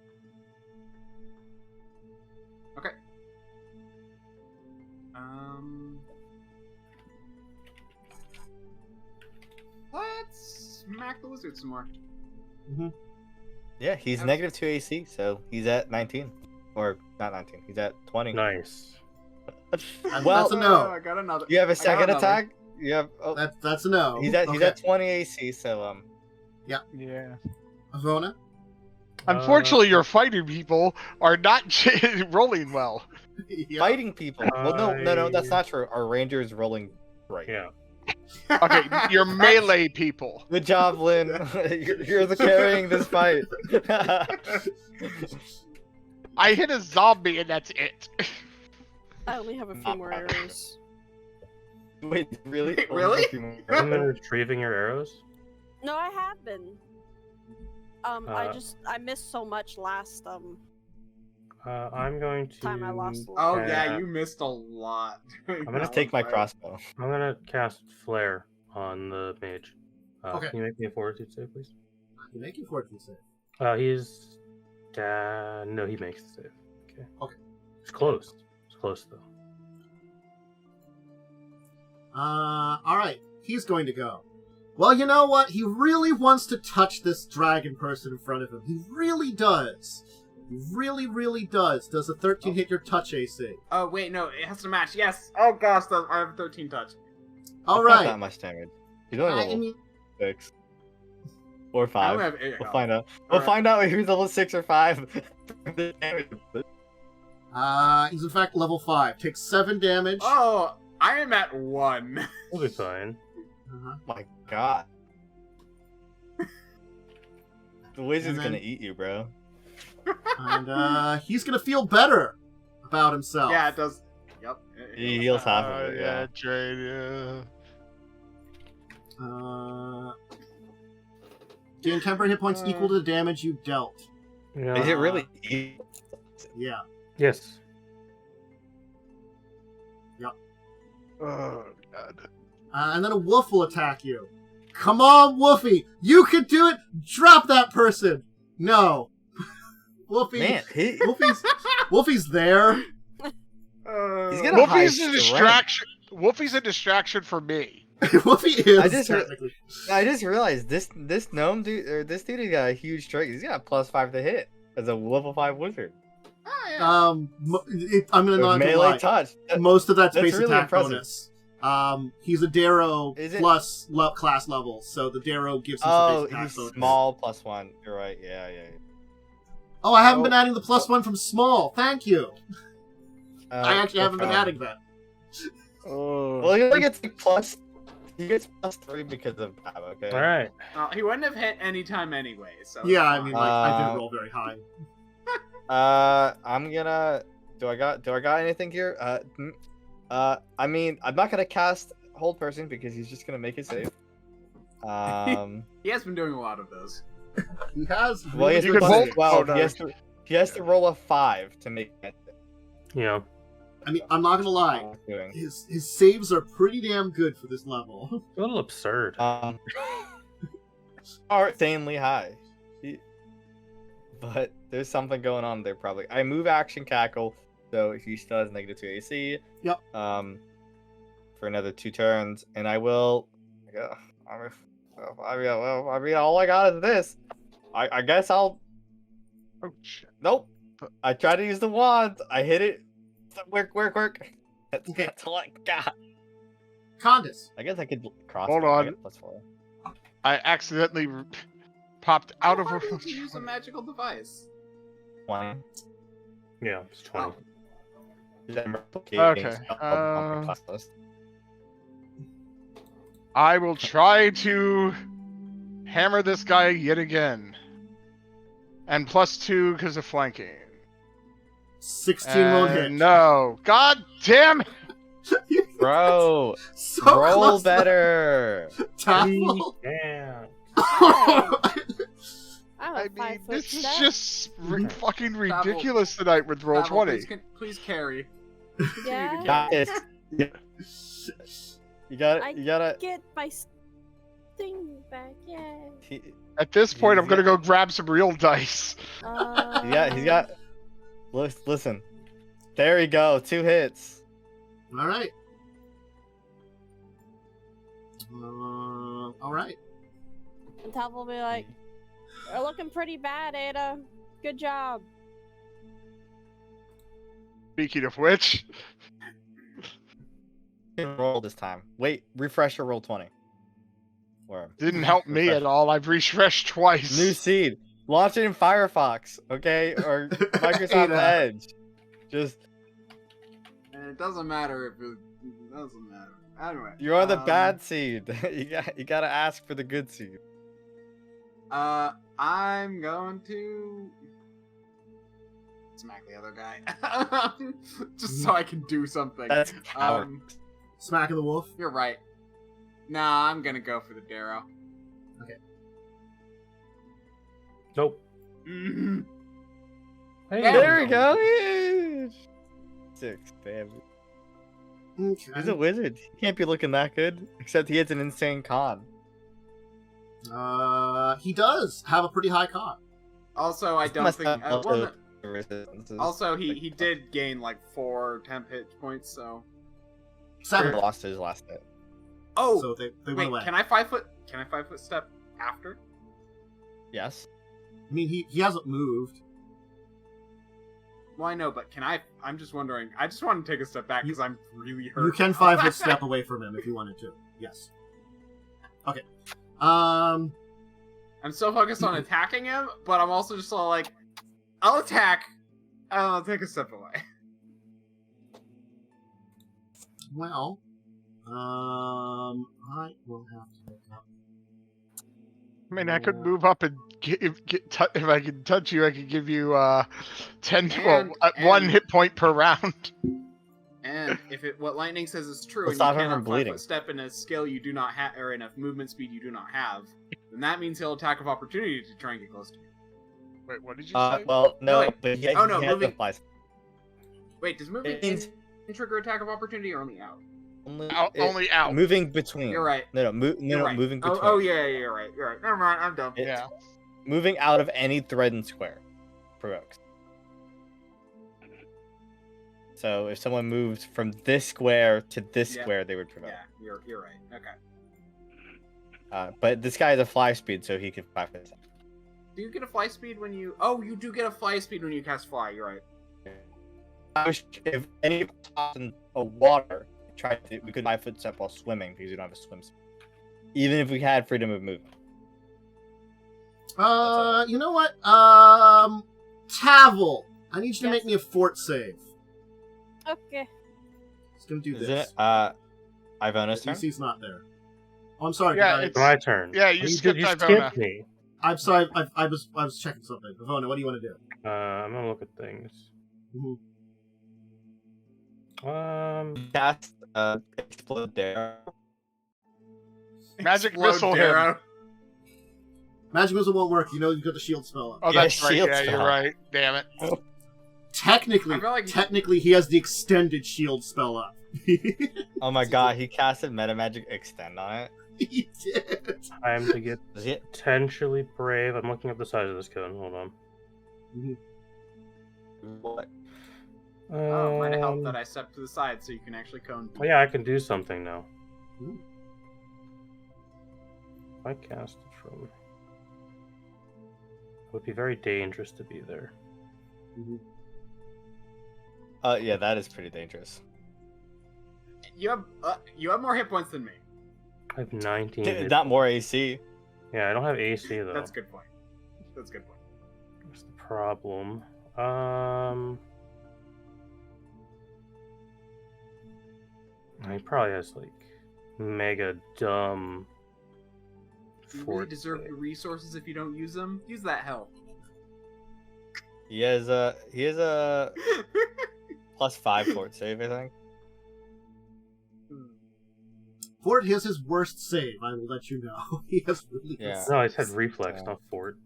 Speaker 3: Okay. Let's smack the wizard some more.
Speaker 1: Yeah, he's -2 AC, so he's at 19. Or not 19. He's at 20.
Speaker 4: Nice.
Speaker 1: Well,
Speaker 2: that's a no.
Speaker 3: I got another.
Speaker 1: you have a
Speaker 3: I got
Speaker 1: second
Speaker 3: another.
Speaker 1: attack. You have. Oh,
Speaker 2: That's a no.
Speaker 1: he's at
Speaker 2: Okay.
Speaker 1: 20 AC. So
Speaker 5: Yeah.
Speaker 2: Avona.
Speaker 5: Unfortunately, your fighting people are not rolling well.
Speaker 2: Yeah.
Speaker 1: fighting people. Well, no, that's not true. Our ranger is rolling right.
Speaker 4: Yeah.
Speaker 5: Okay, your melee people.
Speaker 1: Good job, Lynn. you're the carrying this fight.
Speaker 5: I hit a zombie and that's it.
Speaker 6: I only have a few more arrows.
Speaker 1: Wait, really?
Speaker 3: Wait, really?
Speaker 4: Haven't been retrieving your arrows?
Speaker 6: No, I have been.
Speaker 4: Uh,
Speaker 6: I missed so much last
Speaker 4: I'm going to.
Speaker 6: time I lost.
Speaker 3: Oh
Speaker 6: Lord.
Speaker 3: yeah, you missed a lot.
Speaker 4: I'm
Speaker 1: Let's take my crossbow.
Speaker 4: I'm gonna cast flare on the mage.
Speaker 2: Okay.
Speaker 4: Can you make me a fortitude save, please?
Speaker 2: You make your fortitude save.
Speaker 4: He's. No, he makes the save. Okay.
Speaker 2: Okay.
Speaker 4: It's close. It's close though.
Speaker 2: All right. He's going to go. Well, you know what? He really wants to touch this dragon person in front of him. He really does. He really, really does. Does a 13 hit your touch AC?
Speaker 3: Oh wait, no, it has to match. Yes. Oh gosh, I have 13 touch.
Speaker 2: All
Speaker 1: It's not
Speaker 2: right.
Speaker 1: that much damage. He's only
Speaker 2: I
Speaker 1: level
Speaker 2: mean,
Speaker 1: 6 or
Speaker 3: I
Speaker 1: 5.
Speaker 3: only have 8
Speaker 1: We'll
Speaker 3: health.
Speaker 1: find out. We'll
Speaker 3: Alright.
Speaker 1: find out if he's level 6 or 5.
Speaker 2: he's in fact level 5. Takes 7 damage.
Speaker 3: Oh, I am at 1.
Speaker 4: We'll be fine.
Speaker 2: Uh-huh.
Speaker 1: My God. The wizard's
Speaker 2: And then-
Speaker 1: gonna eat you, bro.
Speaker 2: And he's gonna feel better about himself.
Speaker 3: Yeah, it does. Yep.
Speaker 1: He heals half of it,
Speaker 5: yeah,
Speaker 1: yeah.
Speaker 5: trade, yeah.
Speaker 2: Gain temporary hit points equal to the damage you dealt.
Speaker 4: Yeah.
Speaker 1: Is it really eat?
Speaker 2: Yeah.
Speaker 4: Yes.
Speaker 5: Oh god.
Speaker 2: And then a wolf will attack you. Come on, Wolfie! You can do it! Drop that person! No. Wolfie.
Speaker 1: Man,
Speaker 2: Wolfie's there.
Speaker 1: he's gonna high
Speaker 5: Wolfie's a
Speaker 1: strength.
Speaker 5: distraction. Wolfie's a distraction for me.
Speaker 2: Wolfie is
Speaker 1: I just-
Speaker 2: technically.
Speaker 1: I just realized this gnome dude, or this dude, has got a huge strength. He's got +5 to hit as a level 5 wizard.
Speaker 3: Oh, yeah.
Speaker 2: I'm gonna
Speaker 1: With
Speaker 2: not
Speaker 1: melee
Speaker 2: lie.
Speaker 1: touch.
Speaker 2: Most of that's
Speaker 1: That's
Speaker 2: base
Speaker 1: really
Speaker 2: attack
Speaker 1: impressive.
Speaker 2: bonus. He's a Darrow
Speaker 1: Is it-
Speaker 2: plus class level, so the Darrow gives him some
Speaker 1: Oh,
Speaker 2: base attack
Speaker 1: he's
Speaker 2: bonus.
Speaker 1: small +1. You're right. Yeah.
Speaker 2: Oh, I haven't
Speaker 3: Oh.
Speaker 2: been adding the +1 from small. Thank you. I actually
Speaker 1: no
Speaker 2: haven't been
Speaker 1: problem.
Speaker 2: adding that.
Speaker 1: Well, he only gets he gets +3 because of that. Okay.
Speaker 4: All right.
Speaker 3: He wouldn't have hit any time anyway. So
Speaker 2: Yeah,
Speaker 3: it's
Speaker 2: I
Speaker 3: fine.
Speaker 2: mean, I didn't roll very high.
Speaker 1: I'm gonna. Do I got anything here? I mean, I'm not gonna cast Hold Person because he's just gonna make it safe.
Speaker 3: He has been doing a lot of those.
Speaker 2: He has.
Speaker 1: Well, he has
Speaker 5: You
Speaker 1: to
Speaker 5: can
Speaker 1: roll
Speaker 5: hold-
Speaker 1: 12.
Speaker 5: oh, no.
Speaker 1: He has to roll a 5 to make it.
Speaker 4: Yeah.
Speaker 2: I mean, I'm not gonna lie.
Speaker 1: Doing.
Speaker 2: His saves are pretty damn good for this level.
Speaker 4: A little absurd.
Speaker 1: Are insanely high. But there's something going on there probably. I move action cackle, so he still has -2 AC.
Speaker 2: Yep.
Speaker 1: For another 2 turns, and I will. I mean, all I got is this. I guess I'll.
Speaker 5: Oh shit.
Speaker 1: Nope. I tried to use the wand. I hit it. Work. That's all I got.
Speaker 2: Khandes.
Speaker 1: I guess I could cross.
Speaker 5: Hold
Speaker 1: it. I
Speaker 5: on.
Speaker 1: get +4.
Speaker 5: I accidentally popped out
Speaker 3: How
Speaker 5: of
Speaker 3: hard is it to use a magical device.
Speaker 1: 20.
Speaker 4: Yeah, it's 20.
Speaker 3: Oh.
Speaker 1: Is that replicating
Speaker 5: Okay,
Speaker 1: spell on my class list?
Speaker 5: I will try to hammer this guy yet again. And +2 because of flanking.
Speaker 2: 16 won't hit.
Speaker 5: No. God damn it!
Speaker 1: Bro,
Speaker 2: So
Speaker 1: roll
Speaker 2: close.
Speaker 1: better.
Speaker 2: Tackle.
Speaker 4: Yeah.
Speaker 6: I'm
Speaker 5: I
Speaker 6: a
Speaker 5: mean,
Speaker 6: 5 foot
Speaker 5: this is
Speaker 6: step.
Speaker 5: just fucking ridiculous tonight with roll
Speaker 3: Pavel,
Speaker 5: 20.
Speaker 3: Please carry.
Speaker 6: Yeah.
Speaker 1: Got this. You got
Speaker 6: I
Speaker 1: it. You gotta.
Speaker 6: Get my thing back, yeah.
Speaker 5: At this point, I'm gonna go grab some real dice.
Speaker 1: He's got. Listen. There we go. 2 hits.
Speaker 2: All right. All right.
Speaker 6: And Tav will be like, "You're looking pretty bad, Ada. Good job."
Speaker 5: Speaking of which,
Speaker 1: Roll this time. Wait. Refresh your roll 20. Or
Speaker 5: didn't help me at all. I've refreshed twice.
Speaker 1: new seed. Launch it in Firefox. Okay, or Microsoft
Speaker 2: Ada.
Speaker 1: Edge. Just
Speaker 3: And it doesn't matter if it doesn't matter. Anyway.
Speaker 1: you're on the bad seed. you gotta ask for the good seed.
Speaker 3: I'm going to smack the other guy. Just so I can do something.
Speaker 1: That's coward.
Speaker 2: Smacking the wolf.
Speaker 3: You're right. Nah, I'm gonna go for the Darrow.
Speaker 4: Nope.
Speaker 3: Mhm.
Speaker 4: Hey,
Speaker 3: Yeah.
Speaker 1: There we go. Yeah. 6 damage.
Speaker 2: Okay.
Speaker 1: He's a wizard. He can't be looking that good. Except he has an insane con.
Speaker 2: He does have a pretty high con.
Speaker 3: Also, I don't
Speaker 1: Must
Speaker 3: think.
Speaker 1: have
Speaker 3: Well,
Speaker 1: also
Speaker 3: no-
Speaker 1: resistances.
Speaker 3: also, he did gain like 4 temp hit points. So.
Speaker 1: He
Speaker 2: 7.
Speaker 1: lost his last hit.
Speaker 3: Oh,
Speaker 2: So they
Speaker 3: wait.
Speaker 2: went away.
Speaker 3: Can I 5 foot? Can I 5 foot step after?
Speaker 1: Yes.
Speaker 2: I mean, he hasn't moved.
Speaker 3: Well, I know, but can I? I'm just wondering. I just want to take a step back because I'm really hurt.
Speaker 2: You can 5 foot step away from him if you wanted to. Yes. Okay.
Speaker 3: I'm so focused on attacking him, but I'm also just all like, I'll attack, and I'll take a step away.
Speaker 2: Well, I will have to look up.
Speaker 5: I mean, I could move up and if I could touch you, I could give you 10,
Speaker 3: And-
Speaker 5: 1
Speaker 3: and-
Speaker 5: hit point per round.
Speaker 3: And if what lightning says is true,
Speaker 1: Let's
Speaker 3: and you
Speaker 1: stop him
Speaker 3: cannot
Speaker 1: from
Speaker 3: 5
Speaker 1: bleeding.
Speaker 3: foot step in a skill you do not have, or in a movement speed you do not have, then that means he'll attack of opportunity to try and get close to you.
Speaker 5: Wait, what did you say?
Speaker 1: Well, no,
Speaker 3: wait.
Speaker 1: but he,
Speaker 3: Oh, no,
Speaker 1: he has
Speaker 3: moving-
Speaker 1: the fly.
Speaker 3: Wait, does moving
Speaker 1: It means-
Speaker 3: in trigger attack of opportunity or only out?
Speaker 5: Only out.
Speaker 1: Moving between.
Speaker 3: You're right.
Speaker 1: No,
Speaker 3: You're right.
Speaker 1: moving between.
Speaker 3: Oh, yeah, you're right. You're right. Never mind. I'm dumb.
Speaker 1: It-
Speaker 5: Yeah.
Speaker 1: Moving out of any thread and square provokes. So if someone moves from this square to this
Speaker 3: Yeah.
Speaker 1: square, they would provoke.
Speaker 3: Yeah, you're right. Okay.
Speaker 1: But this guy has a fly speed, so he can 5 foot step.
Speaker 3: Do you get a fly speed when you? Oh, you do get a fly speed when you cast fly. You're right.
Speaker 1: If any of us hopped in a water, we could 5 foot step while swimming because we don't have a swim speed. Even if we had freedom of movement.
Speaker 2: You know what? Tavel, I need you to
Speaker 6: Yes.
Speaker 2: make me a fort save.
Speaker 6: Okay.
Speaker 2: It's gonna do
Speaker 1: Is
Speaker 2: this.
Speaker 1: it Ivona's turn?
Speaker 2: DC's not there. Oh, I'm sorry.
Speaker 5: Yeah,
Speaker 2: did I-
Speaker 5: it's-
Speaker 4: My turn.
Speaker 5: Yeah, you skipped
Speaker 4: you
Speaker 5: Ivona.
Speaker 4: skipped me.
Speaker 2: I'm sorry. I was checking something. Ivona, what do you want to do?
Speaker 4: I'm gonna look at things.
Speaker 2: Mhm.
Speaker 1: Cast Explode Dare.
Speaker 5: Magic
Speaker 3: Explode
Speaker 5: missile him.
Speaker 3: Darrow.
Speaker 2: Magic missile won't work. You know you've got the shield spell up.
Speaker 5: Oh,
Speaker 1: Yeah,
Speaker 5: that's right.
Speaker 1: shield
Speaker 5: Yeah, you're
Speaker 1: spell.
Speaker 5: right. Damn it.
Speaker 2: Technically,
Speaker 3: I feel like-
Speaker 2: he has the extended shield spell up.
Speaker 1: Oh my god, he casted Meta Magic Extend on it.
Speaker 2: He did.
Speaker 4: Time to get
Speaker 1: Does he?
Speaker 4: potentially brave. I'm looking up the size of this cone. Hold on.
Speaker 1: What?
Speaker 3: Oh, might have helped that I stepped to the side so you can actually cone.
Speaker 4: Oh yeah, I can do something now.
Speaker 2: Ooh.
Speaker 4: If I cast it from, it would be very dangerous to be there.
Speaker 1: Yeah, that is pretty dangerous.
Speaker 3: You have more hit points than me.
Speaker 4: I have 19. hit
Speaker 1: Not more AC.
Speaker 4: Yeah, I don't have AC though.
Speaker 3: That's a good point. That's a good point.
Speaker 4: What's the problem? He probably has like mega dumb.
Speaker 3: You really
Speaker 4: fort
Speaker 3: deserve
Speaker 4: save.
Speaker 3: your resources if you don't use them. Use that help.
Speaker 1: He has a +5 fort save, I think.
Speaker 2: Fort has his worst save. I will let you know. He has really good
Speaker 1: Yeah.
Speaker 2: save.
Speaker 4: No, I said reflex,
Speaker 1: Yeah.
Speaker 4: not fort.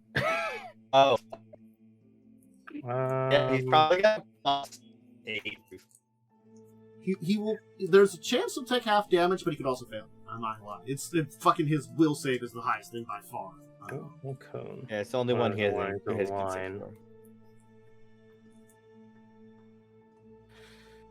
Speaker 1: Oh, yeah, he's probably got +8.
Speaker 2: He will. There's a chance he'll take half damage, but he could also fail. I'm not gonna lie. It's fucking his will save is the highest thing by far.
Speaker 4: Oh, cone.
Speaker 1: Yeah, it's the only one he has.
Speaker 4: Line to
Speaker 1: He has good
Speaker 4: line.
Speaker 1: save for.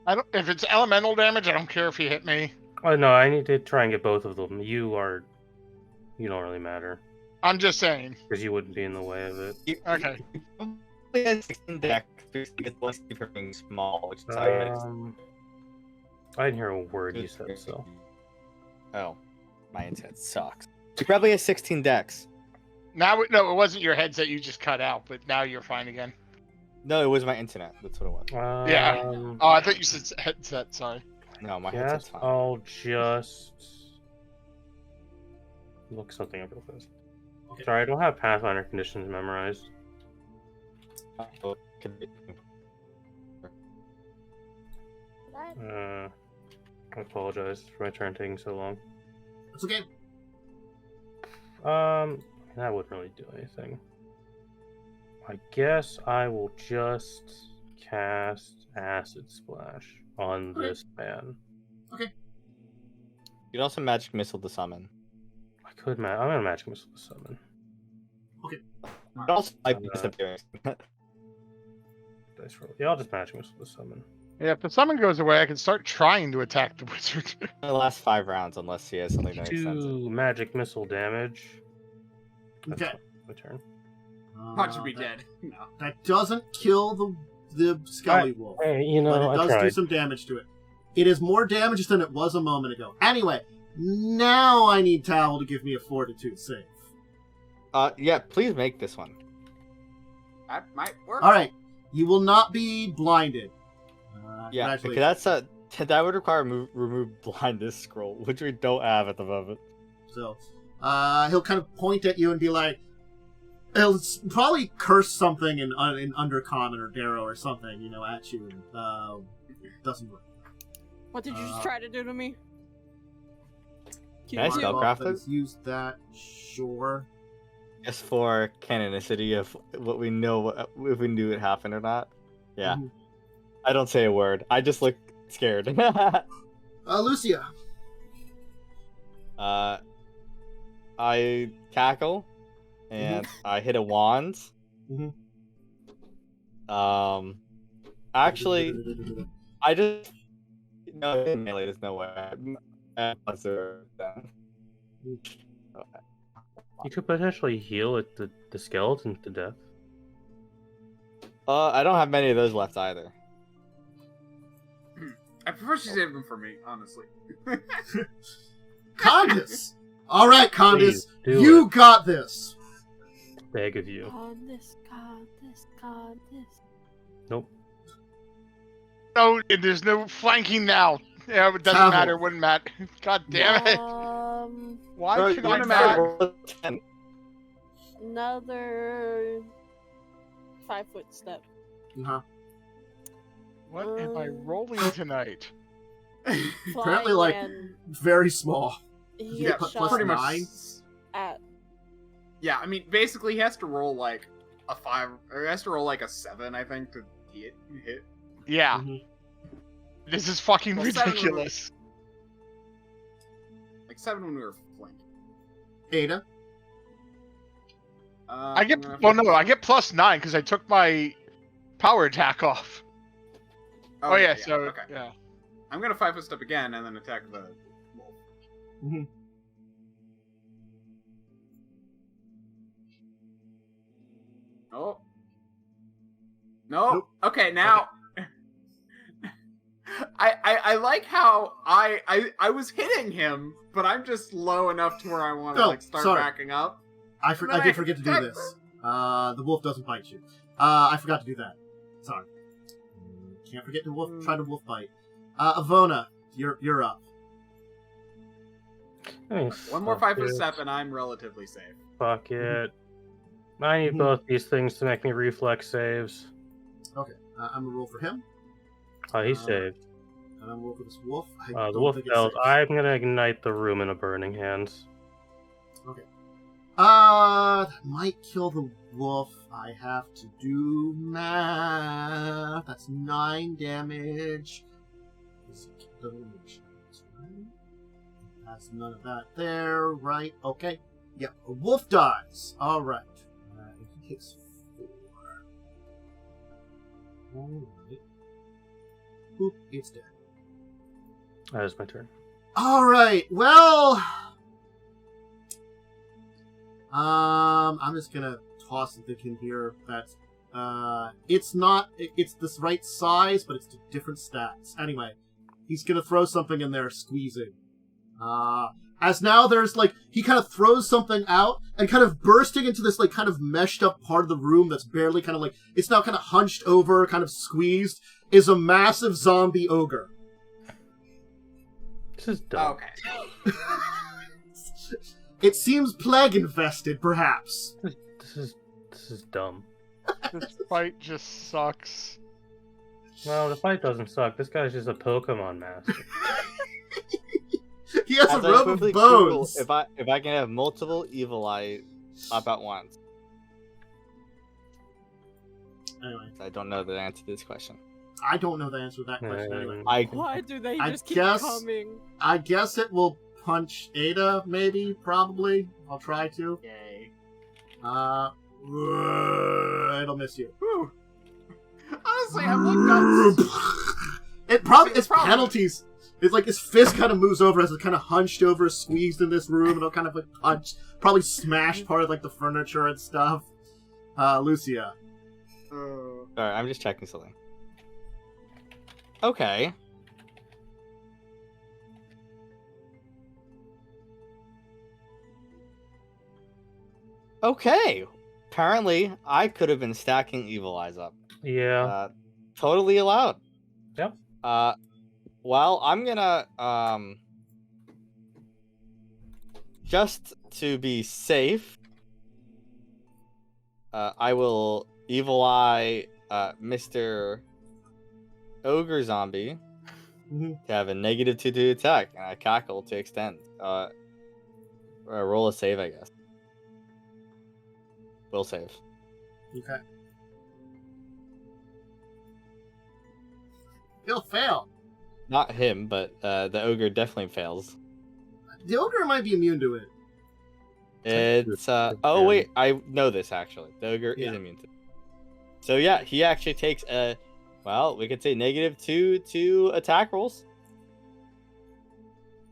Speaker 5: I don't. If it's elemental damage, I don't care if he hit me.
Speaker 4: Oh no, I need to try and get both of them. You don't really matter
Speaker 5: I'm just saying.
Speaker 4: because you wouldn't be in the way of it.
Speaker 5: Okay.
Speaker 1: He probably has 16 dex because he gets one for being small, which is how he gets.
Speaker 4: I didn't hear a word you said, so.
Speaker 1: Oh, my internet sucks. He probably has 16 dex.
Speaker 5: No, it wasn't your headset you just cut out, but now you're fine again.
Speaker 1: No, it was my internet. That's what it was.
Speaker 5: Yeah. Oh, I thought you said headset. Sorry.
Speaker 1: No, my headset's
Speaker 4: Yes,
Speaker 1: fine.
Speaker 4: I'll just look something up real fast.
Speaker 2: Okay.
Speaker 4: Sorry, I don't have Pathfinder conditions memorized.
Speaker 1: Oh, could be-
Speaker 4: I apologize for my turn taking so long.
Speaker 2: It's okay.
Speaker 4: That wouldn't really do anything. I guess I will just cast Acid Splash on this man.
Speaker 2: Okay.
Speaker 1: You can also magic missile to summon.
Speaker 4: I could I'm gonna magic missile to summon.
Speaker 1: But also like disappearing.
Speaker 4: Dice roll. Yeah, I'll just magic missile to summon.
Speaker 5: Yeah, if the summon goes away, I can start trying to attack the wizard.
Speaker 1: The last 5 rounds, unless he has something that makes sense.
Speaker 4: 2 magic missile damage. That's
Speaker 2: Okay.
Speaker 4: my turn.
Speaker 3: Watch you be dead. No.
Speaker 2: That doesn't kill the Skelly Wolf.
Speaker 4: Hey, you
Speaker 2: But
Speaker 4: know,
Speaker 2: it
Speaker 4: I
Speaker 2: does do
Speaker 4: tried.
Speaker 2: some damage to it. It is more damage than it was a moment ago. Anyway, now I need Tal to give me a fortitude save.
Speaker 1: Yeah, please make this one.
Speaker 3: That might work.
Speaker 2: Alright, you will not be blinded.
Speaker 1: Yeah, because
Speaker 2: congratulations.
Speaker 1: that would require remove blindness scroll, which we don't have at the moment.
Speaker 2: So, he'll kind of point at you and be like, he'll probably curse something in Undercommon or Darrow or something, you know, at you, and doesn't work.
Speaker 6: What did you just try to do to me?
Speaker 1: Can I
Speaker 6: Q2?
Speaker 1: spellcraft it?
Speaker 2: Let's use that, sure.
Speaker 1: Just for canonicity of what we know, if we knew it happened or not. Yeah.
Speaker 2: Mhm.
Speaker 1: I don't say a word. I just look scared.
Speaker 2: Lucia.
Speaker 1: I cackle, and I hit a wand.
Speaker 2: Mhm.
Speaker 1: Actually, I just no melee. There's no way.
Speaker 4: You could potentially heal the skeleton to death.
Speaker 1: I don't have many of those left either.
Speaker 3: I prefer she saved them for me, honestly.
Speaker 2: Khandes! Alright, Khandes,
Speaker 4: Please, do
Speaker 2: you
Speaker 4: it.
Speaker 2: got this!
Speaker 4: Beg of you.
Speaker 6: Khandes.
Speaker 4: Nope.
Speaker 5: No, there's no flanking now. Yeah, it doesn't
Speaker 2: Travel.
Speaker 5: matter. Wouldn't matter. God damn it. Why
Speaker 1: Bro,
Speaker 5: can
Speaker 1: you
Speaker 5: I
Speaker 1: gotta
Speaker 5: not?
Speaker 1: roll a 10.
Speaker 6: Another 5-foot step.
Speaker 2: Uh-huh.
Speaker 5: What am I rolling tonight?
Speaker 2: Apparently,
Speaker 6: Flying
Speaker 2: like,
Speaker 6: and
Speaker 2: very small.
Speaker 6: he
Speaker 2: Yeah,
Speaker 6: gets
Speaker 2: plus
Speaker 6: shot
Speaker 3: pretty much.
Speaker 2: 9?
Speaker 6: at.
Speaker 3: Yeah, I mean, basically, he has to roll like a 5, or he has to roll like a 7, I think, to hit.
Speaker 5: Yeah.
Speaker 2: Mhm.
Speaker 5: This is fucking
Speaker 3: Well, 7
Speaker 5: ridiculous.
Speaker 3: Like 7 when we were flanked.
Speaker 2: Ada?
Speaker 5: I get I get +9 because I took my power attack off. Oh yeah, so
Speaker 3: okay.
Speaker 5: yeah.
Speaker 3: I'm gonna 5-foot step again and then attack the wolf.
Speaker 2: Mhm.
Speaker 3: Oh. No.
Speaker 2: Nope.
Speaker 3: Okay, now. I like how I was hitting him, but I'm just low enough to where I want to
Speaker 2: Oh,
Speaker 3: like start
Speaker 2: sorry.
Speaker 3: backing up.
Speaker 2: I did forget to do this. The wolf doesn't bite you. I forgot to do that. Sorry. Can't forget to try to wolf bite. Avona, you're up.
Speaker 3: One more 5-foot step and I'm relatively safe.
Speaker 4: Fuck it. I need both these things to make me reflex saves.
Speaker 2: Okay, I'm gonna roll for him,
Speaker 4: He saved.
Speaker 2: and I'm gonna roll for this wolf. I
Speaker 4: The
Speaker 2: don't
Speaker 4: wolf
Speaker 2: think it
Speaker 4: failed.
Speaker 2: saves.
Speaker 4: I'm gonna ignite the room in a burning hands.
Speaker 2: That might kill the wolf. I have to do math. That's 9 damage. That's none of that there, right? Okay. Yeah, the wolf dies. Alright. He takes 4. Alright. Boop, it's dead.
Speaker 4: That is my turn.
Speaker 2: Alright, well... I'm just gonna toss something in here that's, it's this right size, but it's different stats. Anyway, he's gonna throw something in there, squeezing. As now there's, like, he kind of throws something out, and kind of bursting into this, like, kind of meshed up part of the room that's barely kind of, like, it's now kind of hunched over, kind of squeezed, is a massive zombie ogre.
Speaker 4: This is dumb.
Speaker 3: Okay.
Speaker 2: It seems plague-infested, perhaps.
Speaker 4: This is dumb.
Speaker 5: This fight just sucks.
Speaker 4: No, the fight doesn't suck. This guy's just a Pokemon master.
Speaker 2: He has
Speaker 1: As
Speaker 2: a
Speaker 1: I
Speaker 2: robe
Speaker 1: quickly
Speaker 2: of bones.
Speaker 1: Google if I can have multiple evil eye up at once.
Speaker 2: Anyway,
Speaker 1: I don't know the answer to this question.
Speaker 2: I don't know the answer to that question anyway.
Speaker 6: Why do they
Speaker 2: I
Speaker 6: just keep
Speaker 2: guess-
Speaker 6: coming?
Speaker 2: I guess it will punch Ada, maybe, probably. I'll try to.
Speaker 3: Yay.
Speaker 2: It'll miss you.
Speaker 3: Whew. Honestly, I've looked up.
Speaker 2: It's penalties. It's like his fist kind of moves over as it's kind of hunched over, squeezed in this room, and it'll kind of like punch, probably smash part of like the furniture and stuff. Lucia.
Speaker 1: Alright, I'm just checking something. Okay. Okay. Apparently, I could have been stacking evil eyes up.
Speaker 4: Yeah.
Speaker 1: Totally allowed.
Speaker 4: Yep.
Speaker 1: Well, I'm gonna just to be safe, I will evil eye Mr. Ogre Zombie to have a -2 to attack and a cackle to extend. Roll a save, I guess. Will save.
Speaker 2: Okay. He'll fail.
Speaker 1: Not him, but the ogre definitely fails.
Speaker 2: The ogre might be immune to it.
Speaker 1: It's oh wait, I know this actually. The ogre
Speaker 2: Yeah.
Speaker 1: is immune to it. So yeah, he actually takes a well, we could say -2 to attack rolls.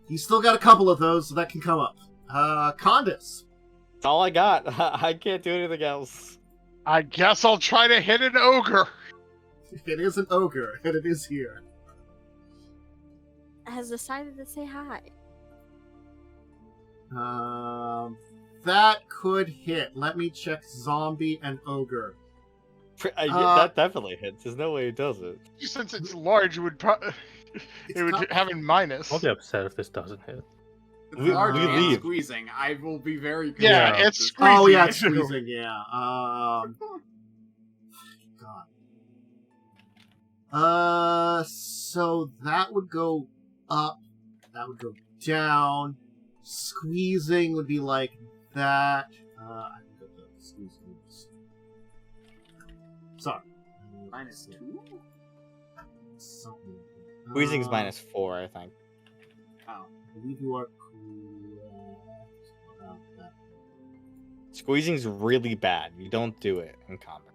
Speaker 2: He's still got a couple of those, so that can come up. Khandes.
Speaker 1: That's all I got. I can't do anything else.
Speaker 5: I guess I'll try to hit an ogre.
Speaker 2: It is an ogre, and it is here.
Speaker 6: Has decided to say hi.
Speaker 2: That could hit. Let me check zombie and ogre.
Speaker 1: That definitely hits. There's no way it doesn't.
Speaker 5: Since it's large, it would have a minus.
Speaker 4: I'll be upset if this doesn't hit.
Speaker 3: It's
Speaker 1: We
Speaker 3: large and
Speaker 1: leave.
Speaker 3: squeezing. I will be very good.
Speaker 5: Yeah,
Speaker 4: Yeah.
Speaker 5: it's squeezing.
Speaker 2: Oh yeah, it's squeezing. Yeah. God. So that would go up. That would go down. Squeezing would be like that. I can go to squeezing. Sorry.
Speaker 3: -2?
Speaker 2: Something.
Speaker 1: Squeezing's -4, I think.
Speaker 3: Oh.
Speaker 2: I believe you are correct about that.
Speaker 1: Squeezing's really bad. You don't do it in combat.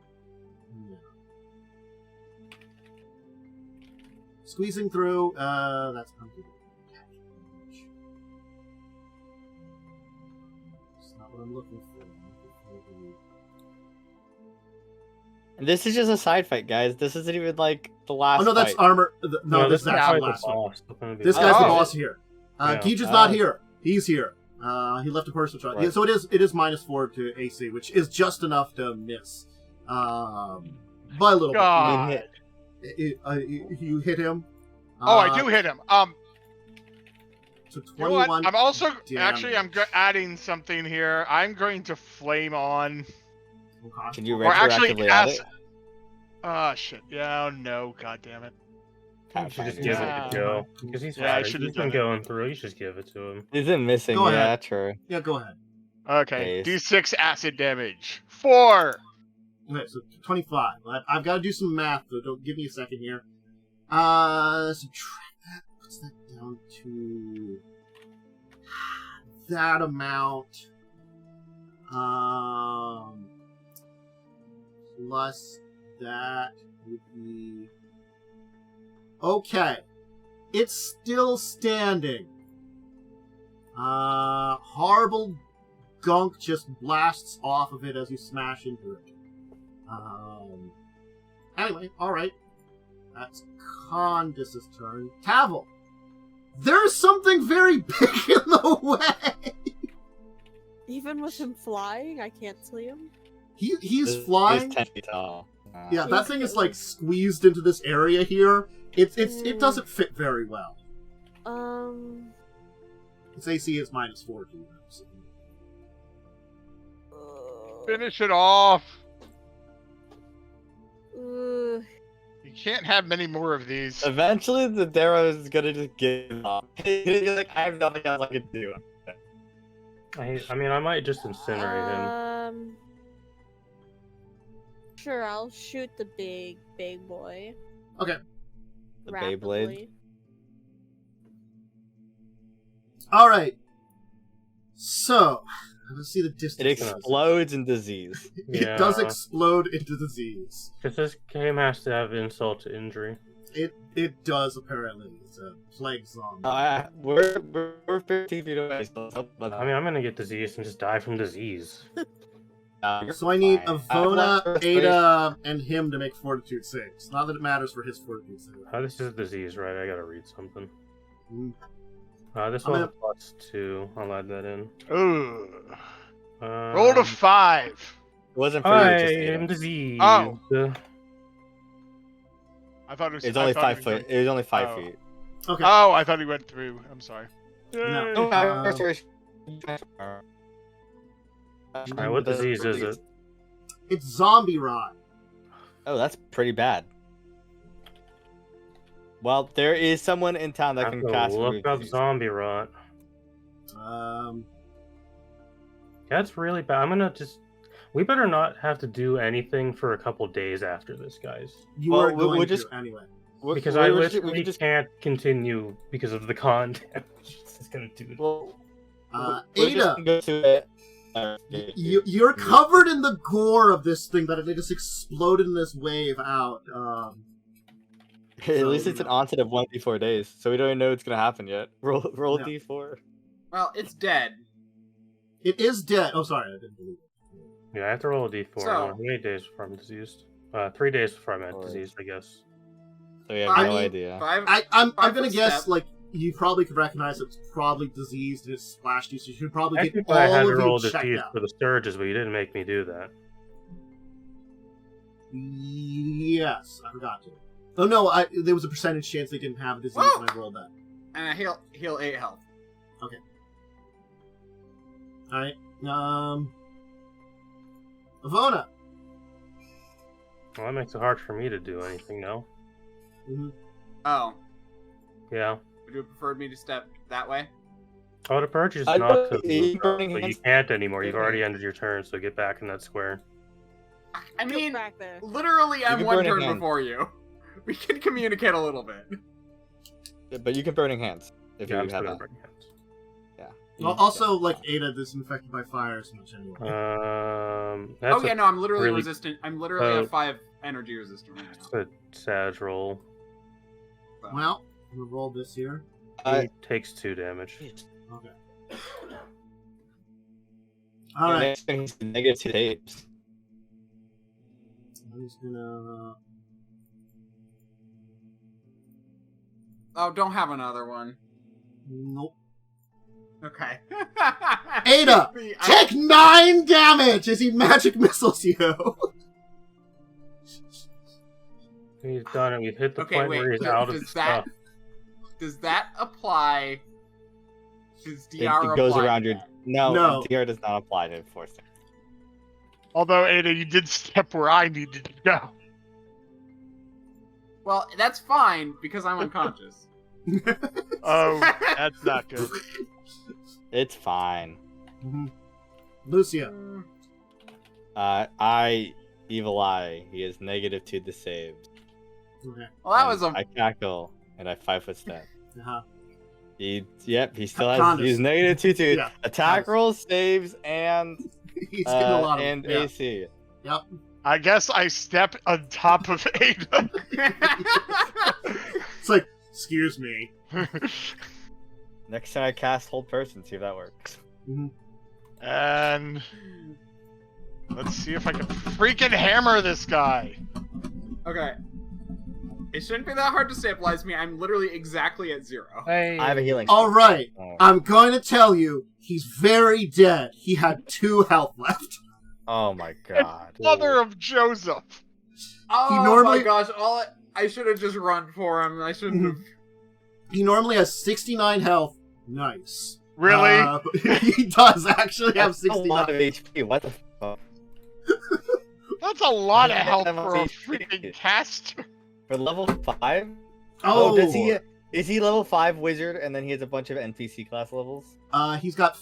Speaker 2: Yeah. Squeezing through, that's undoable. It's not what I'm looking for.
Speaker 1: And this is just a side fight, guys. This isn't even like the last
Speaker 2: Oh no, that's
Speaker 1: fight.
Speaker 2: armor. No, this is actually
Speaker 4: the
Speaker 2: last one.
Speaker 4: boss.
Speaker 2: This guy's the
Speaker 1: Oh.
Speaker 2: boss here.
Speaker 4: Yeah.
Speaker 2: Geej is not here. He's here. He left a personal shot.
Speaker 1: Right.
Speaker 2: So it is -4 to AC, which is just enough to miss. By a little
Speaker 5: God.
Speaker 2: bit. You hit him.
Speaker 5: Oh, I do hit him.
Speaker 2: So
Speaker 5: You know what?
Speaker 2: 21.
Speaker 5: I'm also
Speaker 2: damage.
Speaker 5: adding something here. I'm going to flame on.
Speaker 2: Okay.
Speaker 1: Can you
Speaker 5: Or actually,
Speaker 1: retroactively add it?
Speaker 5: Ah, shit. Yeah, oh no, god damn it.
Speaker 4: You should just
Speaker 1: Pathfinder.
Speaker 4: give
Speaker 5: Yeah.
Speaker 4: it to Joe. Because he's
Speaker 5: Yeah, I
Speaker 4: had it.
Speaker 5: should've
Speaker 4: He's been
Speaker 5: done it.
Speaker 4: going through. You should just give it to him.
Speaker 1: Isn't missing?
Speaker 2: Go
Speaker 1: Yeah,
Speaker 2: ahead.
Speaker 1: true.
Speaker 2: Yeah, go ahead.
Speaker 5: Okay,
Speaker 1: Nice.
Speaker 5: D6 acid damage. 4!
Speaker 2: Okay, so 25. I've got to do some math, so don't give me a second here. Subtract that. What's that down to? That amount. Plus that would be. Okay. It's still standing. Horrible gunk just blasts off of it as you smash into it. Anyway, alright. That's Khandes' turn. Tavel! There's something very big in the way!
Speaker 6: Even with him flying, I can't see him.
Speaker 2: He's
Speaker 1: He's
Speaker 2: flying.
Speaker 1: 10 feet tall.
Speaker 2: Yeah, that thing is like squeezed into this area here. It doesn't fit very well. Its AC is -4 to you. So.
Speaker 5: Finish it off!
Speaker 6: Uh,
Speaker 5: You can't have many more of these.
Speaker 1: Eventually, the Darrow is gonna just give up. He's like, I have nothing else I can do.
Speaker 4: I mean, I might just incinerate him.
Speaker 6: Sure, I'll shoot the big boy.
Speaker 2: Okay.
Speaker 1: The
Speaker 6: rapidly.
Speaker 1: Beyblade.
Speaker 2: All right. So, let's see the distance.
Speaker 1: It explodes in disease.
Speaker 2: It does explode into disease.
Speaker 4: Because this game has to have insult to injury.
Speaker 2: It does apparently. It's a plague zombie.
Speaker 1: We're 15 feet away. So
Speaker 4: I mean, I'm gonna get diseased and just die from disease.
Speaker 2: So I need Ivona, Ada, and him to make Fortitude 6. Not that it matters for his Fortitude 6.
Speaker 4: This is disease, right? I gotta read something.
Speaker 2: Mm.
Speaker 4: This one's a +2. I'll add that in.
Speaker 5: Ooh. Rolled a 5.
Speaker 1: It wasn't for
Speaker 4: I
Speaker 1: you.
Speaker 4: am diseased.
Speaker 5: Oh. I thought it was.
Speaker 1: It's only 5 foot. It was only 5
Speaker 5: Oh.
Speaker 1: feet.
Speaker 2: Okay.
Speaker 5: Oh, I thought he went through. I'm sorry.
Speaker 2: No.
Speaker 4: Alright, what disease is it?
Speaker 2: It's zombie rot.
Speaker 1: Oh, that's pretty bad. Well, there is someone in town that
Speaker 4: I
Speaker 1: can
Speaker 4: have to
Speaker 1: cast
Speaker 4: look up
Speaker 1: disease.
Speaker 4: zombie rot. That's really bad. I'm gonna just. We better not have to do anything for a couple days after this, guys.
Speaker 2: You
Speaker 1: Well,
Speaker 2: are going
Speaker 1: we'll
Speaker 2: to
Speaker 1: just-
Speaker 2: anyway.
Speaker 4: Because
Speaker 1: We
Speaker 4: I
Speaker 1: were just- we
Speaker 4: literally
Speaker 1: could just-
Speaker 4: can't continue because of the con damage. It's gonna do.
Speaker 1: Well,
Speaker 2: Ada,
Speaker 1: just go to it.
Speaker 2: you're covered in the gore of this thing that it just exploded in this wave out.
Speaker 1: At least it's an onset of 1d4 days, so we don't even know it's gonna happen yet. Roll
Speaker 2: Yeah.
Speaker 1: d4.
Speaker 3: Well, it's dead.
Speaker 2: It is dead. Oh, sorry, I didn't believe it.
Speaker 4: Yeah, I have to roll a d4.
Speaker 3: So-
Speaker 4: How many days before I'm diseased? 3 days before I'm
Speaker 1: Alright.
Speaker 4: diseased, I guess.
Speaker 1: So we have
Speaker 3: I
Speaker 1: no
Speaker 2: mean,
Speaker 1: idea.
Speaker 2: I'm
Speaker 3: Five
Speaker 2: gonna
Speaker 3: foot
Speaker 2: guess
Speaker 3: step.
Speaker 2: like you probably could recognize it's probably diseased and it splashed you, so you should probably get
Speaker 4: Technically, I had
Speaker 2: all
Speaker 4: to
Speaker 2: of
Speaker 4: roll
Speaker 2: you checked
Speaker 4: disease
Speaker 2: out.
Speaker 4: for the Sturges, but you didn't make me do that.
Speaker 2: Yes, I forgot to. Oh no, there was a percentage chance they didn't have a disease
Speaker 3: Whoa!
Speaker 2: when I rolled that.
Speaker 3: And heal 8 health.
Speaker 2: Alright, Ivona.
Speaker 4: Well, that makes it hard for me to do anything now.
Speaker 2: Mhm.
Speaker 3: Oh,
Speaker 4: Yeah.
Speaker 3: would you have preferred me to step that way?
Speaker 4: Oh, the purge is
Speaker 1: I
Speaker 4: not
Speaker 1: thought
Speaker 4: to
Speaker 1: you
Speaker 4: move,
Speaker 1: burning
Speaker 4: but you
Speaker 1: hands-
Speaker 4: can't anymore. You've already ended your turn, so get back in that square.
Speaker 3: I
Speaker 6: Get
Speaker 3: mean,
Speaker 6: back there.
Speaker 3: literally, I'm
Speaker 1: can
Speaker 3: one
Speaker 1: burn a
Speaker 3: turn
Speaker 1: hand.
Speaker 3: before you. We can communicate a little bit.
Speaker 1: But you can burning hands if
Speaker 4: Yeah, I'm
Speaker 1: you
Speaker 4: still
Speaker 1: have
Speaker 4: gonna
Speaker 1: that.
Speaker 4: break hands.
Speaker 2: Well, also, like, Ada disinfected by fire so much anyway.
Speaker 4: That's
Speaker 3: Oh yeah, no, I'm literally
Speaker 4: really-
Speaker 3: resistant. I'm literally at 5 energy resistant right now.
Speaker 4: a sad roll.
Speaker 3: So.
Speaker 2: Well, I'm gonna roll this here.
Speaker 4: He takes 2 damage.
Speaker 2: Okay.
Speaker 1: The
Speaker 2: Alright,
Speaker 1: next thing is negative 2 tapes.
Speaker 2: I'm just gonna...
Speaker 3: Oh, don't have another one.
Speaker 2: Nope.
Speaker 3: Okay.
Speaker 2: Ada,
Speaker 3: I-
Speaker 2: take 9 damage as he magic missiles you!
Speaker 4: He's done it. We've hit the
Speaker 3: Okay,
Speaker 4: point
Speaker 3: wait.
Speaker 4: where he's out of
Speaker 3: Does
Speaker 4: his
Speaker 3: that
Speaker 4: stuff.
Speaker 3: does that apply? Does
Speaker 1: It
Speaker 3: DR
Speaker 1: goes
Speaker 3: apply
Speaker 1: around
Speaker 3: to
Speaker 1: your.
Speaker 3: that?
Speaker 1: No, DR does not apply to force.
Speaker 5: Although Ada, you did step where I needed to go.
Speaker 3: Well, that's fine because I'm unconscious.
Speaker 5: Oh, that's not good.
Speaker 1: It's fine.
Speaker 2: Lucia.
Speaker 1: Evil Eye. He is negative 2 to save.
Speaker 2: Okay.
Speaker 3: Well, that was a
Speaker 1: I cackle and I 5-foot step.
Speaker 2: Uh-huh.
Speaker 1: He still has.
Speaker 2: Khandes.
Speaker 1: He's negative 2 to
Speaker 2: Yeah,
Speaker 1: attack
Speaker 2: Khandes.
Speaker 1: rolls, saves, and
Speaker 2: He's getting a lot of
Speaker 1: and
Speaker 2: yeah.
Speaker 1: AC.
Speaker 2: Yep.
Speaker 5: I guess I step on top of Ada.
Speaker 2: It's like, excuse me.
Speaker 1: Next time I cast Hold Person, see if that works.
Speaker 5: And let's see if I can freaking hammer this guy.
Speaker 3: Okay. It shouldn't be that hard to stabilize me. I'm literally exactly at 0.
Speaker 4: Hey.
Speaker 1: I have a healing.
Speaker 2: Alright,
Speaker 1: Oh.
Speaker 2: I'm going to tell you, he's very dead. He had 2 health left.
Speaker 1: Oh my god.
Speaker 5: Mother of Joseph.
Speaker 3: Oh
Speaker 2: normally-
Speaker 3: my gosh! I should have just run for him. I shouldn't have.
Speaker 2: He normally has 69 health. Nice.
Speaker 5: Really?
Speaker 2: But he does actually have
Speaker 1: That's a lot
Speaker 2: 69.
Speaker 1: of HP. What the fuck?
Speaker 5: That's a lot of
Speaker 1: I
Speaker 5: health
Speaker 1: have
Speaker 5: for a
Speaker 1: HP.
Speaker 5: freaking caster.
Speaker 1: For level 5?
Speaker 2: Oh,
Speaker 1: does he? Is he level 5 wizard and then he has a bunch of NPC class levels?
Speaker 2: He's got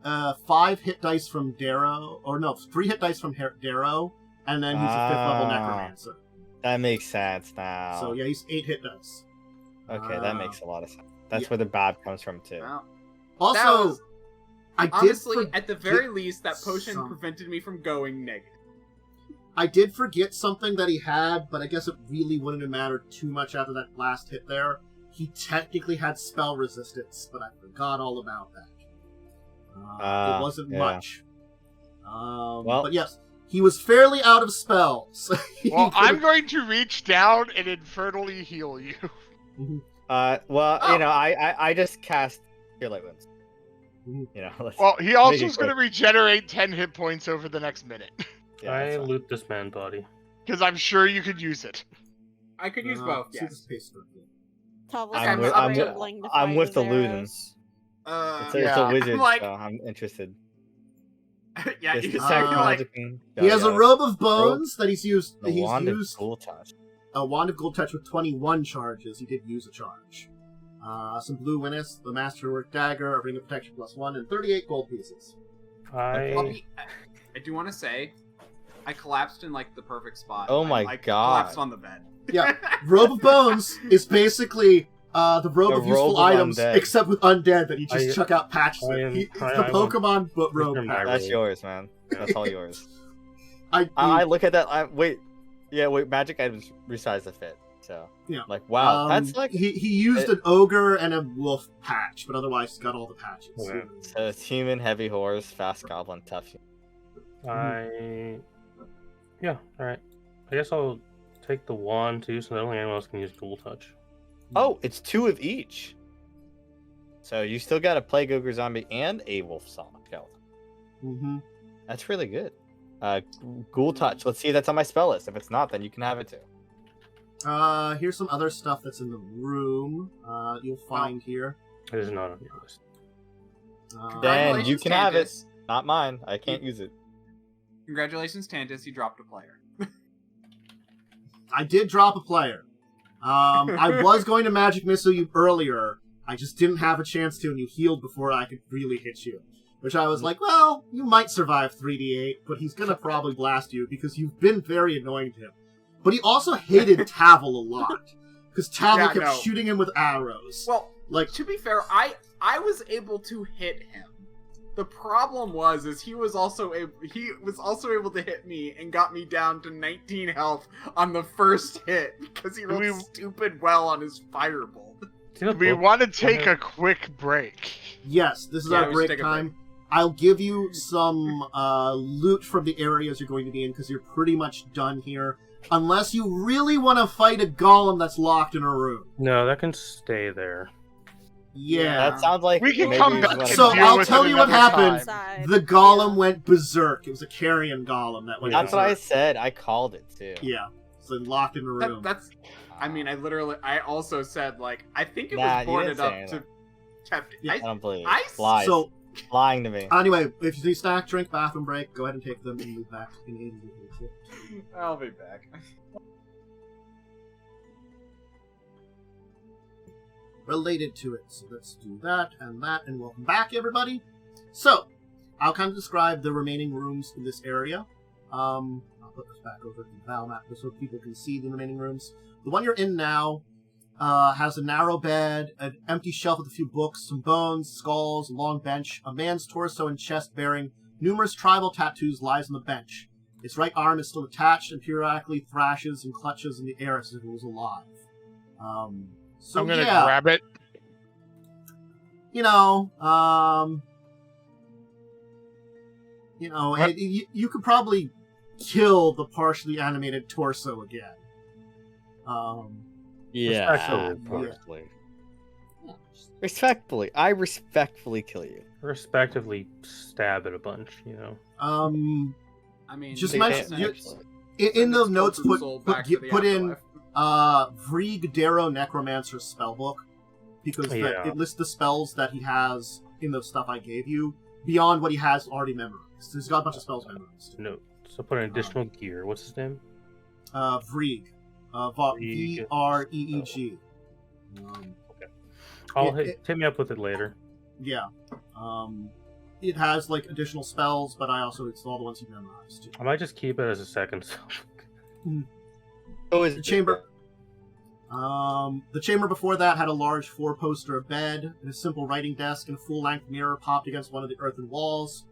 Speaker 2: 5 hit dice from Darrow, or no, 3 hit dice from Darrow, and then he's a 5th level necromancer.
Speaker 1: That makes sense now.
Speaker 2: So yeah, he's 8 hit dice.
Speaker 1: Okay, that makes a lot of sense. That's where the bad comes from too.
Speaker 3: Wow.
Speaker 2: Also, I
Speaker 3: honestly,
Speaker 2: did
Speaker 3: at the very least, that potion prevented me from going negative.
Speaker 2: I did forget something that he had, but I guess it really wouldn't have mattered too much after that last hit there. He technically had spell resistance, but I forgot all about that. It wasn't much. But yes, he was fairly out of spells.
Speaker 5: Well, I'm going to reach down and infernally heal you.
Speaker 1: I just cast Cure Light Wounds.
Speaker 5: Well, he also is going to regenerate 10 hit points over the next minute.
Speaker 1: Yeah,
Speaker 4: I loot this man body.
Speaker 5: Because I'm sure you could use it.
Speaker 3: I could use both, yes.
Speaker 1: I'm with the looting. It's a wizard, so I'm interested.
Speaker 3: Yeah,
Speaker 2: he has a robe of bones that he's used.
Speaker 1: A wand of Ghoul Touch.
Speaker 2: A wand of Ghoul Touch with 21 charges. He did use a charge. Some blue Winnis, the Masterwork Dagger, a Ring of Protection +1, and 38 gold pieces.
Speaker 3: I do want to say, I collapsed in like the perfect spot.
Speaker 1: Oh my
Speaker 3: I
Speaker 1: god!
Speaker 3: Collapsed on the bed.
Speaker 2: Yeah, Robe of Bones is basically the robe of useful items, except with undead that you just chuck out patches. It's the Pokemon robe.
Speaker 1: That's yours, man. That's all yours. I look at that. Wait, magic items resize the fit. So
Speaker 2: yeah,
Speaker 1: like wow, that's like
Speaker 2: he used an ogre and a wolf patch, but otherwise he's got all the patches.
Speaker 1: Yeah. So it's human, heavy horse, fast goblin, tough.
Speaker 4: Yeah, alright. I guess I'll take the wand too, so that only anyone else can use Ghoul Touch.
Speaker 1: Oh, it's 2 of each. So you still got a Plague Ogre Zombie and a Wolf Skeleton.
Speaker 2: Mm-hmm.
Speaker 1: That's really good. Ghoul Touch. Let's see if that's on my spell list. If it's not, then you can have it too.
Speaker 2: Here's some other stuff that's in the room. You'll find here.
Speaker 4: It is not on your list.
Speaker 1: Then you can have it. Not mine. I can't use it.
Speaker 3: Congratulations, Tantus. You dropped a player.
Speaker 2: I did drop a player. I was going to Magic Missile you earlier. I just didn't have a chance to, and you healed before I could really hit you. Which I was like, well, you might survive 3d8, but he's going to probably blast you because you've been very annoying to him. But he also hated Tavel a lot. Because Tavel kept shooting him with arrows.
Speaker 3: Well, to be fair, I was able to hit him. The problem is he was also able to hit me and got me down to 19 health on the first hit because he rolled stupid well on his firebolt.
Speaker 5: We want to take a quick break.
Speaker 2: Yes, this is our break time. I'll give you some loot from the areas you're going to be in because you're pretty much done here. Unless you really want to fight a golem that's locked in a room.
Speaker 4: No, that can stay there.
Speaker 2: Yeah,
Speaker 1: that sounds like
Speaker 5: we can come back.
Speaker 2: So I'll tell you what happened. The golem went berserk. It was a carrion golem that went.
Speaker 1: That's what I said. I called it too.
Speaker 2: Yeah, so locked in a room.
Speaker 3: That's. I mean, I also said I think it was boarded up to.
Speaker 1: I don't believe.
Speaker 2: Lies. So
Speaker 1: lying to me.
Speaker 2: Anyway, if you need snack, drink, bathroom break, go ahead and take them and move back in 80.
Speaker 3: I'll be back.
Speaker 2: Related to it. So let's do that, and welcome back, everybody. So, I'll kind of describe the remaining rooms in this area. I'll put this back over to the battle map so people can see the remaining rooms. The one you're in now has a narrow bed, an empty shelf with a few books, some bones, skulls, a long bench. A man's torso and chest bearing numerous tribal tattoos lies on the bench. Its right arm is still attached and periodically thrashes and clutches in the air as if it was alive. So
Speaker 5: I'm gonna grab it.
Speaker 2: You could probably kill the partially animated torso again.
Speaker 1: Respectfully, I respectfully kill you.
Speaker 4: Respectively stab it a bunch,
Speaker 3: I mean,
Speaker 2: just mention in the notes. Put in Vrieg Darrow Necromancer spellbook because it lists the spells that he has in the stuff I gave you beyond what he has already memorized. So he's got a bunch of spells memorized.
Speaker 4: No, so put an additional gear. What's his name?
Speaker 2: Vrieg. Vreeg.
Speaker 4: Hit me up with it later.
Speaker 2: Yeah. It has like additional spells, but I also it's all the ones you memorized.
Speaker 4: I might just keep it as a second self.
Speaker 2: The chamber. The chamber before that had a large 4-poster bed, and a simple writing desk, and a full-length mirror popped against one of the earthen walls.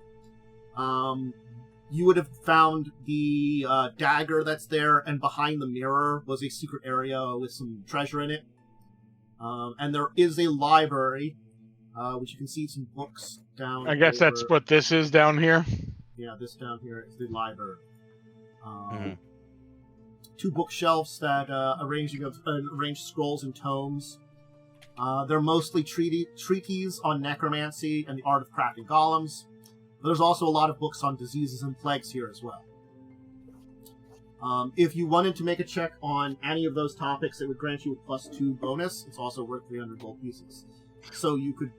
Speaker 2: You would have found the dagger that's there, and behind the mirror was a secret area with some treasure in it. And there is a library, which you can see some books down.
Speaker 5: I guess that's what this is down here.
Speaker 2: Yeah, this down here is the library. 2 bookshelves that arranged scrolls and tomes. They're mostly treatises on necromancy and the art of crafting golems. But there's also a lot of books on diseases and plagues here as well. If you wanted to make a check on any of those topics, it would grant you a +2 bonus. It's also worth 300 gold pieces. So you could,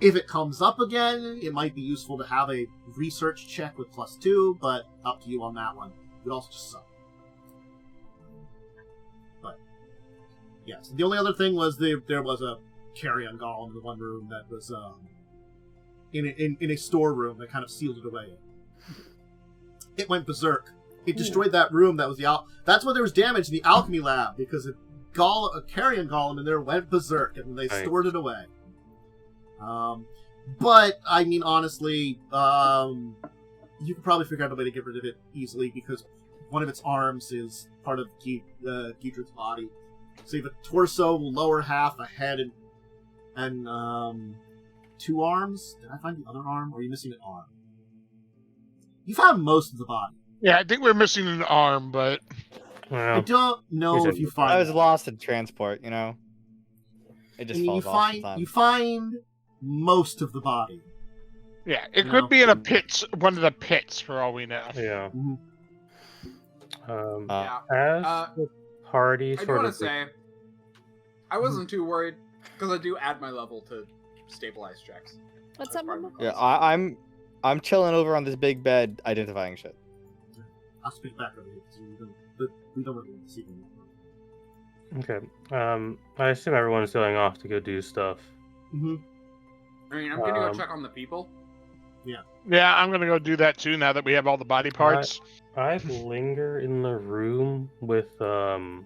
Speaker 2: if it comes up again, it might be useful to have a research check with +2, but up to you on that one. It would also just suck. But, yes. The only other thing was there was a carrion golem in the one room that was in a storeroom that kind of sealed it away. It went berserk. It destroyed that room that was that's why there was damage in the alchemy lab, because a carrion golem in there went berserk and they stored it away. But, I mean, honestly, you could probably figure out a way to get rid of it easily, because one of its arms is part of Eodred's body. So you have a torso, lower half, a head, and 2 arms. Did I find the other arm, or are you missing an arm? You found most of the body.
Speaker 5: Yeah, I think we're missing an arm, but...
Speaker 4: Well,
Speaker 2: I don't know if you find
Speaker 1: I was
Speaker 2: that.
Speaker 1: lost in transport, you know? It just falls off sometimes.
Speaker 2: You find most of the body.
Speaker 5: Yeah, it could be in a pit, one of the pits, for all we know.
Speaker 4: Yeah.
Speaker 2: Mm-hmm.
Speaker 4: As the party
Speaker 3: I do
Speaker 4: sort
Speaker 3: want
Speaker 4: of...
Speaker 3: to say, I wasn't too worried, because I do add my level to stabilize checks.
Speaker 6: What's up, Mama?
Speaker 1: Yeah, I'm chilling over on this big bed, identifying shit.
Speaker 2: I'll speak back over you, because we don't really see them.
Speaker 4: Okay. I assume everyone's going off to go do stuff.
Speaker 2: Mm-hmm.
Speaker 3: I mean, I'm gonna go check on the people.
Speaker 5: Yeah, I'm gonna go do that too, now that we have all the body parts.
Speaker 4: I linger in the room with the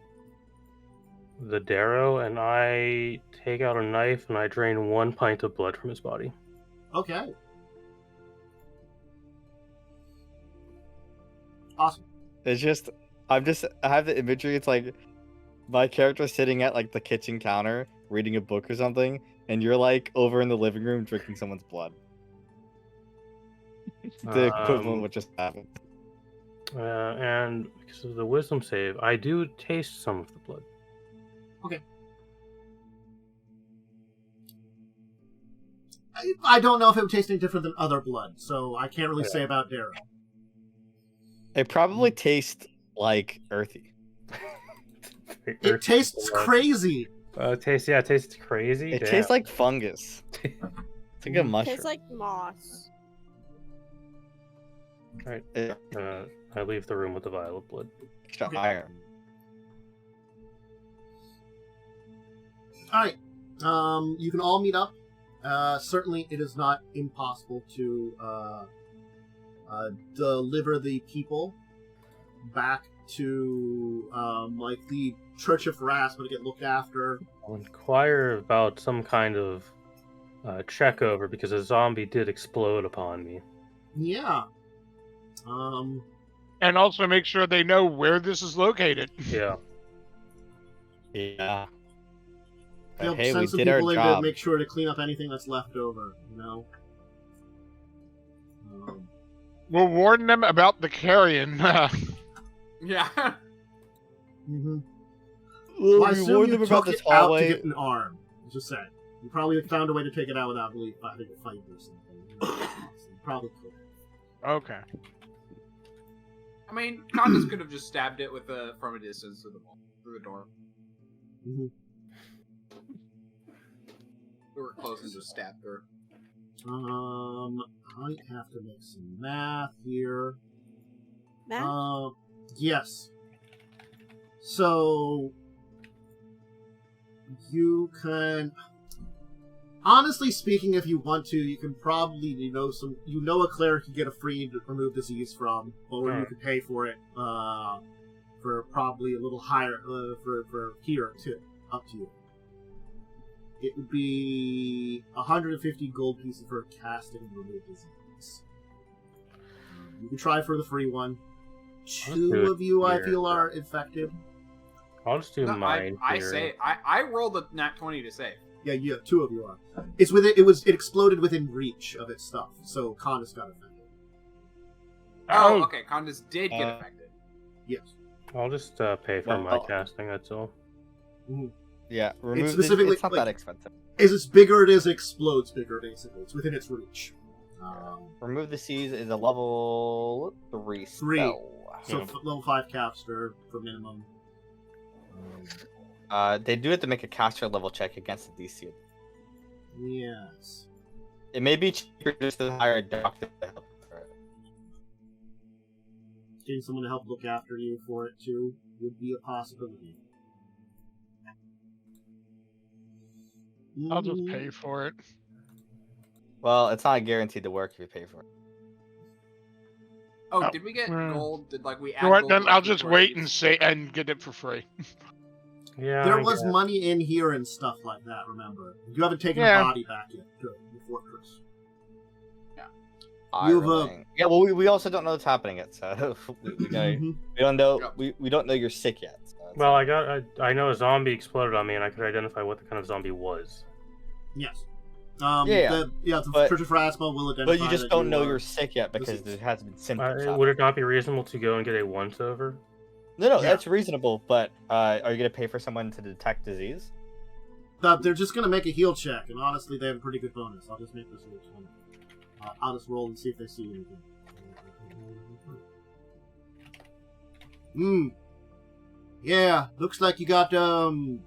Speaker 4: Darrow, and I take out a knife and I drain 1 pint of blood from his body.
Speaker 2: Okay. Awesome.
Speaker 1: It's just, I have the imagery, it's like, my character sitting at, like, the kitchen counter, reading a book or something, and you're, like, over in the living room drinking someone's blood. The equivalent of what just happened.
Speaker 4: And because of the wisdom save, I do taste some of the blood.
Speaker 2: Okay. I don't know if it would taste any different than other blood, so I can't really say about Darrow.
Speaker 1: It probably tastes like earthy.
Speaker 2: It tastes crazy.
Speaker 4: It tastes crazy.
Speaker 1: It tastes like fungus. It's like a mushroom.
Speaker 6: Tastes like moss.
Speaker 4: Alright. I leave the room with the vial of blood.
Speaker 1: Extra iron.
Speaker 2: Alright. You can all meet up. Certainly it is not impossible to deliver the people back to like the Church of Rasp to get looked after.
Speaker 4: I'll inquire about some kind of check over, because a zombie did explode upon me.
Speaker 2: Yeah.
Speaker 5: And also make sure they know where this is located.
Speaker 4: Yeah.
Speaker 1: Yeah.
Speaker 2: They'll
Speaker 1: But hey,
Speaker 2: send
Speaker 1: we
Speaker 2: some
Speaker 1: did our
Speaker 2: people in to
Speaker 1: job.
Speaker 2: make sure to clean up anything that's left over, you know?
Speaker 5: We'll warn them about the carrion.
Speaker 3: Yeah.
Speaker 2: Mm-hmm.
Speaker 1: Well,
Speaker 2: I
Speaker 1: we
Speaker 2: assume
Speaker 1: warned
Speaker 2: you
Speaker 1: them about
Speaker 2: took
Speaker 1: this
Speaker 2: it out to
Speaker 1: hallway.
Speaker 2: get an arm. Just saying. You probably found a way to take it out without really having to fight or something. So you probably could.
Speaker 5: Okay.
Speaker 3: I mean, Khandes could have just stabbed it with from a distance through the door.
Speaker 2: Mm-hmm.
Speaker 3: We were close and just stabbed her.
Speaker 2: I have to make some math here.
Speaker 6: Math?
Speaker 2: Yes. So you can, honestly speaking, if you want to, you can probably a cleric you get a free remove disease from, or you could pay for it for probably a little higher for here too. Up to you. It would be 150 gold pieces for casting and remove disease. You can try for the free one. Two of you, I feel, are infected.
Speaker 4: I'll just do mine.
Speaker 3: I rolled a nat 20 to save.
Speaker 2: Yeah, two of you are. It's with it. It exploded within reach of its stuff, so Khandes got affected.
Speaker 3: Oh, okay. Khandes did get affected.
Speaker 2: Yes.
Speaker 4: I'll just pay for my casting. That's all.
Speaker 2: Mm-hmm.
Speaker 1: Yeah,
Speaker 2: it's specifically
Speaker 1: it's not that expensive.
Speaker 2: As it's bigger, it explodes bigger. Basically, it's within its reach.
Speaker 1: Remove the Seas is a level 3 spell.
Speaker 2: So level 5 caster for minimum.
Speaker 1: They do have to make a caster level check against the DC.
Speaker 2: Yes.
Speaker 1: It may be cheaper just to hire a doctor to help for it.
Speaker 2: Getting someone to help look after you for it too would be a possibility.
Speaker 5: I'll just pay for it.
Speaker 1: Well, it's not guaranteed to work if you pay for it.
Speaker 3: Oh, did we get gold? Did we add
Speaker 5: What,
Speaker 3: gold?
Speaker 5: then I'll just wait and get it for free.
Speaker 4: Yeah.
Speaker 2: There was money in here and stuff like that, remember. You haven't taken the body back yet to the fortress.
Speaker 1: Yeah, well, we also don't know what's happening yet, so we don't know. We don't know you're sick yet. So
Speaker 4: well, I know a zombie exploded on me, and I could identify what the kind of zombie was.
Speaker 2: Yes.
Speaker 1: The
Speaker 2: Church of Pharasma will identify.
Speaker 1: But you just don't know you're sick yet because there hasn't been symptoms.
Speaker 4: Would it not be reasonable to go and get a once-over?
Speaker 1: No, that's reasonable. But are you going to pay for someone to detect disease?
Speaker 2: They're just going to make a heal check, and honestly, they have a pretty good bonus. I'll just make this a 20. I'll just roll and see if they see anything. Yeah, looks like you got you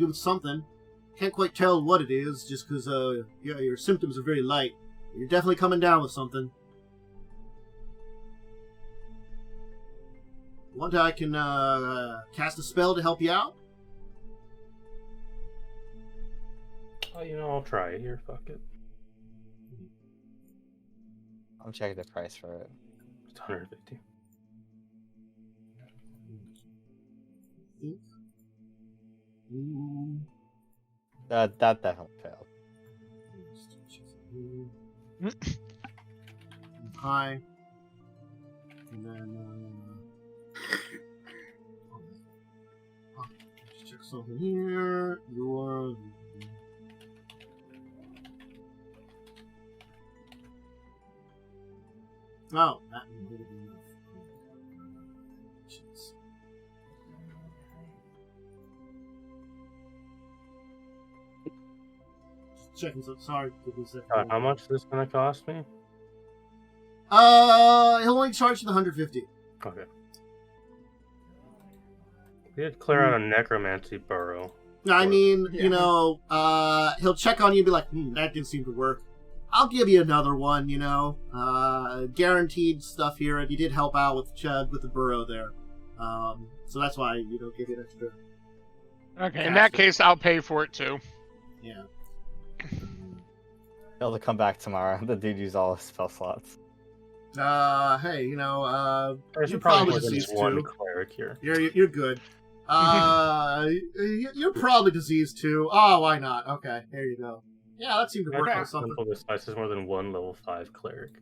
Speaker 2: with something. Can't quite tell what it is, just because your symptoms are very light. You're definitely coming down with something. Want I can cast a spell to help you out?
Speaker 4: Oh, I'll try it here. Fuck it.
Speaker 1: I'm checking the price for it.
Speaker 4: It's 150.
Speaker 1: That definitely failed.
Speaker 2: Hi. And then let's check something here. Your that would be enough. Checking something. Sorry, give me a second.
Speaker 4: How much is this gonna cost me?
Speaker 2: He'll only charge you the 150.
Speaker 4: Okay. We had to clear out a necromancy burrow.
Speaker 2: I mean, he'll check on you and be like, that didn't seem to work. I'll give you another one, guaranteed stuff here, and you did help out with the burrow there. So that's why, give you an extra.
Speaker 5: Okay, in that case, I'll pay for it too.
Speaker 2: Yeah.
Speaker 1: He'll come back tomorrow. The dude used all his spell slots.
Speaker 2: Hey,
Speaker 4: There's
Speaker 2: you're
Speaker 4: probably
Speaker 2: diseased
Speaker 4: one
Speaker 2: too.
Speaker 4: cleric here.
Speaker 2: You're good. You're probably diseased too. Oh, why not? Okay, there you go. Yeah, that seemed to work out something.
Speaker 4: Simple dice is more than one level 5 cleric.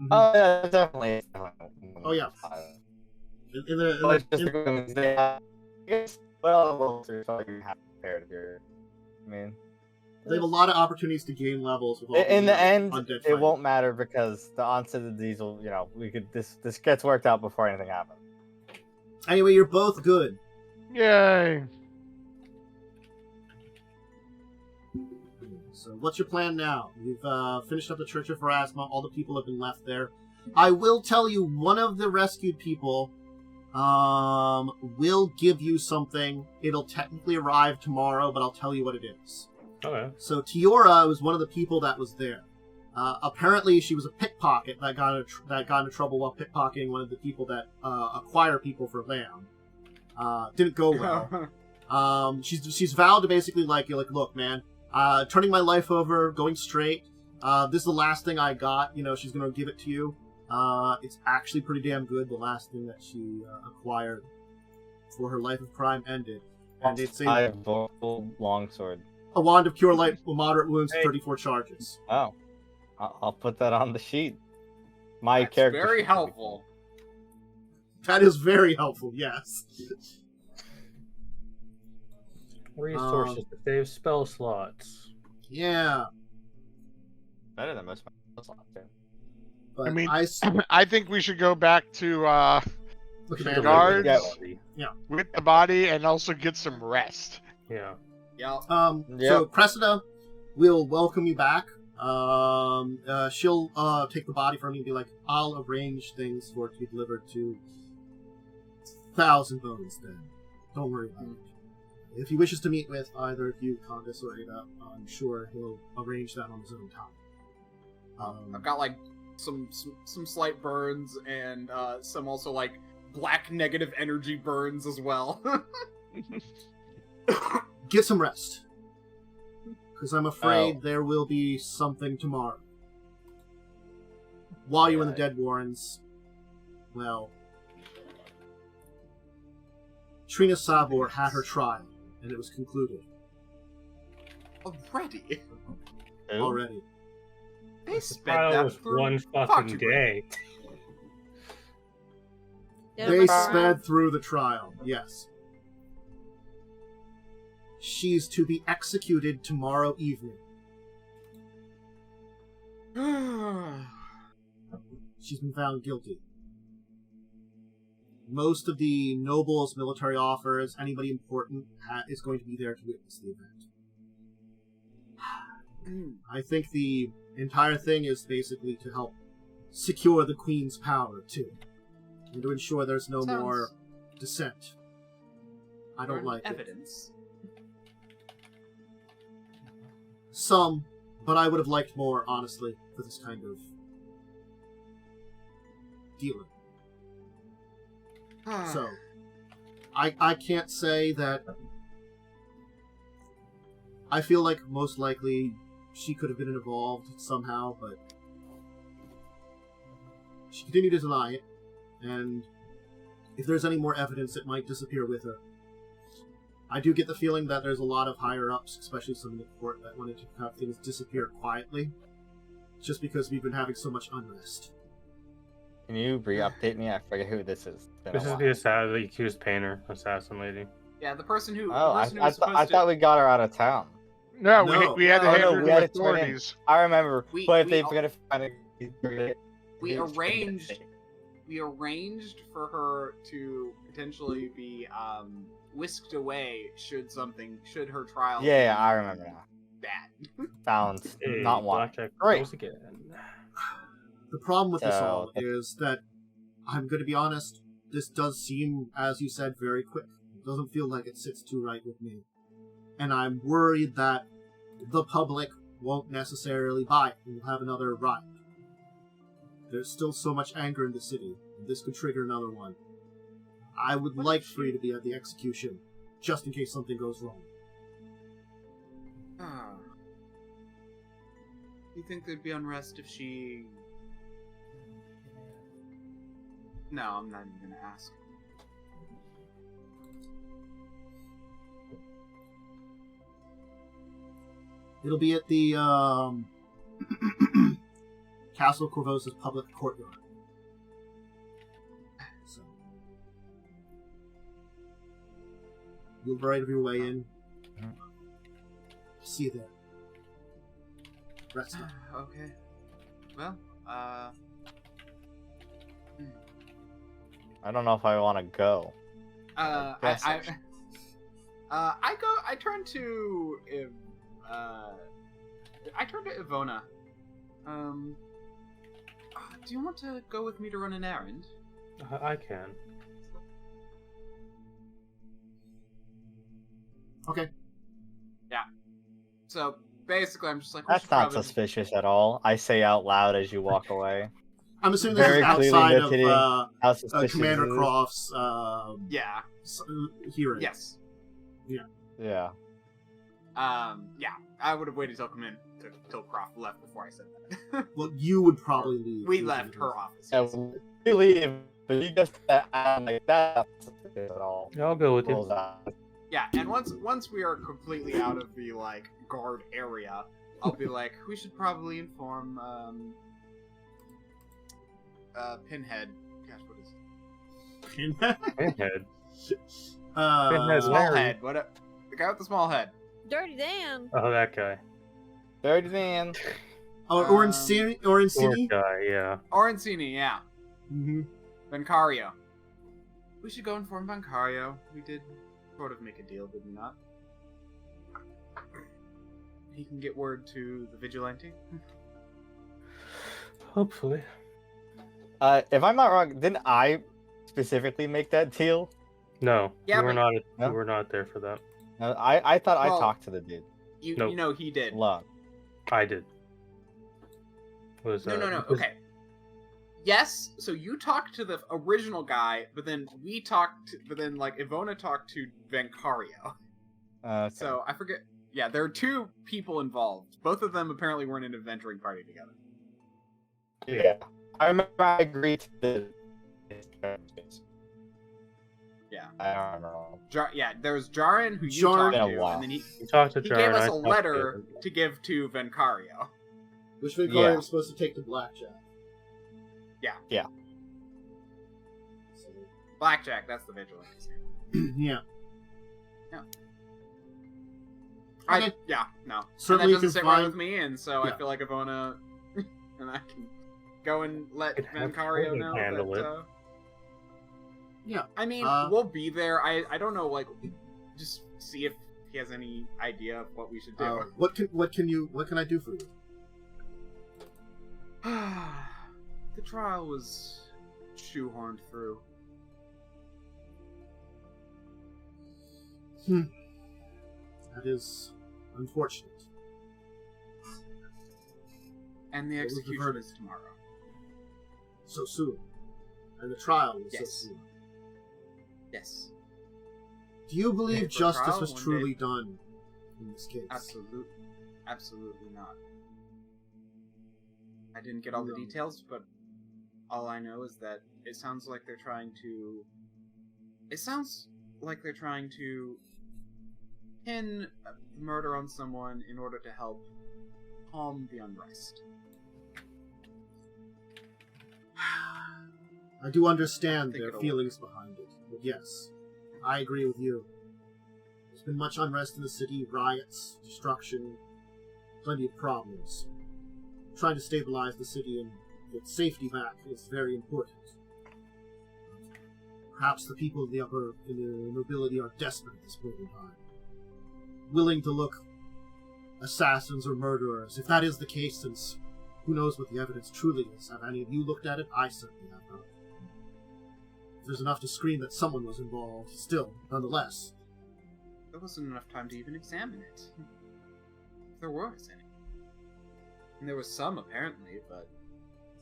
Speaker 2: Mm-hmm.
Speaker 1: Oh yeah, definitely.
Speaker 2: Oh yeah.
Speaker 1: Well, you have prepared here. I mean,
Speaker 2: they have a lot of opportunities to gain levels. With all
Speaker 1: in the end,
Speaker 2: it
Speaker 1: won't matter because the onset of the disease will, this gets worked out before anything happens.
Speaker 2: Anyway, you're both good.
Speaker 5: Yay!
Speaker 2: So, what's your plan now? You've finished up the Church of Pharasma. All the people have been left there. I will tell you, one of the rescued people will give you something. It'll technically arrive tomorrow, but I'll tell you what it is.
Speaker 4: Okay.
Speaker 2: So Tiora was one of the people that was there. Apparently, she was a pickpocket that got into trouble while pickpocketing one of the people that acquire people for land. Didn't go well. She's vowed to basically look, man, turning my life over, going straight. This is the last thing I got. She's gonna give it to you. It's actually pretty damn good. The last thing that she acquired for her life of crime ended, and it's a
Speaker 1: longsword.
Speaker 2: A wand of cure light with moderate wounds, 34 charges.
Speaker 1: Oh, I'll put that on the sheet. My
Speaker 3: That's
Speaker 1: character.
Speaker 3: very helpful.
Speaker 2: That is very helpful. Yes.
Speaker 4: Resources to save spell slots.
Speaker 2: Yeah.
Speaker 1: Better than most of my slots.
Speaker 2: But
Speaker 5: I mean, I think we should go back to
Speaker 2: look at
Speaker 5: the
Speaker 2: that.
Speaker 5: guards
Speaker 2: Yeah.
Speaker 5: with the body and also get some rest.
Speaker 4: Yeah.
Speaker 3: Yeah.
Speaker 2: So Cressida will welcome you back. She'll take the body from you and be like, I'll arrange things for it to be delivered to 1,000 Bones then. Don't worry about it. If he wishes to meet with either of you, Khandes or Ada, I'm sure he'll arrange that on his own time.
Speaker 3: I've got like some slight burns and some also like black negative energy burns as well.
Speaker 2: Get some rest. Because I'm afraid there will be something tomorrow. While you're in the Dead Warrens, well, Trina Sabor had her trial, and it was concluded.
Speaker 3: Already?
Speaker 2: Already.
Speaker 3: They
Speaker 4: The
Speaker 3: sped
Speaker 4: trial
Speaker 3: that
Speaker 4: was
Speaker 3: through
Speaker 4: one
Speaker 3: far
Speaker 4: fucking
Speaker 3: too
Speaker 4: day.
Speaker 2: They sped through the trial, yes. She's to be executed tomorrow evening. She's been found guilty. Most of the nobles, military offers, anybody important is going to be there to witness the event. I think the entire thing is basically to help secure the Queen's power, too. And to ensure there's no more dissent. I don't like
Speaker 3: evidence.
Speaker 2: Some, but I would have liked more, honestly, for this kind of dealing. So, I can't say that... I feel like most likely she could have been involved somehow, but she continued to deny it, and if there's any more evidence, it might disappear with her. I do get the feeling that there's a lot of higher-ups, especially some in the court, that wanted to have things disappear quietly, just because we've been having so much unrest.
Speaker 1: Can you re-update me? I forget who this is.
Speaker 4: This is the accused painter, assassin lady.
Speaker 3: Yeah, the person who.
Speaker 1: Oh,
Speaker 3: the person who was supposed
Speaker 1: I thought we got her out of town.
Speaker 5: No,
Speaker 2: No.
Speaker 5: we had to
Speaker 1: Oh,
Speaker 5: hand
Speaker 1: no,
Speaker 5: her
Speaker 1: we
Speaker 5: to
Speaker 1: had to turn in.
Speaker 5: authorities.
Speaker 1: I remember,
Speaker 3: We-
Speaker 1: but if
Speaker 3: we
Speaker 1: they're
Speaker 3: all-
Speaker 1: gonna find it,
Speaker 3: we arranged for her to potentially be whisked away should her trial
Speaker 1: Yeah,
Speaker 3: be
Speaker 1: I remember now.
Speaker 3: bad.
Speaker 1: Found
Speaker 4: Hey,
Speaker 1: not one.
Speaker 4: Blackjack
Speaker 1: Great.
Speaker 4: goes again.
Speaker 2: The problem with this
Speaker 1: So-
Speaker 2: all is that, I'm going to be honest, this does seem, as you said, very quick. It doesn't feel like it sits too right with me. And I'm worried that the public won't necessarily buy it and we'll have another riot. There's still so much anger in the city, and this could trigger another one. I would like for you to be at the execution, just in case something goes wrong.
Speaker 3: You think there'd be unrest if she... No, I'm not even gonna ask.
Speaker 2: It'll be at the Castle Korvosa's public courtyard. So you'll right of your way in. See you there. Rest up.
Speaker 3: Okay. Well,
Speaker 1: I don't know if I want to go.
Speaker 3: I turn to Ivona. Do you want to go with me to run an errand?
Speaker 4: I can.
Speaker 2: Okay.
Speaker 3: So basically, I'm just like,
Speaker 1: That's not suspicious at all. I say out loud as you walk away.
Speaker 2: I'm assuming this is
Speaker 1: Very clearly
Speaker 2: outside
Speaker 1: notating
Speaker 2: of
Speaker 1: how suspicious
Speaker 2: Commander
Speaker 1: it is.
Speaker 2: Croft's
Speaker 3: Yeah.
Speaker 2: hearing.
Speaker 3: Yes.
Speaker 1: Yeah.
Speaker 3: Yeah. I would have waited till Croft left before I said that.
Speaker 2: Well, you would probably leave.
Speaker 3: We left her office.
Speaker 1: And
Speaker 3: Yes.
Speaker 1: really, if you just I'm like that at all.
Speaker 4: Yeah, I'll go with you.
Speaker 1: Rolls out.
Speaker 3: Yeah, and once we are completely out of the like guard area, I'll be like, we should probably inform Pinhead. Gosh, what is it?
Speaker 2: Pinhead.
Speaker 4: Pinhead.
Speaker 2: Pinhead's
Speaker 3: Small
Speaker 4: Larry.
Speaker 3: head. The guy with the small head.
Speaker 6: Dirty Dan.
Speaker 4: Oh, that guy.
Speaker 1: Third man.
Speaker 2: Orencini?
Speaker 4: Poor guy, yeah.
Speaker 3: Orencini, yeah.
Speaker 2: Mm-hmm.
Speaker 3: Vencario. We should go inform Vencario. We did sort of make a deal, did we not? He can get word to the vigilante.
Speaker 4: Hopefully.
Speaker 1: If I'm not wrong, didn't I specifically make that deal?
Speaker 4: No,
Speaker 3: Yeah,
Speaker 4: you were
Speaker 3: but-
Speaker 4: not.
Speaker 1: No?
Speaker 4: You were not there for that.
Speaker 1: No, I thought I
Speaker 3: Well-
Speaker 1: talked to the dude.
Speaker 4: Nope.
Speaker 3: You know he did.
Speaker 1: Long.
Speaker 4: I did. Was
Speaker 3: No.
Speaker 4: was-
Speaker 3: Okay. Yes. So you talked to the original guy, but then like Ivona talked to Vencario.
Speaker 1: Okay.
Speaker 3: So I forget. Yeah, there are two people involved. Both of them apparently weren't in an adventuring party together.
Speaker 1: Yeah. I remember I agreed to the.
Speaker 3: Yeah.
Speaker 1: I don't remember all.
Speaker 3: Yeah, there was Jaren who you
Speaker 2: Jaren-
Speaker 3: talked
Speaker 1: Been a
Speaker 3: to,
Speaker 1: while.
Speaker 3: and then he
Speaker 4: You talked to
Speaker 3: gave
Speaker 4: Jaren,
Speaker 3: us
Speaker 4: I
Speaker 3: a
Speaker 4: talked to
Speaker 3: letter
Speaker 4: him.
Speaker 3: to give to Vencario.
Speaker 2: Which Victoria
Speaker 1: Yeah.
Speaker 2: was supposed to take to Blackjack.
Speaker 1: Yeah.
Speaker 2: So,
Speaker 3: Blackjack, that's the vigilante's name.
Speaker 2: yeah.
Speaker 3: No.
Speaker 2: Certainly
Speaker 3: and that
Speaker 2: you
Speaker 3: doesn't
Speaker 2: can
Speaker 3: sit right
Speaker 2: find-
Speaker 3: with me, and so
Speaker 2: Yeah.
Speaker 3: I feel like Ivona and I can go and let
Speaker 4: Could have
Speaker 3: Vencario
Speaker 4: Tony
Speaker 3: know
Speaker 4: handle
Speaker 3: that.
Speaker 4: it.
Speaker 2: Yeah.
Speaker 3: I mean, we'll be there. I don't know, like, just see if he has any idea of what we should do.
Speaker 2: What can I do for you?
Speaker 3: The trial was shoehorned through.
Speaker 2: That is unfortunate.
Speaker 3: And the
Speaker 2: What was the
Speaker 3: execution
Speaker 2: verdict?
Speaker 3: is tomorrow.
Speaker 2: So soon. And the trial was so
Speaker 3: Yes.
Speaker 2: soon.
Speaker 3: Yes.
Speaker 2: Do you believe
Speaker 3: For
Speaker 2: justice
Speaker 3: trial,
Speaker 2: was
Speaker 3: one
Speaker 2: truly done in this case?
Speaker 3: Absolutely not. I didn't get all the
Speaker 2: No.
Speaker 3: details, but all I know is that it sounds like they're trying to... It sounds like they're trying to pin murder on someone in order to help calm the unrest.
Speaker 2: I do understand
Speaker 3: I think
Speaker 2: their
Speaker 3: it'll
Speaker 2: feelings behind it, but yes, I agree with you. There's been much unrest in the city, riots, destruction, plenty of problems. Trying to stabilize the city and get safety back is very important. Perhaps the people in the nobility are desperate at this point in time. Willing to look assassins or murderers. If that is the case, since who knows what the evidence truly is. Have any of you looked at it? I certainly have not. If there's enough to scream that someone was involved, still, nonetheless.
Speaker 3: There wasn't enough time to even examine it. If there was any. And there was some, apparently, but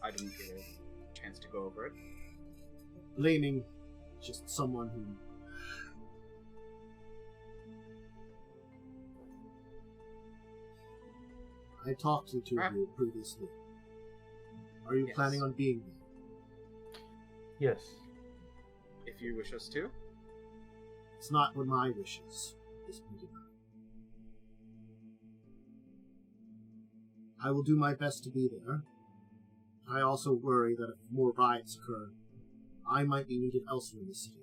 Speaker 3: I didn't get a chance to go over it.
Speaker 2: Blaming just someone who... I talked to two of you previously. Are you
Speaker 3: Yes.
Speaker 2: planning on being there?
Speaker 4: Yes.
Speaker 3: If you wish us to.
Speaker 2: It's not what my wishes is pointing out. I will do my best to be there. I also worry that if more riots occur, I might be needed elsewhere in the city.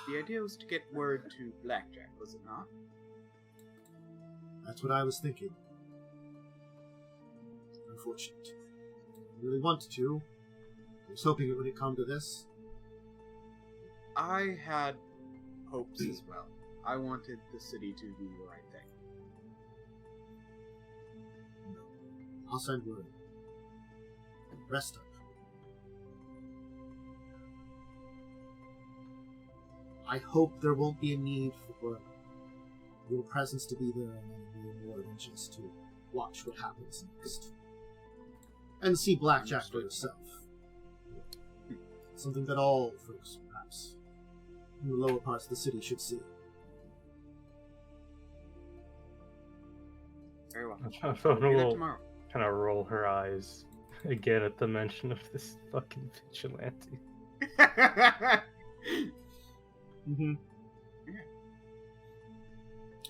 Speaker 3: The idea was to get word to Blackjack, was it not?
Speaker 2: That's what I was thinking. Unfortunate. I really wanted to. I was hoping it wouldn't come to this.
Speaker 3: I had hopes as well. I wanted the city to do the right thing.
Speaker 2: I'll send word. Rest up. I hope there won't be a need for your presence to be there and be more than just to watch what happens next. and see blackjack for yourself. Something that all folks, perhaps, in the lower parts of the city should see.
Speaker 3: Very well.
Speaker 4: Ivona
Speaker 3: Do that
Speaker 4: will
Speaker 3: tomorrow.
Speaker 4: kind of roll her eyes again at the mention of this fucking vigilante.
Speaker 2: Mm-hmm.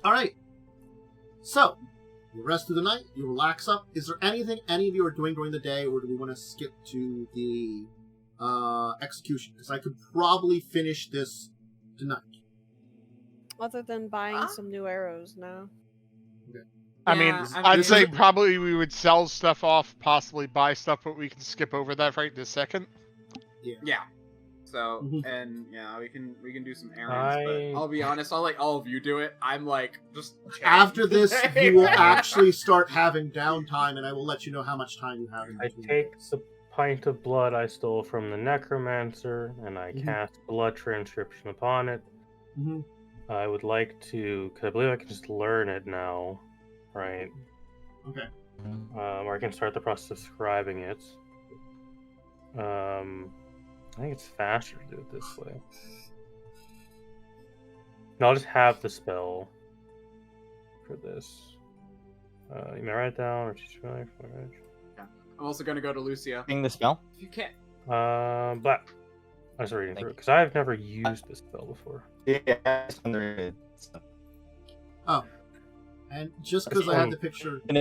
Speaker 2: Alright. So, the rest of the night, you relax up. Is there anything any of you are doing during the day, or do we want to skip to the execution? Because I could probably finish this tonight.
Speaker 6: Other than buying some new arrows now.
Speaker 5: I mean, I'd say probably we would sell stuff off, possibly buy stuff, but we can skip over that right this second.
Speaker 3: Yeah. So and yeah, we can do some errands. But I'll be honest, I'll let all of you do it. I'm like just
Speaker 2: after this, you will actually start having downtime, and I will let you know how much time you have.
Speaker 4: I take the pint of blood I stole from the necromancer, and I cast blood transcription upon it. I would like to, because I believe I can just learn it now, right?
Speaker 2: Okay.
Speaker 4: Or I can start the process of scribing it. I think it's faster to do it this way. No, I'll just have the spell for this. You may write it down or teach me.
Speaker 3: Yeah. I'm also gonna go to Lucia.
Speaker 1: Being the spell?
Speaker 3: If you can.
Speaker 4: But I was reading through it because I've never used this spell before.
Speaker 1: Yeah, it's underrated.
Speaker 2: Oh. And just because I had the picture
Speaker 1: and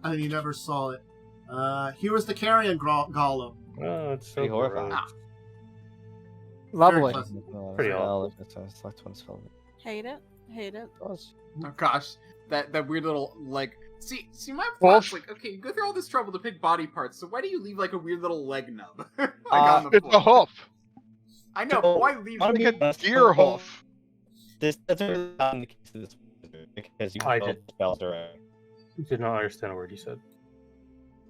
Speaker 2: and you never saw it, here was the carrion golem.
Speaker 4: Oh, it's so
Speaker 1: pretty horrifying.
Speaker 7: Lovely.
Speaker 4: Pretty
Speaker 1: awesome.
Speaker 6: Hate it. Hate it.
Speaker 3: Oh gosh, that weird little like. See, my
Speaker 5: Wolf.
Speaker 3: thoughts like, okay, you go through all this trouble to pick body parts, so why do you leave like a weird little leg nub? Like on the
Speaker 5: It's a
Speaker 3: floor?
Speaker 5: hoof.
Speaker 3: I know, but why leave
Speaker 5: Like
Speaker 3: it?
Speaker 5: a deer hoof.
Speaker 1: This doesn't not in the case of this because you
Speaker 4: I
Speaker 1: can
Speaker 4: did.
Speaker 1: spells direct.
Speaker 4: Did not understand a word you said.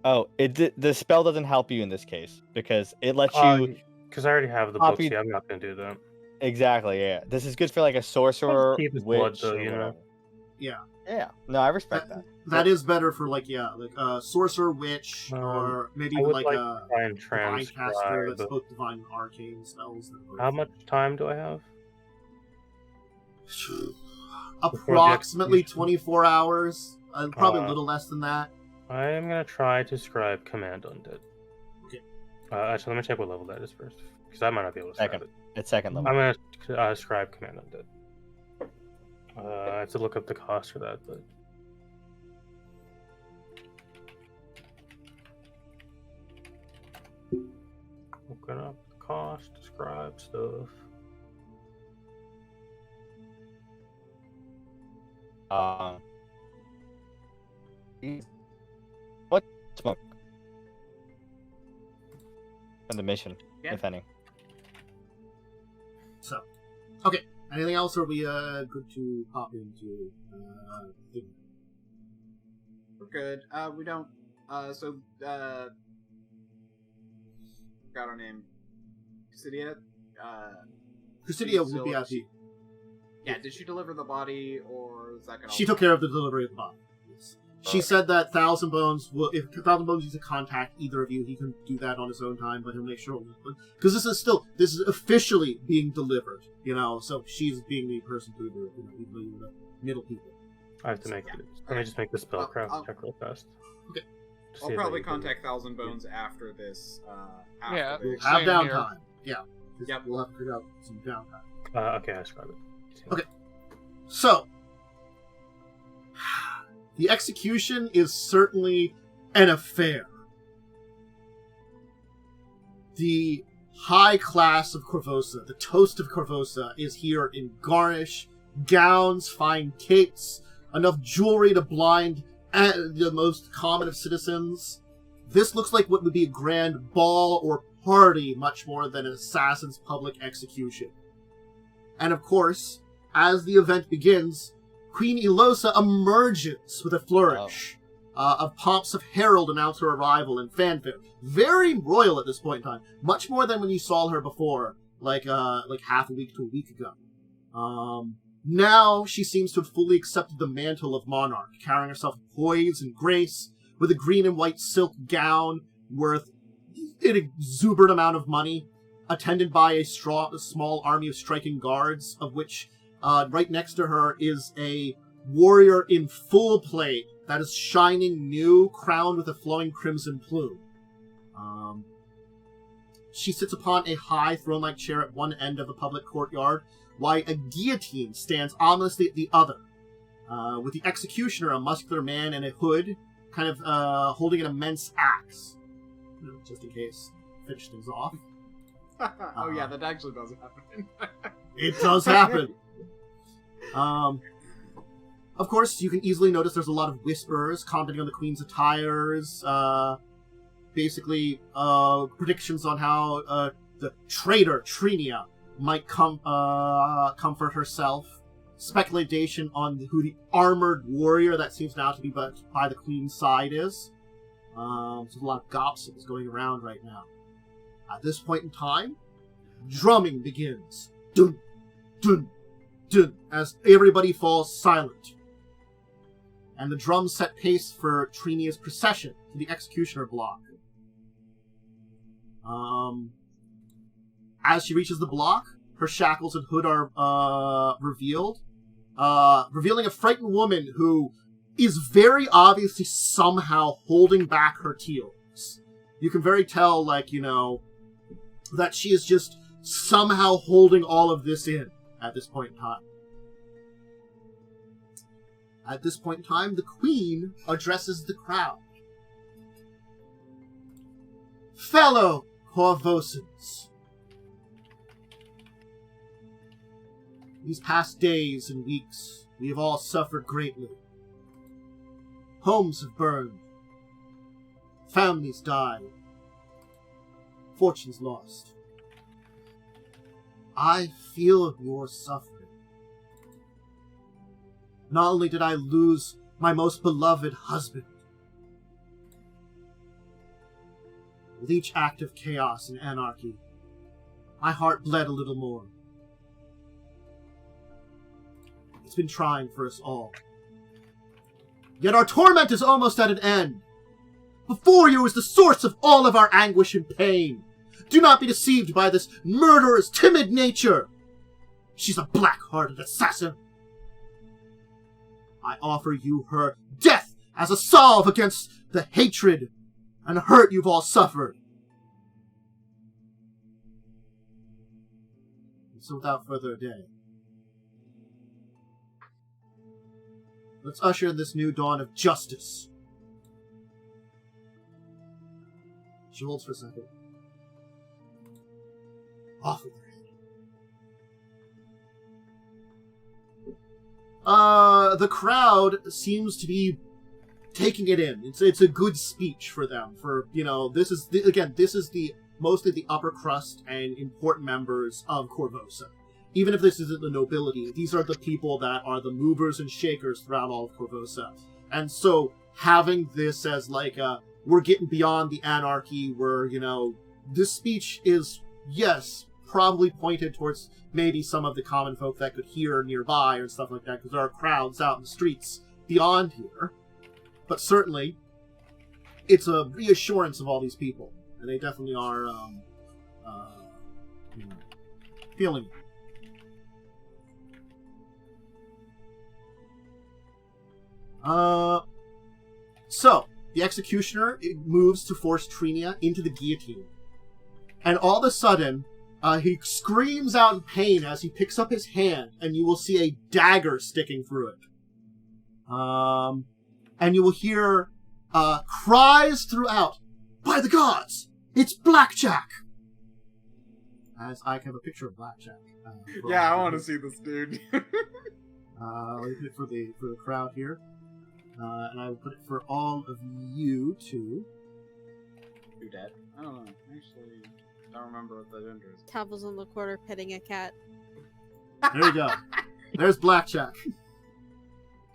Speaker 1: Oh, the spell doesn't help you in this case because it lets you
Speaker 4: Because I already have the books.
Speaker 1: copy-
Speaker 4: Yeah, I'm not gonna do that.
Speaker 1: exactly. Yeah, this is good for like a sorcerer,
Speaker 4: keep his
Speaker 1: witch,
Speaker 4: blood, though,
Speaker 1: or
Speaker 4: you know?
Speaker 1: whatever.
Speaker 2: Yeah.
Speaker 1: Yeah. No, I respect that.
Speaker 2: That is better for like sorcerer, witch, or maybe
Speaker 4: I
Speaker 2: even
Speaker 4: would
Speaker 2: like
Speaker 4: to
Speaker 2: a
Speaker 4: try and
Speaker 2: divine caster
Speaker 4: transcribe.
Speaker 2: that's both divine and arcane spells.
Speaker 4: How much time do I have?
Speaker 2: Approximately 24 hours. Probably a little less than that.
Speaker 4: I am gonna try to scribe command undead.
Speaker 2: Okay.
Speaker 4: Actually, let me check what level that is first, because I might not be able to scribe
Speaker 1: Second.
Speaker 4: it.
Speaker 1: It's second level.
Speaker 4: I'm gonna scribe command undead. I have to look up the cost for that, but looking up the cost to scribe stuff.
Speaker 1: What smoke? And the mission,
Speaker 3: Yeah.
Speaker 1: if any.
Speaker 2: So, okay. Anything else, or are we good to hop into?
Speaker 3: We're good. We don't. Forgot her name. Chrysidia.
Speaker 2: Chrysidia
Speaker 3: she's
Speaker 2: will be
Speaker 3: still-
Speaker 2: at the.
Speaker 3: Yeah. Did she deliver the body, or is that gonna?
Speaker 2: She took care of the delivery of the body. Yes. She said that Thousand Bones will. If Thousand Bones needs to contact either of you, he can do that on his own time, but he'll make sure because this is officially being delivered. You know, so she's being the person to do it. You know, the middle people.
Speaker 4: I have to make it. Let me just make the spellcraft check real fast.
Speaker 2: Okay.
Speaker 4: To see
Speaker 3: I'll
Speaker 4: if I
Speaker 3: probably
Speaker 4: can do it.
Speaker 3: contact Thousand Bones after this.
Speaker 5: Yeah.
Speaker 2: We'll
Speaker 3: this.
Speaker 2: have
Speaker 5: Same here.
Speaker 2: downtime. Yeah. 'Cause
Speaker 3: Yep.
Speaker 2: We'll have to figure out some downtime.
Speaker 4: Okay, I scribe it.
Speaker 2: Okay. So, the execution is certainly an affair. The high class of Korvosa, the toast of Korvosa, is here in garnish, gowns, fine capes, enough jewelry to blind the most common of citizens. This looks like what would be a grand ball or party much more than an assassin's public execution. And of course, as the event begins, Queen Elosa emerges with a flourish. Of pomps of herald announce her arrival and fanfare. Very royal at this point in time. Much more than when you saw her before, like half a week to a week ago. Now she seems to have fully accepted the mantle of monarch, carrying herself with poise and grace, with a green and white silk gown worth an exuberant amount of money, attended by a small army of striking guards, of which right next to her is a warrior in full plate that is shining new, crowned with a flowing crimson plume. She sits upon a high throne-like chair at one end of the public courtyard, while a guillotine stands ominously at the other, with the executioner, a muscular man in a hood, kind of holding an immense axe, just in case, finish things off.
Speaker 3: Oh yeah, that actually does happen.
Speaker 2: It does happen. Of course, you can easily notice there's a lot of whispers commenting on the Queen's attires, basically predictions on how the traitor Trinia might comfort herself, speculation on who the armored warrior that seems now to be by the Queen's side is. There's a lot of gossip is going around right now. At this point in time, drumming begins. Dun, dun, dun, as everybody falls silent. And the drums set pace for Trinia's procession to the executioner block. As she reaches the block, her shackles and hood are revealed, revealing a frightened woman who is very obviously somehow holding back her tears. You can very tell, that she is just somehow holding all of this in at this point in time. At this point in time, the Queen addresses the crowd. Fellow Korvosans, these past days and weeks, we have all suffered greatly. Homes have burned. Families died. Fortunes lost. I feel your suffering. Not only did I lose my most beloved husband, with each act of chaos and anarchy, my heart bled a little more. It's been trying for us all. Yet our torment is almost at an end. Before you is the source of all of our anguish and pain. Do not be deceived by this murderer's timid nature. She's a black-hearted assassin. I offer you her death as a salve against the hatred and hurt you've all suffered. And so without further ado, let's usher in this new dawn of justice. She holds for a second. Off with her head. The crowd seems to be taking it in. It's a good speech for them. This is mostly the upper crust and important members of Korvosa. Even if this isn't the nobility, these are the people that are the movers and shakers throughout all of Korvosa. And so having this as we're getting beyond the anarchy, this speech is, yes, probably pointed towards maybe some of the common folk that could hear nearby and stuff like that, because there are crowds out in the streets beyond here. But certainly, it's a reassurance of all these people, and they definitely are feeling it. So, the executioner moves to force Trinia into the guillotine. And all of a sudden, he screams out in pain as he picks up his hand, and you will see a dagger sticking through it. And you will hear cries throughout, "By the gods, it's Blackjack!" As I have a picture of Blackjack.
Speaker 3: Yeah, I want to see this dude.
Speaker 2: Let me put it for the crowd here. And I will put it for all of you, too.
Speaker 3: You dead? I don't know. Actually, I don't remember what that gender is.
Speaker 6: Tavil's in the corner petting a cat.
Speaker 2: There you go. There's Blackjack.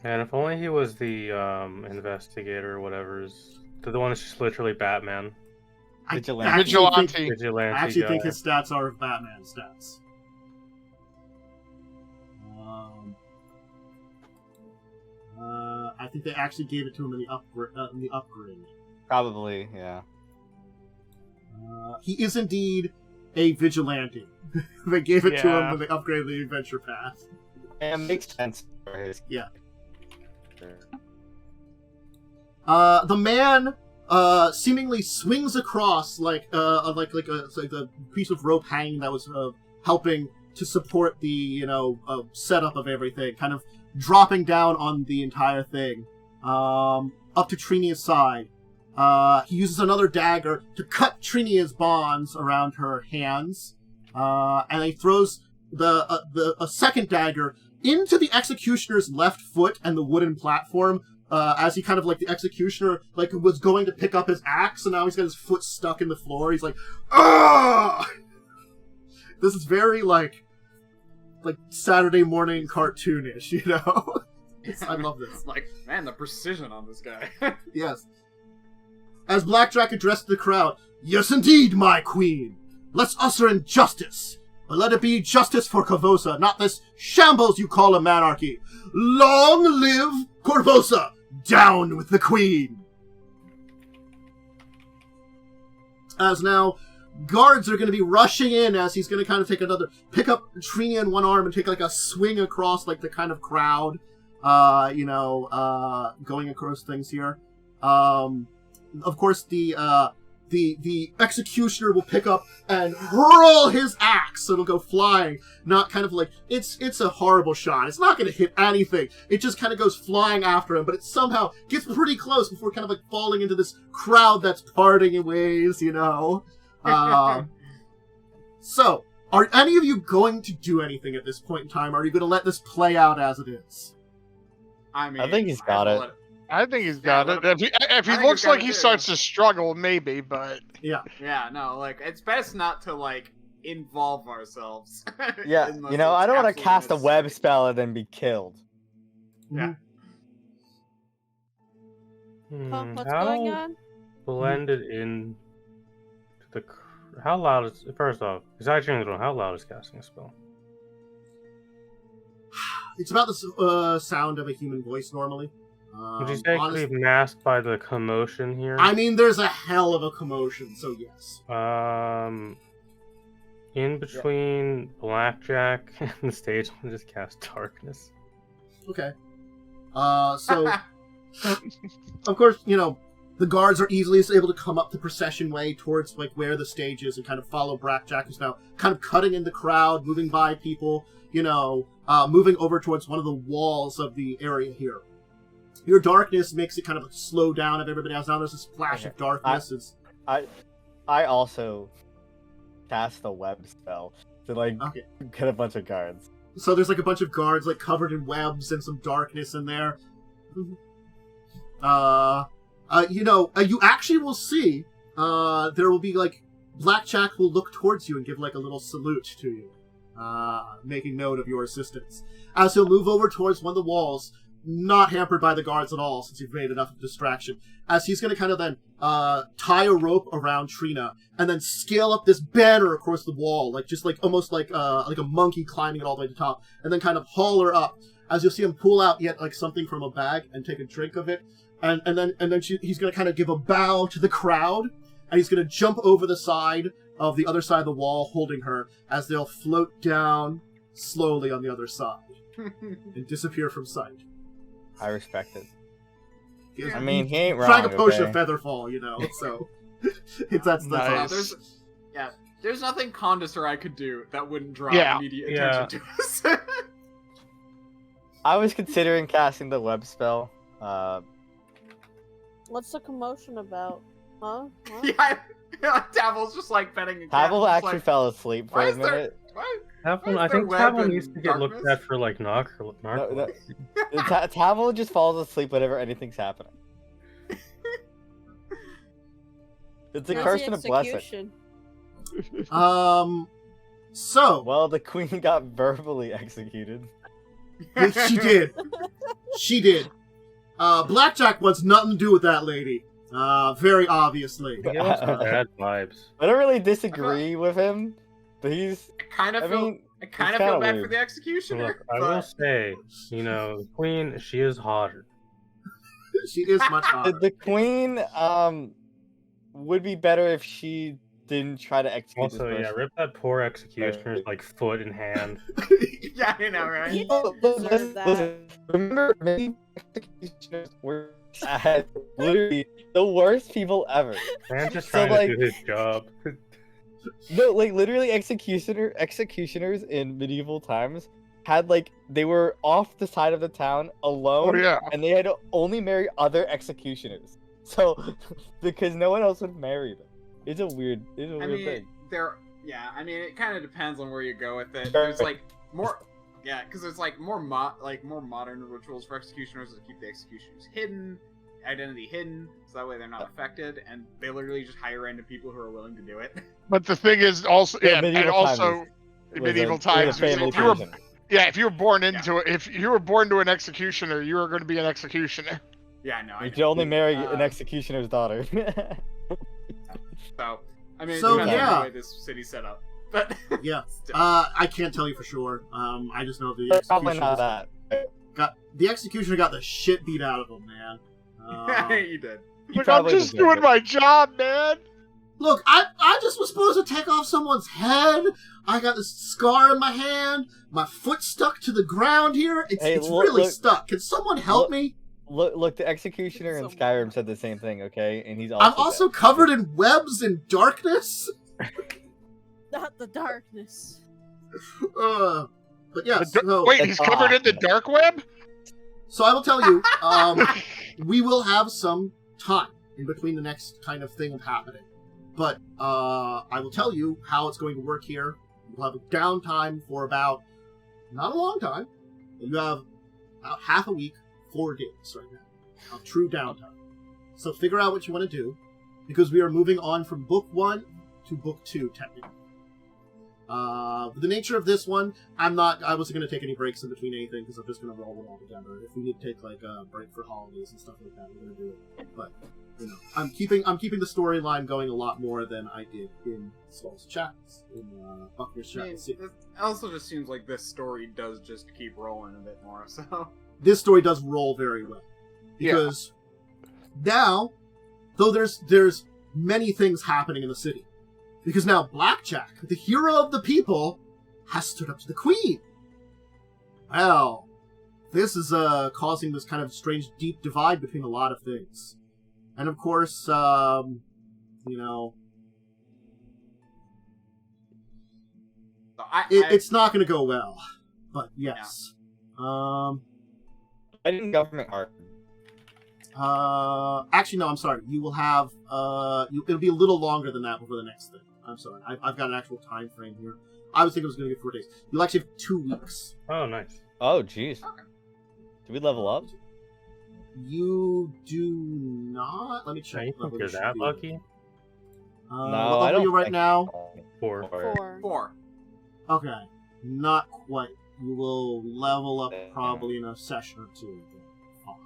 Speaker 4: And if only he was the investigator or whatever's... The one that's just literally Batman.
Speaker 1: Vigilante.
Speaker 2: I actually think his stats are Batman stats. I think they actually gave it to him in the upgrade.
Speaker 1: Probably, yeah.
Speaker 2: He is indeed a vigilante. They gave it to him when they upgraded the adventure path.
Speaker 1: It makes sense for his.
Speaker 2: Yeah. The man seemingly swings across like a piece of rope hanging that was helping to support the setup of everything, kind of dropping down on the entire thing, up to Trinia's side. He uses another dagger to cut Trinia's bonds around her hands, and he throws a second dagger into the executioner's left foot and the wooden platform, as he kind of, like, the executioner, like, was going to pick up his axe, and now he's got his foot stuck in the floor. He's like, ah! This is very, like Saturday morning cartoonish, you know? I love this.
Speaker 3: Like, man, the precision on this guy.
Speaker 2: Yes. As Blackjack addressed the crowd, "Yes, indeed, my queen. Let's usher in justice. But let it be justice for Korvosa, not this shambles you call a monarchy. Long live Korvosa! Down with the queen!" As now, guards are going to be rushing in as he's going to kind of pick up Trinia in one arm and take like a swing across like the kind of crowd, going across things here. Of course, the executioner will pick up and hurl his axe, so it'll go flying. Not kind of like, it's a horrible shot. It's not going to hit anything. It just kind of goes flying after him, but it somehow gets pretty close before kind of like falling into this crowd that's parting in ways, you know. So, are any of you going to do anything at this point in time? Or are you going to let this play out as it is?
Speaker 3: I mean,
Speaker 1: I think he's got it.
Speaker 5: I think he's got it. If he looks like he starts to struggle, maybe, but...
Speaker 2: Yeah.
Speaker 3: Yeah, no, like, it's best not to, like, involve ourselves.
Speaker 1: Yeah, I don't want to cast a web spell and then be killed.
Speaker 3: Yeah.
Speaker 6: What's going on?
Speaker 4: Blended in to the... How loud is... First off, because I actually don't know how loud is casting a spell.
Speaker 2: It's about the sound of a human voice normally.
Speaker 4: Would you say it could be masked by the commotion here?
Speaker 2: I mean, there's a hell of a commotion, so yes.
Speaker 4: In between Blackjack and the stage, I'll just cast Darkness.
Speaker 2: Okay. So, of course, the guards are easily able to come up the procession way towards like where the stage is and kind of follow Blackjack, who's now kind of cutting in the crowd, moving by people, moving over towards one of the walls of the area here. Your darkness makes it kind of slow down of everybody else. Now there's this flash of darkness.
Speaker 1: I also cast the web spell to get a bunch of guards.
Speaker 2: So there's like a bunch of guards like covered in webs and some darkness in there. You actually will see there will be like Blackjack will look towards you and give like a little salute to you, making note of your assistance. As he'll move over towards one of the walls, not hampered by the guards at all, since you've made enough of a distraction, as he's going to kind of then tie a rope around Trina and then scale up this banner across the wall, almost like a monkey climbing it all the way to the top, and then kind of haul her up. As you'll see him pull out yet like something from a bag and take a drink of it, and then he's going to kind of give a bow to the crowd, and he's going to jump over the side of the other side of the wall, holding her as they'll float down slowly on the other side and disappear from sight.
Speaker 1: I respect it.
Speaker 2: Yeah.
Speaker 1: I mean, he ain't wrong.
Speaker 2: Trying to potion
Speaker 1: okay?
Speaker 2: a featherfall, so that's
Speaker 5: Nice.
Speaker 3: There's nothing Khandes or I could do that wouldn't draw immediate attention to us.
Speaker 1: I was considering casting the web spell.
Speaker 6: What's the commotion about? Huh?
Speaker 3: Yeah, Tavel's just like petting a cat.
Speaker 1: Tavel
Speaker 3: just
Speaker 1: actually
Speaker 3: like,
Speaker 1: fell asleep for
Speaker 3: why
Speaker 1: a
Speaker 3: is there?
Speaker 1: minute.
Speaker 3: Why
Speaker 4: I think Tavel needs to get looked
Speaker 3: darkness?
Speaker 4: at for like narcolepsy.
Speaker 1: Tavel just falls asleep whenever anything's happening. It's a curse and a blessing.
Speaker 2: So
Speaker 1: Well, the queen got verbally executed.
Speaker 2: she did. She did. Blackjack wants nothing to do with that lady. Very obviously.
Speaker 4: He has some bad vibes.
Speaker 1: I don't really disagree with him, but he's.
Speaker 3: I kind of feel
Speaker 1: it's
Speaker 3: bad
Speaker 1: kinda
Speaker 3: for the executioner.
Speaker 4: Look, I will say, the queen, she is hotter.
Speaker 2: She is much hotter.
Speaker 1: The queen would be better if she didn't try to execute
Speaker 4: Also,
Speaker 1: this
Speaker 4: yeah,
Speaker 1: person.
Speaker 4: rip that poor executioner's like foot and hand.
Speaker 3: Yeah, I know, right?
Speaker 6: He didn't deserve that.
Speaker 1: Remember, many executioners were had literally the worst people ever.
Speaker 4: Man, just
Speaker 1: So,
Speaker 4: trying to do his job.
Speaker 1: No, like literally executioners in medieval times had like they were off the side of the town alone,
Speaker 5: Oh yeah.
Speaker 1: and they had to only marry other executioners. So because no one else would marry them. It's a weird thing.
Speaker 3: I mean, it kind of depends on where you go with it. There's like more, yeah, because there's like more modern rituals for executioners that keep the executioners hidden, identity hidden, so that way they're not affected, and they literally just hire random people who are willing to do it.
Speaker 5: But the thing is also,
Speaker 1: Yeah,
Speaker 5: yeah, and
Speaker 1: medieval
Speaker 5: also
Speaker 1: times
Speaker 5: in
Speaker 1: was
Speaker 5: medieval
Speaker 1: a
Speaker 5: times,
Speaker 1: family
Speaker 5: if you were,
Speaker 1: tradition.
Speaker 5: yeah, if you were born into it, if you were born to an executioner, you were going to be an executioner.
Speaker 3: Yeah, I know.
Speaker 1: You could only marry an executioner's daughter.
Speaker 3: So, I mean,
Speaker 2: So,
Speaker 3: it depends
Speaker 2: yeah.
Speaker 3: on the way this city's set up. But
Speaker 2: Yeah.
Speaker 3: still.
Speaker 2: I can't tell you for sure. I just know the
Speaker 1: Probably not
Speaker 2: executioner got the shit beat out of him, man.
Speaker 3: You did.
Speaker 1: You
Speaker 5: Like, I'm
Speaker 1: probably
Speaker 5: just
Speaker 1: deserve
Speaker 5: doing
Speaker 1: it.
Speaker 5: my job, man.
Speaker 2: Look, I just was supposed to take off someone's head. I got this scar in my hand. My foot stuck to the ground here. It's really stuck. Can someone help me?
Speaker 1: Look, the executioner in
Speaker 6: So
Speaker 1: Skyrim
Speaker 6: bad.
Speaker 1: said the same thing, okay? And he's also
Speaker 2: I'm also
Speaker 1: dead.
Speaker 2: covered in webs and darkness.
Speaker 6: Not the darkness.
Speaker 2: But yeah,
Speaker 5: Wait, he's covered in the dark web?
Speaker 2: so I will tell you, we will have some time in between the next kind of thing happening. But I will tell you how it's going to work here. You'll have a downtime for about, not a long time, but you have about half a week, 4 days right now, of true downtime. So figure out what you want to do, because we are moving on from book 1 to book 2, technically. The nature of this one, I wasn't going to take any breaks in between anything, because I'm just going to roll it all together. If we need to take like a break for holidays and stuff like that, we're going to do it. But, you know, I'm keeping the storyline going a lot more than I did in Skull's Chats, in Bucker's
Speaker 3: I mean,
Speaker 2: Chat.
Speaker 3: it also just seems like this story does just keep rolling a bit more, so...
Speaker 2: This story does roll very well. Because now, though there's many things happening in the city. Because now Blackjack, the hero of the people, has stood up to the queen. Well, this is causing this kind of strange deep divide between a lot of things. And of course, you know,
Speaker 3: So
Speaker 2: it's not going to go well. But yes.
Speaker 1: I didn't government art.
Speaker 2: Actually, no, I'm sorry. You will have, it'll be a little longer than that before the next thing. I'm sorry. I've got an actual time frame here. I was thinking it was going to be 4 days. You'll actually have 2 weeks.
Speaker 4: Oh, nice.
Speaker 1: Oh, jeez.
Speaker 3: Okay.
Speaker 1: Did we level up?
Speaker 2: You do not. Let me
Speaker 4: Yeah,
Speaker 2: check.
Speaker 4: you think
Speaker 2: level
Speaker 4: you're
Speaker 2: should
Speaker 4: that
Speaker 2: be.
Speaker 4: lucky?
Speaker 1: No,
Speaker 2: What
Speaker 1: I
Speaker 2: level are
Speaker 1: don't
Speaker 2: you right
Speaker 1: think
Speaker 2: now?
Speaker 1: so.
Speaker 4: 4.
Speaker 3: 4.
Speaker 2: Okay. Not quite. You will level up probably in a session or 2. 5.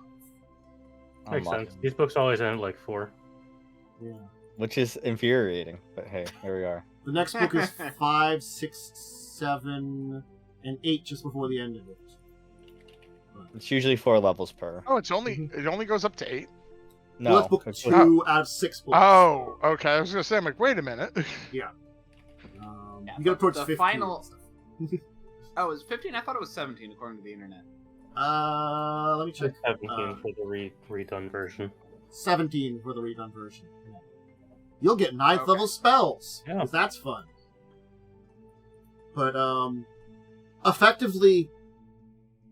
Speaker 4: Makes
Speaker 1: Unlucky.
Speaker 4: sense. These books always end at like 4.
Speaker 2: Yeah.
Speaker 1: Which is infuriating, but hey, here we are.
Speaker 2: The next book is 5, 6, 7, and 8 just before the end of it.
Speaker 1: It's usually 4 levels per.
Speaker 5: Oh, it only goes up to 8.
Speaker 1: No.
Speaker 2: Well, that's book
Speaker 1: it's-
Speaker 2: 2 out of 6 books.
Speaker 5: Oh, okay. I was gonna say, I'm like, wait a minute.
Speaker 3: Yeah,
Speaker 2: You get up towards
Speaker 3: the
Speaker 2: 15.
Speaker 3: final- Oh, it was 15? I thought it was 17, according to the internet.
Speaker 2: Let me check.
Speaker 4: 17 for the redone version.
Speaker 2: 17 for the redone version. Yeah. You'll get 9th
Speaker 3: Okay.
Speaker 2: level spells.
Speaker 4: Yeah.
Speaker 2: Because that's fun. But, effectively,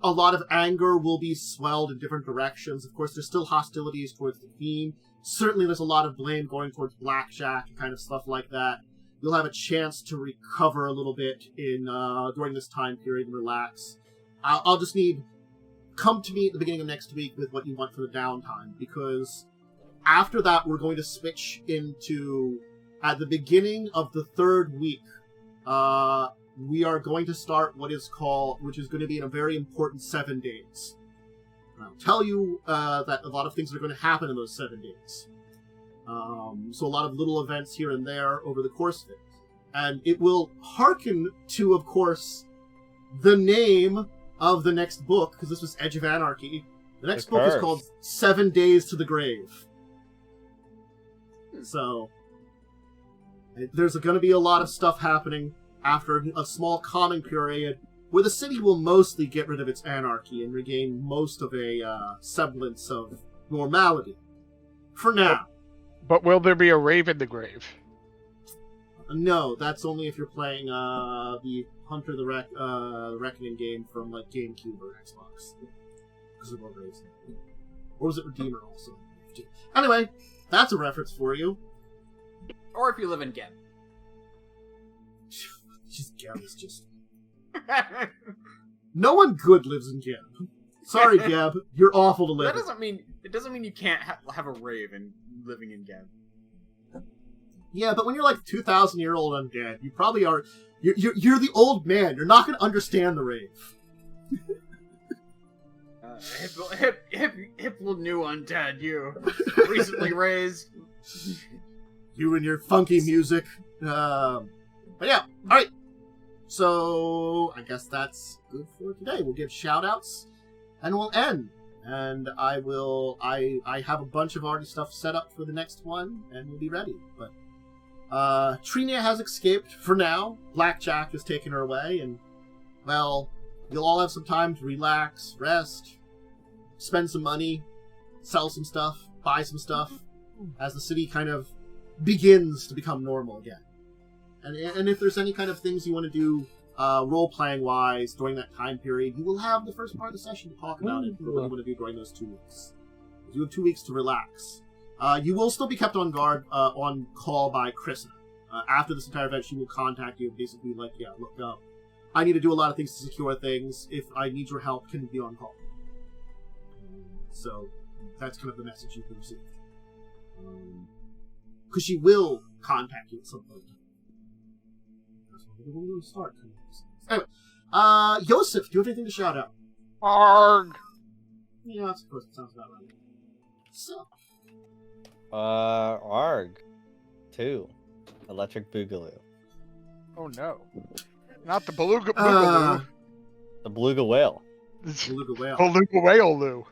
Speaker 2: a lot of anger will be swelled in different directions. Of course, there's still hostilities towards the Queen. Certainly there's a lot of blame going towards Blackjack and kind of stuff like that. You'll have a chance to recover a little bit in during this time period and relax. I'll just need... Come to me at the beginning of next week with what you want for the downtime, because after that we're going to switch into... At the beginning of the 3rd week, we are going to start which is going to be in a very important 7 days. And I'll tell you that a lot of things are going to happen in those 7 days. So a lot of little events here and there over the course of it. And it will hearken to, of course, the name of the next book, because this was Edge of Anarchy. The next book is called 7 Days to the Grave. So, there's going to be a lot of stuff happening after a small calming period where the city will mostly get rid of its anarchy and regain most of a semblance of normality. For now.
Speaker 5: But will there be a rave in the grave?
Speaker 2: No, that's only if you're playing the Hunter the Reckoning game from like GameCube or Xbox. Or was it Redeemer also? Anyway, that's a reference for you.
Speaker 3: Or if you live in Geb.
Speaker 2: Geb is just... No one good lives in Geb. Sorry, Geb. You're awful to live in.
Speaker 3: It doesn't mean you can't have a rave in living in Geb.
Speaker 2: Yeah, but when you're like 2,000-year-old undead, you probably are... You're the old man. You're not going to understand the rave.
Speaker 3: Hip little new undead, you. Recently raised.
Speaker 2: You and your funky music. But yeah, alright. So, I guess that's good for today. We'll give shout-outs, and we'll end. And I have a bunch of already stuff set up for the next one, and we'll be ready. But, Trinia has escaped for now. Blackjack has taken her away, and, well, you'll all have some time to relax, rest, spend some money, sell some stuff, buy some stuff, as the city kind of begins to become normal again. And if there's any kind of things you want to do role-playing wise during that time period, you will have the first part of the session to talk about it for what you want to do during those 2 weeks. You have 2 weeks to relax. You will still be kept on guard, on call by Krista. After this entire event, she will contact you, basically like, yeah, look up. I need to do a lot of things to secure things. If I need your help, can you be on call? So, that's kind of the message you've received. Because she will contact you at some point. That's where we'll start. Anyway, Yosef, do you have anything to shout out?
Speaker 5: Arg!
Speaker 2: Yeah, of course, it sounds about right. So.
Speaker 1: Arg. 2. Electric Boogaloo.
Speaker 5: Oh no. Not the Beluga Boogaloo.
Speaker 1: The Beluga Whale.
Speaker 2: Beluga Whale.
Speaker 5: Beluga Whale Loo.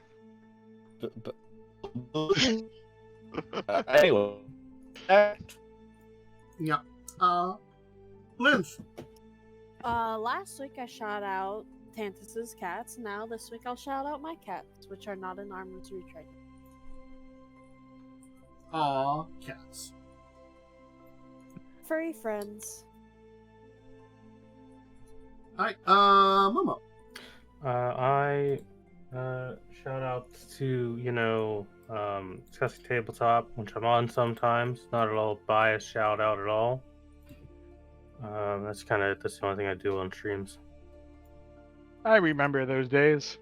Speaker 1: Anyway.
Speaker 2: Yeah. Lynch.
Speaker 6: Last week I shout out Tantus's cats. Now this week I'll shout out my cats, which are not in Armor's Retreat.
Speaker 2: Aw, cats.
Speaker 6: Furry friends.
Speaker 2: Alright, Momo.
Speaker 4: I shout out to, Discussing Tabletop, which I'm on sometimes. Not at all biased shout out at all. That's the only thing I do on streams.
Speaker 5: I remember those days.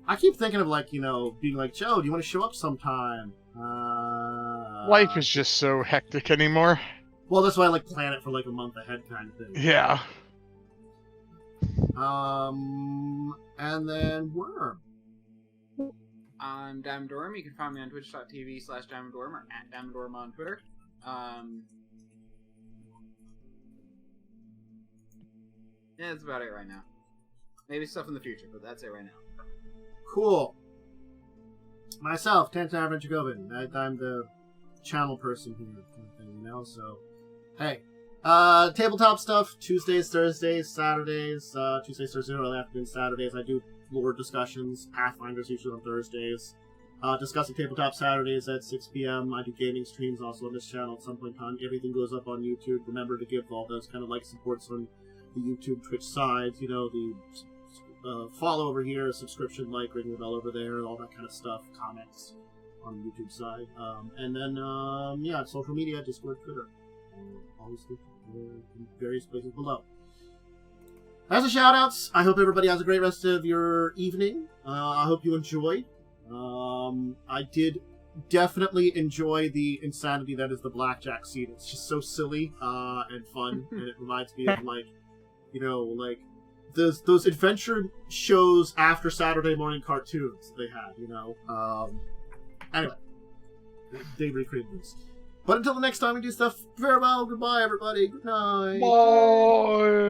Speaker 2: I keep thinking of being like, Joe, do you want to show up sometime?
Speaker 5: Life is just so hectic anymore.
Speaker 2: Well, that's why I plan it for a month ahead kind of thing.
Speaker 5: Yeah.
Speaker 2: And then Worm.
Speaker 3: I'm Damodorm. You can find me on twitch.tv/Damodorm or @Damodorm on Twitter. Yeah, that's about it right now. Maybe stuff in the future, but that's it right now.
Speaker 2: Cool. Myself, Tantan Dracovin. I'm the channel person here, so hey. Tabletop stuff, Tuesdays, Thursdays, Saturdays, Tuesdays, Thursdays, early afternoon, Saturdays. I do lore discussions, Pathfinders usually on Thursdays. Discussing Tabletop Saturdays at 6 p.m. I do gaming streams also on this channel at some point in time. Everything goes up on YouTube. Remember to give all those supports on the YouTube, Twitch sides, the follow over here, subscription, ring the bell over there, all that kind of stuff, comments on the YouTube side. And then, social media, Discord, Twitter. Always in various places below. As a shout-outs, I hope everybody has a great rest of your evening. I hope you enjoyed. I did definitely enjoy the insanity that is the blackjack scene. It's just so silly and fun, and it reminds me of those adventure shows after Saturday morning cartoons they had. Anyway, they recreated this. But until the next time we do stuff, farewell, goodbye, everybody. Good night.
Speaker 5: Bye.